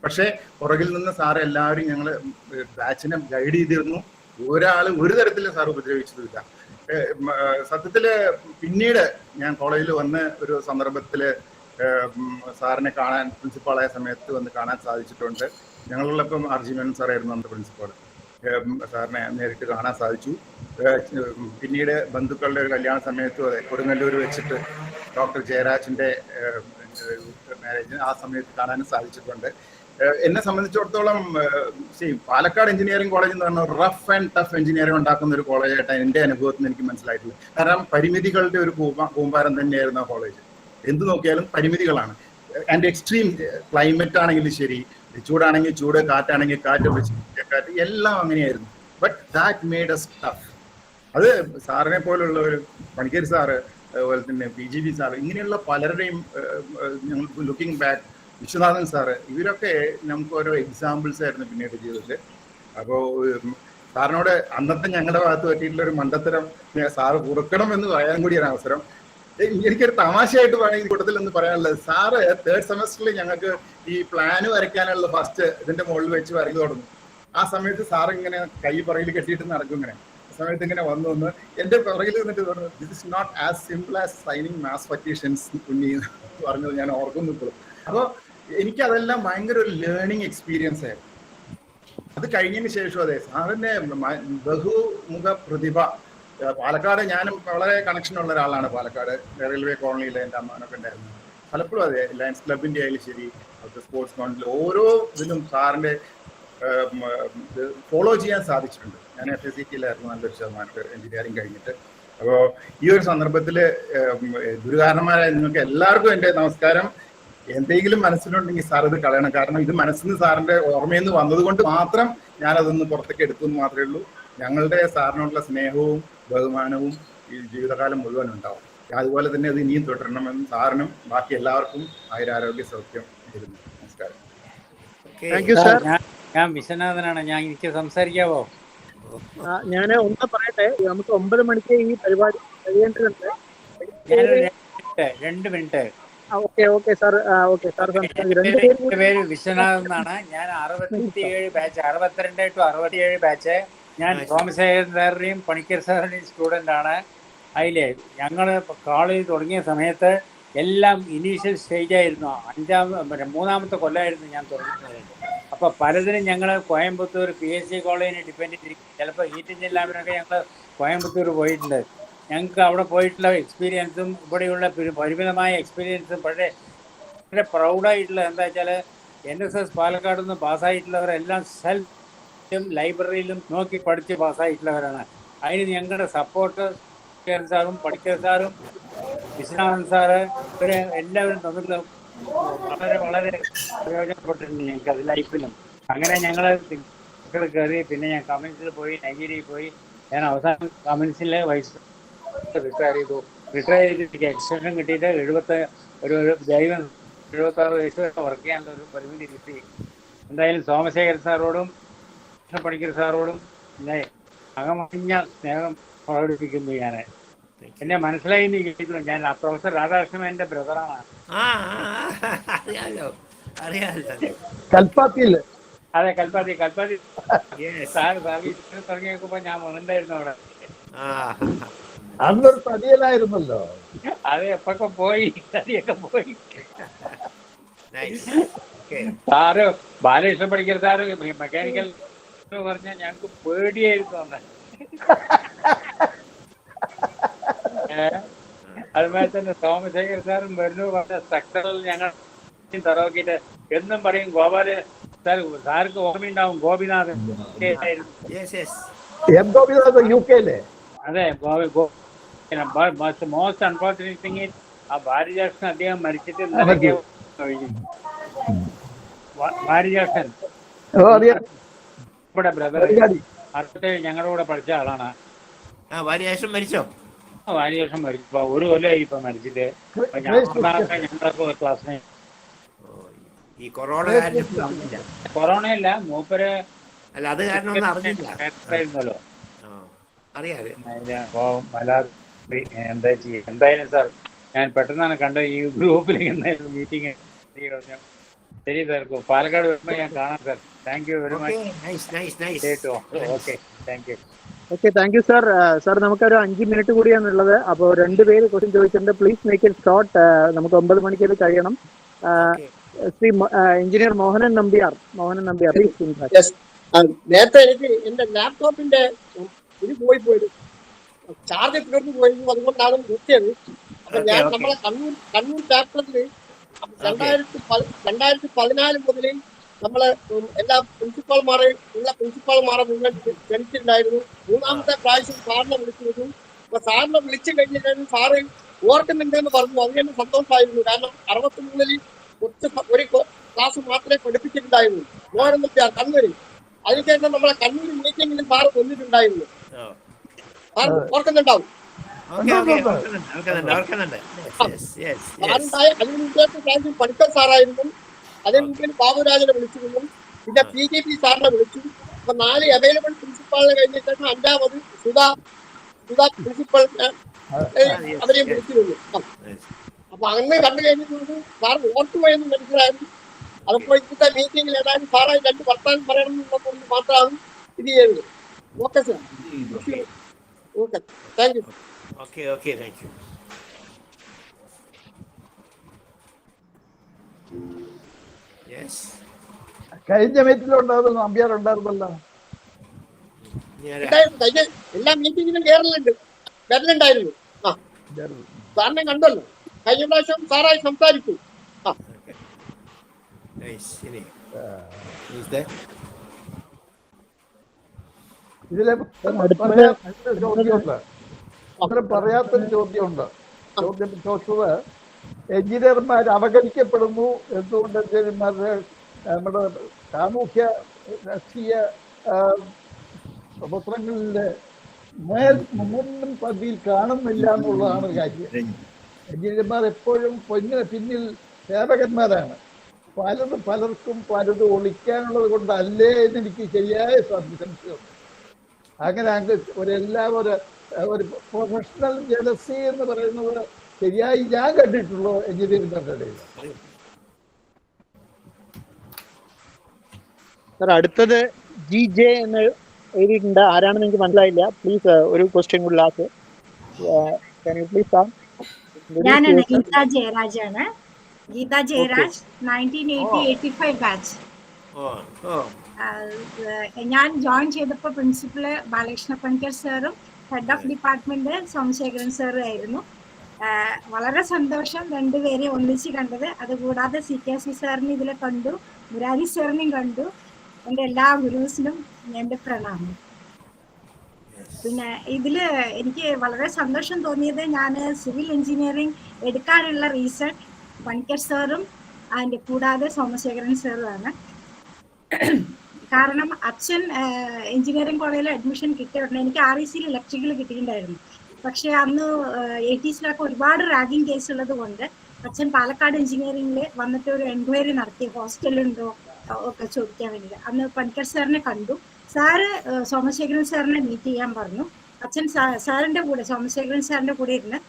പക്ഷേ പുറകിൽ നിന്ന് സാറ് എല്ലാവരും ഞങ്ങൾ ബാച്ചിനെ ഗൈഡ് ചെയ്തിരുന്നു. ഒരാൾ ഒരു തരത്തിലും സാർ ഉപദ്രവിച്ചതില്ല. സത്യത്തില് പിന്നീട് ഞാൻ കോളേജിൽ വന്ന് ഒരു സന്ദർഭത്തില് സാറിനെ കാണാൻ, പ്രിൻസിപ്പാളായ സമയത്ത് വന്ന് കാണാൻ സാധിച്ചിട്ടുണ്ട്. ഞങ്ങളുള്ളപ്പം RG മേനോൻ സാറായിരുന്നു അന്ന് പ്രിൻസിപ്പാൾ. സാറിനെ നേരിട്ട് കാണാൻ സാധിച്ചു. പിന്നീട് ബന്ധുക്കളുടെ ഒരു കല്യാണ സമയത്തും അതെ, കൊടുങ്ങല്ലൂർ വെച്ചിട്ട് ഡോക്ടർ ജയരാജിന്റെ മാരേജിന് ആ സമയത്ത് കാണാനും സാധിച്ചിട്ടുണ്ട്. എന്നെ സംബന്ധിച്ചിടത്തോളം പാലക്കാട് എഞ്ചിനീയറിംഗ് കോളേജ് എന്ന് പറഞ്ഞാൽ റഫ് ആൻഡ് ടഫ് എഞ്ചിനീയറിംഗ് ഉണ്ടാക്കുന്ന ഒരു കോളേജായിട്ടാണ് എൻ്റെ അനുഭവത്തിൽ നിന്ന് എനിക്ക് മനസ്സിലായിട്ടുള്ളത്. കാരണം പരിമിതികളുടെ ഒരു കൂമ്പാരം തന്നെയായിരുന്നു ആ കോളേജ്. എന്ത് നോക്കിയാലും പരിമിതികളാണ്. ആൻഡ് എക്സ്ട്രീം ക്ലൈമറ്റ് ആണെങ്കിലും ശരി, ചൂടാണെങ്കിൽ ചൂട്, കാറ്റാണെങ്കിൽ കാറ്റ്, കാറ്റ്, എല്ലാം അങ്ങനെയായിരുന്നു. But that made us tough. അത് സാറിനെ പോലുള്ള ഒരു പണിക്കർ സാറ്, അതുപോലെ തന്നെ PGB സാറ്, ഇങ്ങനെയുള്ള പലരുടെയും ഞങ്ങൾ ലുക്കിംഗ് ബാക്ക്, വിശ്വനാഥൻ സാറ്, ഇവരൊക്കെ നമുക്ക് ഓരോ എക്സാമ്പിൾസ് ആയിരുന്നു പിന്നീട് ജീവിതത്തിൽ. അപ്പോൾ സാറിനോട് അന്നത്തെ ഞങ്ങളുടെ ഭാഗത്ത് പറ്റിയിട്ടുള്ള ഒരു മണ്ടത്തരം സാറ് കുറുക്കണം എന്ന് പറയാൻ കൂടി ഒരു അവസരം. എനിക്കൊരു തമാശയായിട്ട് വേണമെങ്കിൽ ഈ കൂട്ടത്തിൽ എന്ന് പറയാനുള്ളത്, സാറ് 3rd സെമസ്റ്ററിൽ ഞങ്ങൾക്ക് ഈ പ്ലാന് വരയ്ക്കാനുള്ള ഫസ്റ്റ് ഇതിന്റെ മുകളിൽ വെച്ച് വരയ്ക്ക് തുടങ്ങും. ആ സമയത്ത് സാറ് ഇങ്ങനെ കൈ പുറകിൽ കെട്ടിയിട്ട് നടക്കും. ഇങ്ങനെ സമയത്ത് ഇങ്ങനെ വന്ന് എന്റെ പുറകിൽ നിന്നിട്ട് പറഞ്ഞു, this is not as simple as signing mass petitions കുഞ്ഞി പറഞ്ഞത് ഞാൻ ഓർക്കുന്നു ഇപ്പോഴും. അപ്പോൾ എനിക്കതെല്ലാം ഭയങ്കര ഒരു ലേണിംഗ് എക്സ്പീരിയൻസ് ആയിരുന്നു. അത് കഴിഞ്ഞതിന് ശേഷം അതെ സാറിന്റെ ബഹുമുഖ പ്രതിഭ. പാലക്കാട് ഞാനും വളരെ കണക്ഷൻ ഉള്ള ഒരാളാണ്. പാലക്കാട് റെയിൽവേ കോളനിയിൽ എൻ്റെ അമ്മാനൊക്കെ ഉണ്ടായിരുന്നു. പലപ്പോഴും അതെ ലയൺസ് ക്ലബിന്റെ ആയാലും ശരി, അവിടുത്തെ സ്പോർട്സ് കൗൺസിൽ ഓരോ ഇതിലും സാറിന്റെ ഫോളോ ചെയ്യാൻ സാധിച്ചിട്ടുണ്ട്. ഞാൻ FACT-യിലായിരുന്നു നല്ലൊരു ശതമാനം എഞ്ചിനീയറിംഗ് കഴിഞ്ഞിട്ട്. അപ്പോൾ ഈ ഒരു സന്ദർഭത്തിൽ ഗുരുകാരന്മാരായ നിങ്ങൾക്ക് എല്ലാവർക്കും എൻ്റെ നമസ്കാരം. എന്തെങ്കിലും മനസ്സിലുണ്ടെങ്കിൽ സാർ ഇത് കളയണം. കാരണം ഇത് മനസ്സിൽ നിന്ന് സാറിന്റെ ഓർമ്മയിൽ നിന്ന് വന്നതുകൊണ്ട് മാത്രം ഞാനതൊന്ന് പുറത്തേക്ക് എടുത്തു എന്ന് മാത്രമേ ഉള്ളൂ. ഞങ്ങളുടെ സാറിനോടുള്ള സ്നേഹവും ബഹുമാനവും ഈ ജീവിതകാലം മുഴുവൻ ഉണ്ടാവും. അതുപോലെ തന്നെ അത് ഇനിയും തുടരണമെന്ന് സാറിനും ബാക്കി എല്ലാവർക്കും ആയുരാരോഗ്യ സൗഖ്യം തരുന്നു. നമസ്കാരം. ഞാൻ വിശ്വനാഥനാണ്. ഞാൻ എനിക്ക് സംസാരിക്കാവോ? ഞാൻ ഒന്ന് പറയട്ടെ, നമുക്ക് 9 മണിക്ക് ഈ പരിപാടി കഴിയേണ്ടതുണ്ട്. 2 മിനിറ്റ്. Okay sir. എന്റെ പേര് വിശ്വനാഥ് എന്നാണ്. ഞാൻ 67 ബാച്ച് 62 to 67 ബാച്ച്. ഞാൻ സോമശേഖരൻ സാറിന്റെയും പണിക്കർ സാറിന്റെയും സ്റ്റുഡൻ്റ് ആണ്. അതിലെ ഞങ്ങൾ കോളേജ് തുടങ്ങിയ സമയത്ത് എല്ലാം ഇനീഷ്യൽ സ്റ്റേജ് ആയിരുന്നു. 3ാമത്തെ കൊല്ലമായിരുന്നു ഞാൻ തുടങ്ങുന്നത്. അപ്പോൾ പലതിനും ഞങ്ങൾ കോയമ്പത്തൂർ PSC കോളേജിനെ ഡിപ്പെൻഡ് ചെയ്തിരിക്കും. ചിലപ്പോൾ ഹീറ്റിംഗ് ജില്ലാവിനൊക്കെ ഞങ്ങൾ കോയമ്പത്തൂർ പോയിട്ടുണ്ട്. ഞങ്ങൾക്ക് അവിടെ പോയിട്ടുള്ള എക്സ്പീരിയൻസും ഇവിടെയുള്ള പരിമിതമായ എക്സ്പീരിയൻസും വളരെ പ്രൗഡായിട്ടുള്ള എന്താ വെച്ചാൽ NSS പാലക്കാട് നിന്ന് പാസ്സായിട്ടുള്ളവരെല്ലാം സെൽഫും ലൈബ്രറിയിലും നോക്കി പഠിച്ച് പാസ്സായിട്ടുള്ളവരാണ്. അതിന് ഞങ്ങളുടെ സപ്പോർട്ട് സാറും പണിക്കർ സാറും വിശ്വനാഥൻ സാറ് ഇവരെ എല്ലാവരും തമ്മിൽ വളരെ പ്രയോജനപ്പെട്ടിട്ടുണ്ട് ഞങ്ങൾക്ക് അത് ലൈഫിലും. അങ്ങനെ ഞങ്ങൾ കയറി. പിന്നെ ഞാൻ കമ്മ്യൂണിസ്റ്റിൽ പോയി, നൈജീരിയയിൽ പോയി. ഞാൻ അവസാനം കമ്മ്യൂണിസ്റ്റിലെ വൈസ് റിട്ടയർ ചെയ്തു. റിട്ടയർ ചെയ്തിട്ട് എക്സ്റ്റൻഷൻ കിട്ടിയിട്ട് 76 വയസ്സ് വരെ വർക്ക് ചെയ്യാനുള്ള ഒരു പരിമിതി കിട്ടി. എന്തായാലും സോമശേഖരൻ സാറോടും പണിക്കർ സാറോടും അകമഞ്ഞ സ്നേഹം പ്രകടിപ്പിക്കുന്നു. ഞാൻ എന്നെ മനസ്സിലായി കേട്ടില്ല. ഞാൻ പ്രൊഫസർ രാധാകൃഷ്ണൻ എന്റെ ബ്രദറാണ്. കൽപ്പാത്തിയില്. അതെ, കൽപ്പാത്തി സാർ സർവീസിന് തുടങ്ങി നോക്കുമ്പോ ഞാൻ ഉണ്ടായിരുന്നു അവിടെ. അന്നൊരു തടിയലായിരുന്നല്ലോ. അതെ, എപ്പൊക്കെ പോയി, തടിയൊക്കെ പോയി. Sir Balakrishnan Panicker sir mechanical പറഞ്ഞാൽ ഞങ്ങൾക്ക് പേടിയായിരുന്നു അന്ന്. അതുമാതിരി തന്നെ സോമശേഖർ സാറും വരുന്നു പറഞ്ഞ സ്ട്രക്ചറിൽ ഞങ്ങൾ തറവാക്കിയിട്ട് എന്നും പറയും ഗോപാല് സാർ. സാർക്ക് ഓർമ്മയുണ്ടാവും ഗോപിനാഥൻ. അതെ, മോസ്റ്റ് അൺഫോർച്ചുനേറ്റ് തിങ് ആ ഭാര്യജാക്ഷൻ അദ്ദേഹം മരിച്ചിട്ട് ഭാര്യജാക്ഷൻ ഇവിടെ ബ്രദർ 67 ഞങ്ങളുടെ കൂടെ പഠിച്ച ആളാണ്. ഭാര്യജാക്ഷൻ മരിച്ചോ? ഭാര്യജാക്ഷൻ മരിച്ചു. 1 കൊല്ലമായി ഇപ്പൊ മരിച്ചിട്ട്. ഞങ്ങളൊക്കെ ക്ലാസ്സിന് ഈ കൊറോണയല്ല, മൂപ്പര് അല്ല അത് കാരണം ആയിരുന്നല്ലോ. എന്താ ചെയ്യ. എന്തായാലും സാർ ഞാൻ പെട്ടെന്നാണ് കണ്ടത് ഈ ഗ്രൂപ്പിൽ മീറ്റിംഗ്. ശരി സാർ, പാലക്കാട് വരുമ്പോൾ ഞാൻ കാണാം sir. Thank you very much. Okay, thank you. Okay, thank you sir. Sir നമുക്കൊരു 5 മിനിറ്റ് കൂടിയാണുള്ളത്. അപ്പോൾ 2 പേര് ക്വസ്റ്റ്യൻ ചോദിച്ചിട്ടുണ്ട്. Please make it short. നമുക്ക് 9 മണിക്ക് ഇത് കഴിയണം. Shri engineer Mohanan Nambiar please. നേരത്തെ എനിക്ക് എന്റെ ലാപ്ടോപ്പിന്റെ ഇത് പോയത് ചാർജ് തീർന്നു പോയിരുന്നു. അതുകൊണ്ടാണ് നിർത്തിയത്. അപ്പൊ ഞാൻ നമ്മളെ കണ്ണൂർ ചാപ്റ്ററിൽ 2014 മുതൽ നമ്മള് എല്ലാ പ്രിൻസിപ്പാൾമാരെ മുഴുവൻ ക്ഷണിച്ചിട്ടുണ്ടായിരുന്നു. 3ാമത്തെ പ്രാവശ്യം സാറിനെ വിളിച്ചിരുന്നു. അപ്പൊ സാറിനെ വിളിച്ചു കഴിഞ്ഞിട്ട് സാറ് ഓർക്കുന്നുണ്ടെന്ന് പറഞ്ഞു. അത് തന്നെ സന്തോഷമായിരുന്നു. കാരണം 63-ൽ ഒരു ക്ലാസ് മാത്രമേ പഠിപ്പിച്ചിട്ടുണ്ടായിരുന്നു. മോഹനൻ നമ്പ്യാർ കണ്ണൂര്. അതിനുശേഷം നമ്മളെ കണ്ണൂർ മീറ്റിംഗിൽ സാറ് വന്നിട്ടുണ്ടായിരുന്നു. സാർ ഓർക്കുന്നുണ്ടാവും. അതിനുശേഷം പണിക്കർ സാറായിരുന്നു. അതിന് മുമ്പിൽ ബാബുരാജനെ വിളിച്ചിരുന്നു. പിന്നെ PGP സാറിനെ വിളിച്ചു. അപ്പൊ 4 അവൈലബിൾ പ്രിൻസിപ്പാൾ പ്രിൻസിപ്പാളിനെ കഴിഞ്ഞ ശേഷം 5ാമത് സുധാ പ്രിൻസിപ്പൽ അവരെയും വിളിച്ചിരുന്നു. അപ്പൊ അങ്ങനെ കണ്ടു കഴിഞ്ഞിട്ടുണ്ട്. സാർ ഓർത്തുപോയെന്ന് മനസ്സിലായിരുന്നു. അതപ്പോ ഇന്നത്തെ മീറ്റിംഗിൽ ഏതായാലും സാറായി 2 വർത്താനം പറയണം എന്നുള്ളത് മാത്രമാണ് ഇത് ചെയ്യുന്നത്. Okay sir. Okay, thank you. Okay, thank you. കഴിഞ്ഞ മീറ്റിലുണ്ടായിരുന്നു, നമ്പ്യാരുണ്ടായിരുന്നല്ലോ. കഴിഞ്ഞ എല്ലാ മീറ്റിങ്ങിലും വരലുണ്ടായിരുന്നു. ആ, സാറിനെ കണ്ടല്ലോ. കഴിഞ്ഞ പ്രാവശ്യം സാറായി സംസാരിച്ചു. ഇതിലെ പറയാത്തൊരു ചോദ്യമുണ്ട്. ചോദ്യം ചോദിച്ചത് എഞ്ചിനീയർമാർ അവഗണിക്കപ്പെടുന്നു. എന്തുകൊണ്ട് എഞ്ചിനീയർമാരുടെ നമ്മുടെ സാമൂഹ്യ രാഷ്ട്രീയ പത്രങ്ങളിലെ മുന്നിൽ പതിയിൽ കാണുന്നില്ല എന്നുള്ളതാണ് കാര്യം. എഞ്ചിനീയർമാർ എപ്പോഴും പിന്നിൽ സേവകന്മാരാണ്. പലർക്കും പലതും ഒളിക്കാനുള്ളത് കൊണ്ടല്ലേ എന്ന് എനിക്ക് ശരിയായ സംശയമുണ്ട്. അങ്ങനെ ഒരു പ്രൊഫഷണൽ ജലസി എന്ന് പറയുന്നത് ശരിയായി ഞാൻ കണ്ടിട്ടുള്ളൂ എഞ്ചിനീയറിംഗിന്റെ ഇടയിൽ. സാർ അടുത്തത് GJ എന്ന് എഴുതിയിട്ടുണ്ട്. ആരാണെന്ന് എനിക്ക് മനസ്സിലായില്ല. പ്ലീസ് ഒരു ക്വസ്റ്റ്യൻ കൂടി ലാസ്റ്റ്. Please sir. ഞാനാണ് ഗീത ജയരാജാണ്. ഗീത ജയരാജ് 1980-85 ബാച്ച്. ഞാൻ ജോയിൻ ചെയ്തപ്പോൾ പ്രിൻസിപ്പള് ബാലകൃഷ്ണ പണിക്കർ സാറും ഹെഡ് ഓഫ് ഡിപ്പാർട്ട്മെന്റ് സോമശേഖരൻ സാറും ആയിരുന്നു. വളരെ സന്തോഷം രണ്ടുപേരെ ഒന്നിച്ച് കണ്ടത്. അതുകൂടാതെ CKC സാറിനെ ഇതിൽ കണ്ടു, മുരാരി സാറിനെയും കണ്ടു. എൻ്റെ എല്ലാ ഗുരുസിനും എൻ്റെ പ്രണാമം. പിന്നെ ഇതില് എനിക്ക് വളരെ സന്തോഷം തോന്നിയത്, ഞാൻ സിവിൽ എഞ്ചിനീയറിംഗ് എടുക്കാനുള്ള റീസൺ പണിക്കർ സാറും അതിൻ്റെ കൂടാതെ സോമശേഖരൻ സാറുമാണ്. കാരണം അച്ഛൻ എഞ്ചിനീയറിംഗ് കോളേജിൽ അഡ്മിഷൻ കിട്ടിയിട്ടുണ്ട്. എനിക്ക് RECയിൽ ഇലക്ട്രിക്കൽ കിട്ടിയിട്ടുണ്ടായിരുന്നു. പക്ഷെ അന്ന് 80s ഒരുപാട് റാഗിങ് കേസ് ഉള്ളത് കൊണ്ട് അച്ഛൻ പാലക്കാട് എഞ്ചിനീയറിംഗിൽ വന്നിട്ട് ഒരു എൻക്വയറി നടത്തി, ഹോസ്റ്റലുണ്ടോ ഒക്കെ ചോദിക്കാൻ വേണ്ടിയിട്ട്. അന്ന് പണിക്കർ സാറിനെ കണ്ടു. സാറ് സോമശേഖരൻ സാറിനെ മീറ്റ് ചെയ്യാൻ പറഞ്ഞു. അച്ഛൻ സാറിൻ്റെ കൂടെ, സോമശേഖരൻ സാറിൻ്റെ കൂടെ ഇരുന്ന്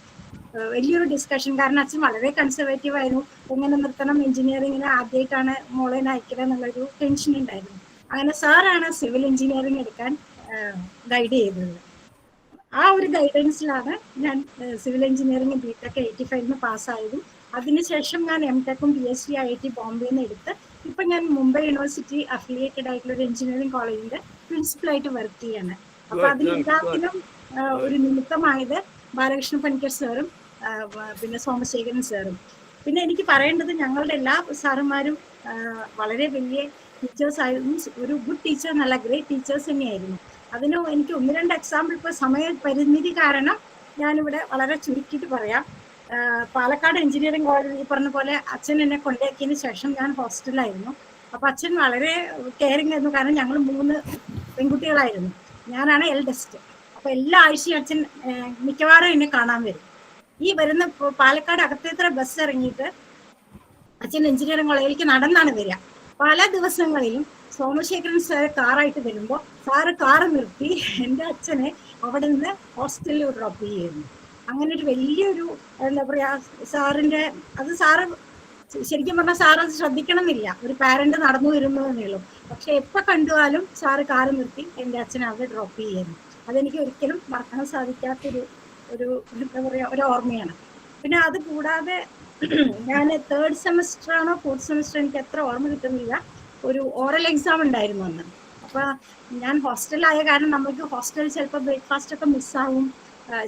വലിയൊരു ഡിസ്കഷൻ. കാരണം അച്ഛൻ വളരെ കൺസർവേറ്റീവ് ആയിരുന്നു. എങ്ങനെ നിർത്തണം, എഞ്ചിനീയറിംഗിന് ആദ്യമായിട്ടാണ് മോളെ അയക്കുക എന്നുള്ളൊരു ടെൻഷൻ ഉണ്ടായിരുന്നു. അങ്ങനെ സാറാണ് സിവിൽ എഞ്ചിനീയറിംഗ് എടുക്കാൻ ഗൈഡ് ചെയ്തത്. ആ ഒരു ഗൈഡൻസിലാണ് ഞാൻ സിവിൽ എഞ്ചിനീയറിംഗ് BTech 85 പാസ്സായതും. അതിനുശേഷം ഞാൻ MTechഉം PhD IIT ബോംബെയിൽ നിന്ന് എടുത്ത് ഇപ്പം ഞാൻ മുംബൈ യൂണിവേഴ്സിറ്റി അഫിലിയേറ്റഡ് ആയിട്ടുള്ള ഒരു എഞ്ചിനീയറിംഗ് കോളേജിന്റെ പ്രിൻസിപ്പളായിട്ട് വർക്ക് ചെയ്യാണ്. അപ്പൊ അതിനെല്ലാത്തിനും ഒരു നിമിത്തമായത് ബാലകൃഷ്ണ പണിക്കർ സാറും പിന്നെ സോമശേഖരൻ സാറും. പിന്നെ എനിക്ക് പറയേണ്ടത്, ഞങ്ങളുടെ എല്ലാ സാറുമാരും വളരെ വലിയ ടീച്ചേഴ്സ് ആയിരുന്നു. ഒരു ഗുഡ് ടീച്ചർ എന്നല്ല, ഗ്രേറ്റ് ടീച്ചേഴ്സ് തന്നെയായിരുന്നു. അതിന് എനിക്ക് 1-2 എക്സാമ്പിൾ ഇപ്പോൾ സമയ പരിമിതി കാരണം ഞാനിവിടെ വളരെ ചുരുക്കിയിട്ട് പറയാം. പാലക്കാട് എഞ്ചിനീയറിംഗ് കോളേജിൽ ഈ പറഞ്ഞ പോലെ അച്ഛൻ എന്നെ കൊണ്ടാക്കിയതിന് ശേഷം ഞാൻ ഹോസ്റ്റലായിരുന്നു. അപ്പോൾ അച്ഛൻ വളരെ കെയറിങ് ആയിരുന്നു. കാരണം ഞങ്ങൾ 3 പെൺകുട്ടികളായിരുന്നു. ഞാനാണ് എൽഡസ്റ്റ്. അപ്പോൾ എല്ലാ ആഴ്ചയും അച്ഛൻ മിക്കവാറും എന്നെ കാണാൻ വരും. ഈ വരുന്ന പാലക്കാട് അകത്തേത്ര ബസ് ഇറങ്ങിയിട്ട് അച്ഛൻ എഞ്ചിനീയറിംഗ് കോളേജിലേക്ക് നടന്നാണ് വരിക. പല ദിവസങ്ങളിലും സോമശേഖരൻ സാർ കാറായിട്ട് വരുമ്പോൾ സാറ് കാറ് നിർത്തി എൻ്റെ അച്ഛനെ അവിടെ നിന്ന് ഹോസ്റ്റലിൽ ഡ്രോപ്പ് ചെയ്യുന്നു. അങ്ങനെ ഒരു വലിയൊരു എന്താ പറയുക സാറിൻ്റെ അത് സാറ് ശരിക്കും പറഞ്ഞാൽ സാറ് അത് ശ്രദ്ധിക്കണമെന്നില്ല, ഒരു പാരന്റ് നടന്നു വരുന്നു എന്നേ ഉള്ളൂ. പക്ഷെ എപ്പോൾ കണ്ടുപോലും സാറ് കാറ് നിർത്തി എൻ്റെ അച്ഛനെ അവിടെ ഡ്രോപ്പ് ചെയ്യുന്നു. അതെനിക്ക് ഒരിക്കലും മറക്കാൻ സാധിക്കാത്തൊരു എന്താ പറയുക ഒരു ഓർമ്മയാണ്. പിന്നെ അത് കൂടാതെ ഞാൻ 3rd സെമസ്റ്റർ ആണോ 4th സെമസ്റ്റർ എനിക്ക് എത്ര ഓർമ്മ കിട്ടുന്നില്ല, ഒരു ഓറൽ എക്സാം ഉണ്ടായിരുന്നു അന്ന്. അപ്പോൾ ഞാൻ ഹോസ്റ്റലായ കാരണം നമുക്ക് ഹോസ്റ്റലിൽ ചിലപ്പോൾ ബ്രേക്ക്ഫാസ്റ്റ് ഒക്കെ മിസ്സാവും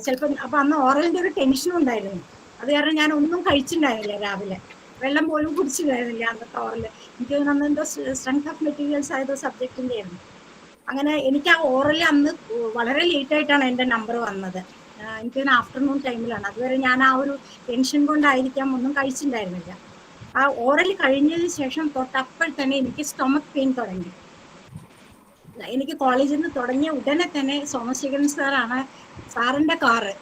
ചിലപ്പോൾ. അപ്പോൾ അന്ന് ഓറലിൻ്റെ ഒരു ടെൻഷനും ഉണ്ടായിരുന്നു. അത് കാരണം ഞാൻ ഒന്നും കഴിച്ചിട്ടുണ്ടായിരുന്നില്ല, രാവിലെ വെള്ളം പോലും കുടിച്ചിട്ടുണ്ടായിരുന്നില്ല അന്നത്തെ ഓറൽ. എനിക്ക് അന്ന് എന്തോ സ്ട്രെങ്ത് ഓഫ് മെറ്റീരിയൽസ് ആയതോ സബ്ജക്റ്റിൻ്റെ ആയിരുന്നു. അങ്ങനെ എനിക്ക് ആ ഓറൽ അന്ന് വളരെ ലേറ്റായിട്ടാണ് എൻ്റെ നമ്പർ വന്നത്. എനിക്ക് ആഫ്റ്റർനൂൺ ടൈമിലാണ്. അതുവരെ ഞാൻ ആ ഒരു ടെൻഷൻ കൊണ്ടായിരിക്കാം ഒന്നും കഴിച്ചിട്ടുണ്ടായിരുന്നില്ല. ആ ഓറൽ കഴിഞ്ഞതിന് ശേഷം തൊട്ടപ്പോൾ തന്നെ എനിക്ക് സ്റ്റൊമക് പെയിൻ തുടങ്ങി. എനിക്ക് കോളേജിൽ നിന്ന് തുടങ്ങിയ ഉടനെ തന്നെ സോമശേഖരൻ സാറാണ് സാറിൻ്റെ കാറ്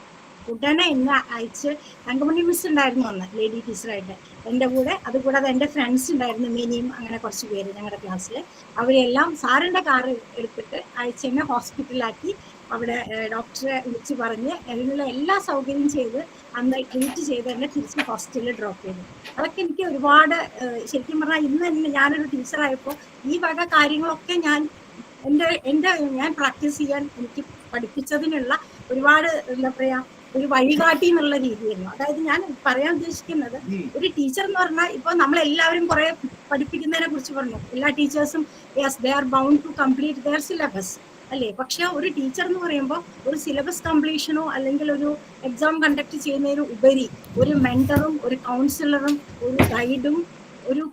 ഉടനെ എന്നെ അയച്ച് തങ്കമണി മിസ് ഉണ്ടായിരുന്നു അന്ന് ലേഡി ടീച്ചറായിട്ട് എൻ്റെ കൂടെ. അതുകൂടാതെ എൻ്റെ ഫ്രണ്ട്സ് ഉണ്ടായിരുന്നു, മിനിയും അങ്ങനെ കുറച്ച് പേര് ഞങ്ങളുടെ ക്ലാസ്സിൽ. അവരെല്ലാം സാറിൻ്റെ കാറ് എടുത്തിട്ട് അയച്ച് എന്നെ ഹോസ്പിറ്റലിലാക്കി. അവിടെ ഡോക്ടറെ വിളിച്ച് പറഞ്ഞ് അതിനുള്ള എല്ലാ സൗകര്യവും ചെയ്ത് അന്ന് ട്രീറ്റ് ചെയ്ത് എന്നെ തിരിച്ച് ഹോസ്റ്റലിൽ ഡ്രോപ്പ് ചെയ്തു. അതൊക്കെ എനിക്ക് ഒരുപാട് ശരിക്കും പറഞ്ഞാൽ ഇന്ന് ഞാനൊരു ടീച്ചറായപ്പോൾ ഈ വക കാര്യങ്ങളൊക്കെ ഞാൻ ഞാൻ പ്രാക്ടീസ് ചെയ്യാൻ എനിക്ക് പഠിപ്പിച്ചതിനുള്ള ഒരുപാട് എന്താ പറയാ ഒരു വഴികാട്ടി എന്നുള്ള രീതിയായിരുന്നു. അതായത് ഞാൻ പറയാൻ ഉദ്ദേശിക്കുന്നത്, ഒരു ടീച്ചർ എന്ന് പറഞ്ഞാൽ ഇപ്പൊ നമ്മളെല്ലാവരും കുറെ പഠിപ്പിക്കുന്നതിനെ കുറിച്ച് പറഞ്ഞു. എല്ലാ ടീച്ചേഴ്സും yes they are bound to complete their syllabus അല്ലേ. പക്ഷെ ഒരു ടീച്ചർ എന്ന് പറയുമ്പോൾ ഒരു സിലബസ് കംപ്ലീഷനോ അല്ലെങ്കിൽ ഒരു എക്സാം കണ്ടക്ട് ചെയ്യുന്നതിന് ഉപരി ഒരു മെന്ററും ഒരു കൗൺസിലറും ഒരു ഗൈഡും ഒരു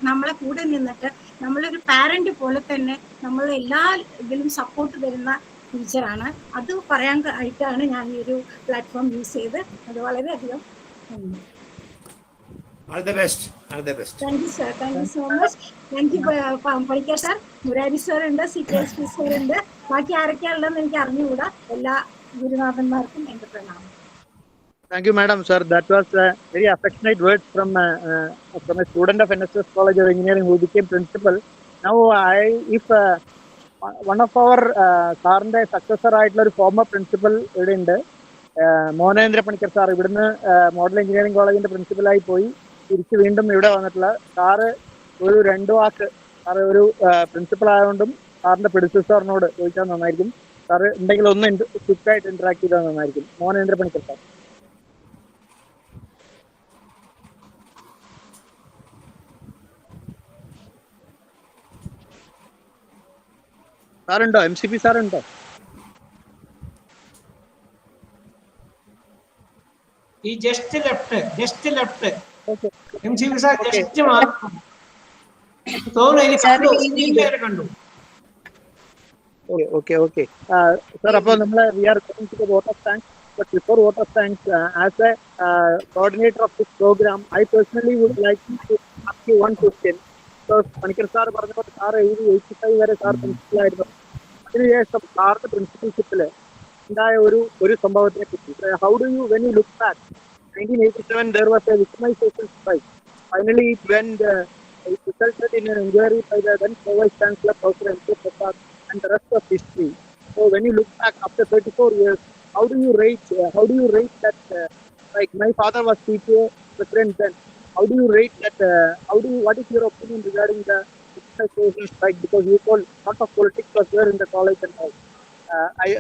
നമ്മളെ കൂടെ നിന്നിട്ട് നമ്മളൊരു പാരന്റ് പോലെ തന്നെ നമ്മൾ എല്ലാ ഇതിലും സപ്പോർട്ട് തരുന്ന ടീച്ചറാണ്. അത് പറയാൻ ആയിട്ടാണ് ഞാൻ ഈ ഒരു പ്ലാറ്റ്ഫോം യൂസ് ചെയ്ത്. അത് വളരെയധികം All the best. All the best. Thank you sir, thank you so much. Thank you Panicker sir, Murari sir ഉണ്ട്, CKSP സാർ ഉണ്ട്, ബാക്കി ആരൊക്കെയാണുള്ളതെന്ന് എനിക്ക് അറിഞ്ഞുകൂടാ. എല്ലാ ഗുരുനാഥന്മാർക്കും എൻ്റെ പ്രണാമം. Thank you, Madam, sir. That was very affectionate words from a student of NSS College of Engineering who became principal. Now, if one of our സാറിൻ്റെ successor ആയിട്ടുള്ള ഒരു ഫോമർ പ്രിൻസിപ്പൽ ഇവിടെ ഉണ്ട്, മോനേന്ദ്ര പണിക്കർ സാർ, ഇവിടുന്ന് മോഡൽ എഞ്ചിനീയറിംഗ് കോളേജിന്റെ പ്രിൻസിപ്പലായി പോയി തിരിച്ച് വീണ്ടും ഇവിടെ വന്നിട്ടുള്ള സാറ് ഒരു 2 വാക്ക് സാറ് ഒരു പ്രിൻസിപ്പൽ ആയതുകൊണ്ടും സാറിന്റെ പ്രിഡിസസറിനോട് ചോദിച്ചാൽ നന്നായിരിക്കും. സാറ് ഉണ്ടെങ്കിൽ ഒന്ന് ക്വിക്കായിട്ട് ഇന്ററാക്ട് ചെയ്താൽ നന്നായിരിക്കും. മോനേന്ദ്ര പണിക്കർ സാർ. സാറുണ്ടോ? MCP സാറുണ്ടോ? ഈ just left MCP sir just മാറും. കണ്ടു. Okay. Sir, അപ്പോൾ നമ്മൾ we are going to the vote of thanks. But before vote of thanks, as a coordinator of this program, I personally would like to ask you one question. Because Panicker sir പറഞ്ഞപ്പോൾ sir 85 വരെ sir പ്രിൻസിപ്പലായിരുന്നു. അതിനുശേഷം സാറിന്റെ പ്രിൻസിപ്പൽഷിപ്പിൽ ഉണ്ടായ ഒരു സംഭവത്തിനെ പറ്റി, how do you, when you look back, 1987 there was a victimization strike. Finally it went, it resulted in an inquiry by the then Vice Chancellor Professor M.K. Prasad, and the rest of history. So when you look back after 34 years, how do you rate that, like my father was PTA president then, how do you rate that, what is your opinion regarding the victimization strike? Because you told lot of politics was there in the college and all.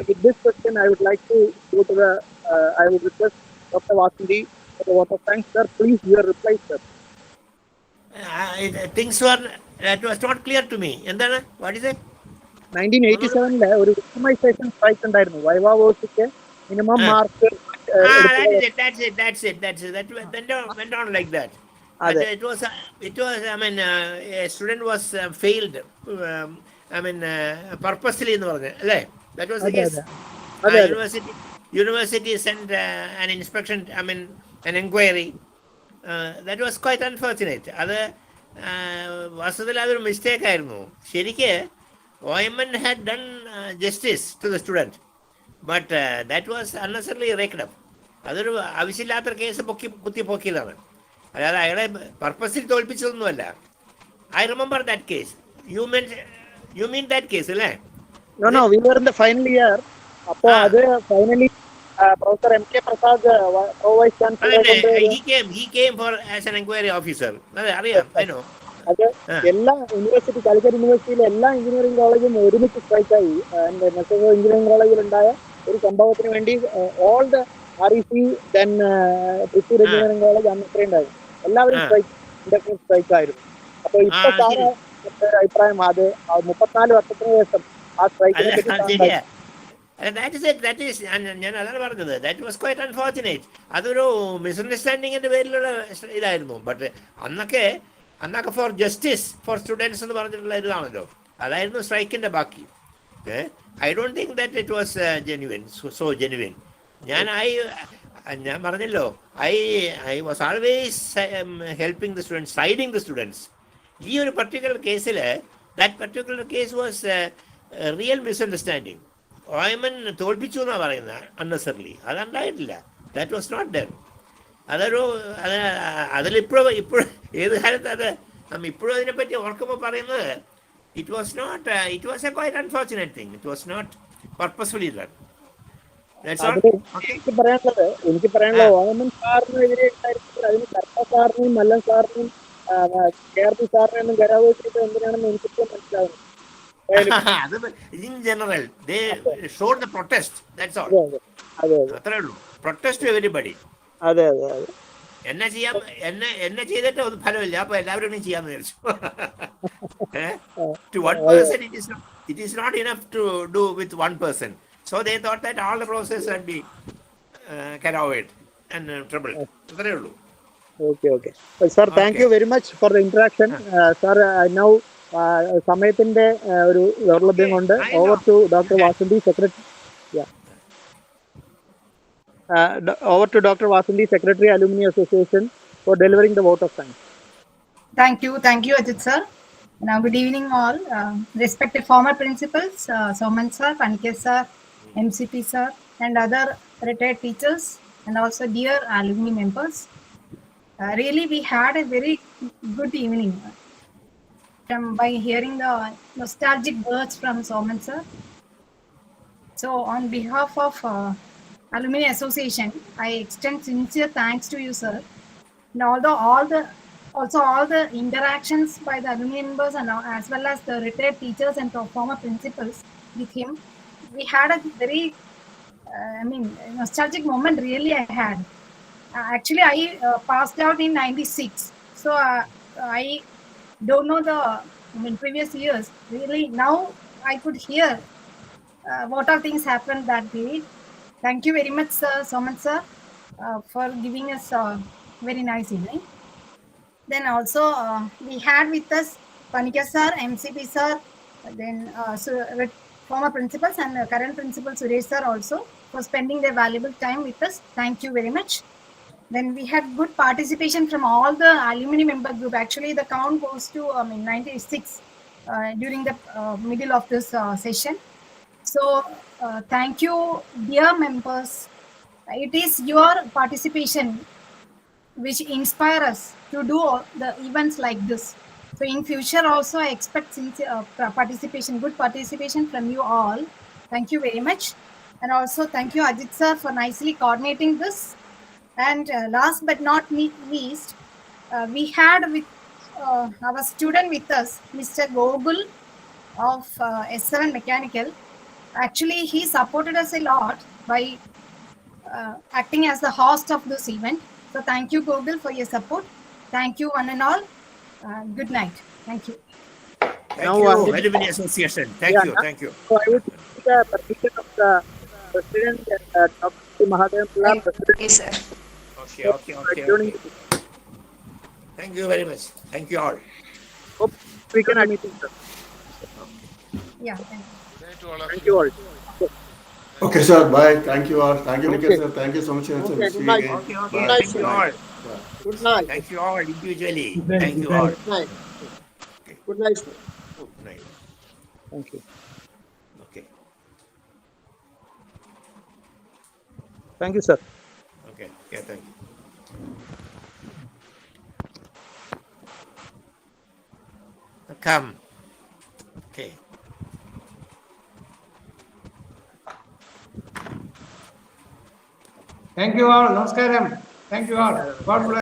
With this question, I would like to go to the, I would request Dr. Vasandi for the vote of thanks. Sir, please, your reply, sir. Things were, that was not clear to me. എന്താണ്? What is it? 1987 ഒരു victimization strike ഉണ്ടായിരുന്നു. Viva വോസിക്ക് minimum mark. That's it. That went on like that. It was. I mean, a student was failed. Purposely എന്ന് പറഞ്ഞു അല്ലേ? That was the case. University sent an inspection. An inquiry. That was quite unfortunate. അത് വാസ്തവത്തിൽ അതൊരു mistake ആയിരുന്നു. ശരിക്ക് OMN had done justice to the student, but that was unnecessarily raked up. അതൊരു ആവശ്യമില്ലാത്ത കേസ് കുത്തിപ്പോക്കിയതാണ്. അല്ലാതെ അയാളെ പർപ്പസിൽ തോൽപ്പിച്ചതൊന്നുമല്ല. I remember that case. You mean that case, അല്ലേ? No, we were in the final year. അപ്പോൾ അത് finally Professor M.K. Prasad, Vice Chancellor, he came for as an inquiry officer. അറിയാം, I know. അത് എല്ലാ university, Calicut യൂണിവേഴ്സിറ്റിയിലെ എല്ലാ engineering കോളേജും ഒരുമിച്ച് സ്ട്രൈക്കായി. എഞ്ചിനീയറിംഗ് കോളേജിൽ ഉണ്ടായ ഒരു സംഭവത്തിന് വേണ്ടി all the REC then Thrissur engineering college അന്ന് ഇത്രയും ഉണ്ടായിരുന്നു. എല്ലാവരും സ്ട്രൈക്ക് ആയിരുന്നു. അപ്പൊ ഇപ്പൊ സാറ് അഭിപ്രായം അത് 34 വർഷത്തിന് ശേഷം ആ സ്ട്രൈക്കിനെ പറ്റി ഞാൻ അതാണ് പറഞ്ഞത്. That was quite unfortunate. അതൊരു മിസ്അണ്ടർസ്റ്റാൻഡിങ്ങിന്റെ പേരിലുള്ള ഇതായിരുന്നു. ബട്ട് അന്നൊക്കെ ഫോർ ജസ്റ്റിസ് ഫോർ സ്റ്റുഡൻസ് എന്ന് പറഞ്ഞിട്ടുള്ള ഇതാണല്ലോ, അതായിരുന്നു സ്ട്രൈക്കിന്റെ ബാക്കി. I don't think that it was genuine, so genuine. ഞാൻ പറഞ്ഞല്ലോ, I was always helping the students, siding the students. ഈ ഒരു പർട്ടിക്കുലർ കേസിൽ that particular case was real misunderstanding. OMN തോൽപ്പിച്ചു എന്നാണ് പറയുന്നത് അൺനെസറിലി. അതുണ്ടായിട്ടില്ല. That was not done. അതിലിപ്പോഴും ഏത് കാലത്ത് അത് നമ്മൾ ഇപ്പോഴും അതിനെപ്പറ്റി ഓർക്കുമ്പോൾ പറയുന്നത് it was a quite unfortunate thing. It was not purposefully done. എനിക്ക് പറയാനുള്ളത് ഓമൻ സാറിനെതിരെ ഉണ്ടായിരുന്നത് അതിന് കർത്ത സാറിനെയും മല്ലൻ സാറിനെയും കേരള സാറിനെയൊന്നും ഗരാവോ ചെയ്ത് എന്തിനാണെന്ന് എനിക്കിപ്പോൾ മനസ്സിലാവുന്നു. In general, they showed the protest. That's all. അത്രേ ഉള്ളൂ. Protest to everybody. അതെ. എന്നെ ചെയ്തിട്ട് ഒന്നും ഫലമില്ല, അപ്പൊ എല്ലാവരും ചെയ്യാന്ന് വിചാരിച്ചു. To one person, it is not enough to do with one person. So they thought that all the process can be carried and troubled. അത്രേ ഉള്ളൂ. Okay. Sir, thank you very much for the interaction. Sir, now സമയത്തിന്റെ ഒരു ദൗർലഭ്യം കൊണ്ട് over to doctor Vasanthi, secretary. Over to Dr. Vasanthi, Secretary, Alumni Association, for delivering the vote of thanks. Thank you, Ajit sir. Now, good evening all. Respected former principals, Soman sir, Paniker sir, MCP sir, and other retired teachers, and also dear alumni members. Really, we had a very good evening by hearing the nostalgic words from Soman sir. So, on behalf of Alumni Association, I extend sincere thanks to you, sir. And although all the interactions by the alumni members and as well as the retired teachers and former principals with him, we had a very, nostalgic moment. Really, I had. Actually, I passed out in '96, so I don't know previous years. Really, now I could hear what all things happened that day. Thank you very much, sir, Soman sir, for giving us a very nice evening. Then also we had with us Paniker sir, MCP sir, then former principals and current principal Suresh sir also for spending their valuable time with us. Thank you very much. Then we had good participation from all the alumni member group. Actually, the count goes to 96 during the middle of this session. So thank you, dear members. It is your participation which inspire us to do the events like this. So in future also I expect good participation from you all. Thank you very much. And also thank you, Ajit sir, for nicely coordinating this. And last but not least, we had with our student with us, Mr. Gogul of S7 Mechanical. Actually, he supported us a lot by acting as the host of this event. So thank you, Gogul, for your support. Thank you, one and all. Good night. Thank you. Thank you, Alumni Association. Thank you. So I would take the permission of the President, Dr. Mahadevan Pillai, President. Yes, sir. Okay. Thank you very much. Thank you all. Hope we can meet you, sir. Yeah, thank you. Thank you all. Okay, sir. Bye. Thank you all. Thank you, Nikhil, sir. Thank you so much, sir. Okay, See good you night. again. Okay. Good night, Thank you sir. all. Good night. Thank you all individually. Thank you all. Good night. Good night, sir. Good night. Thank you. Okay. Thank you, sir. Okay. Yeah, thank you. Come. Okay. Thank you all. Namaskaram. Thank you all. God bless.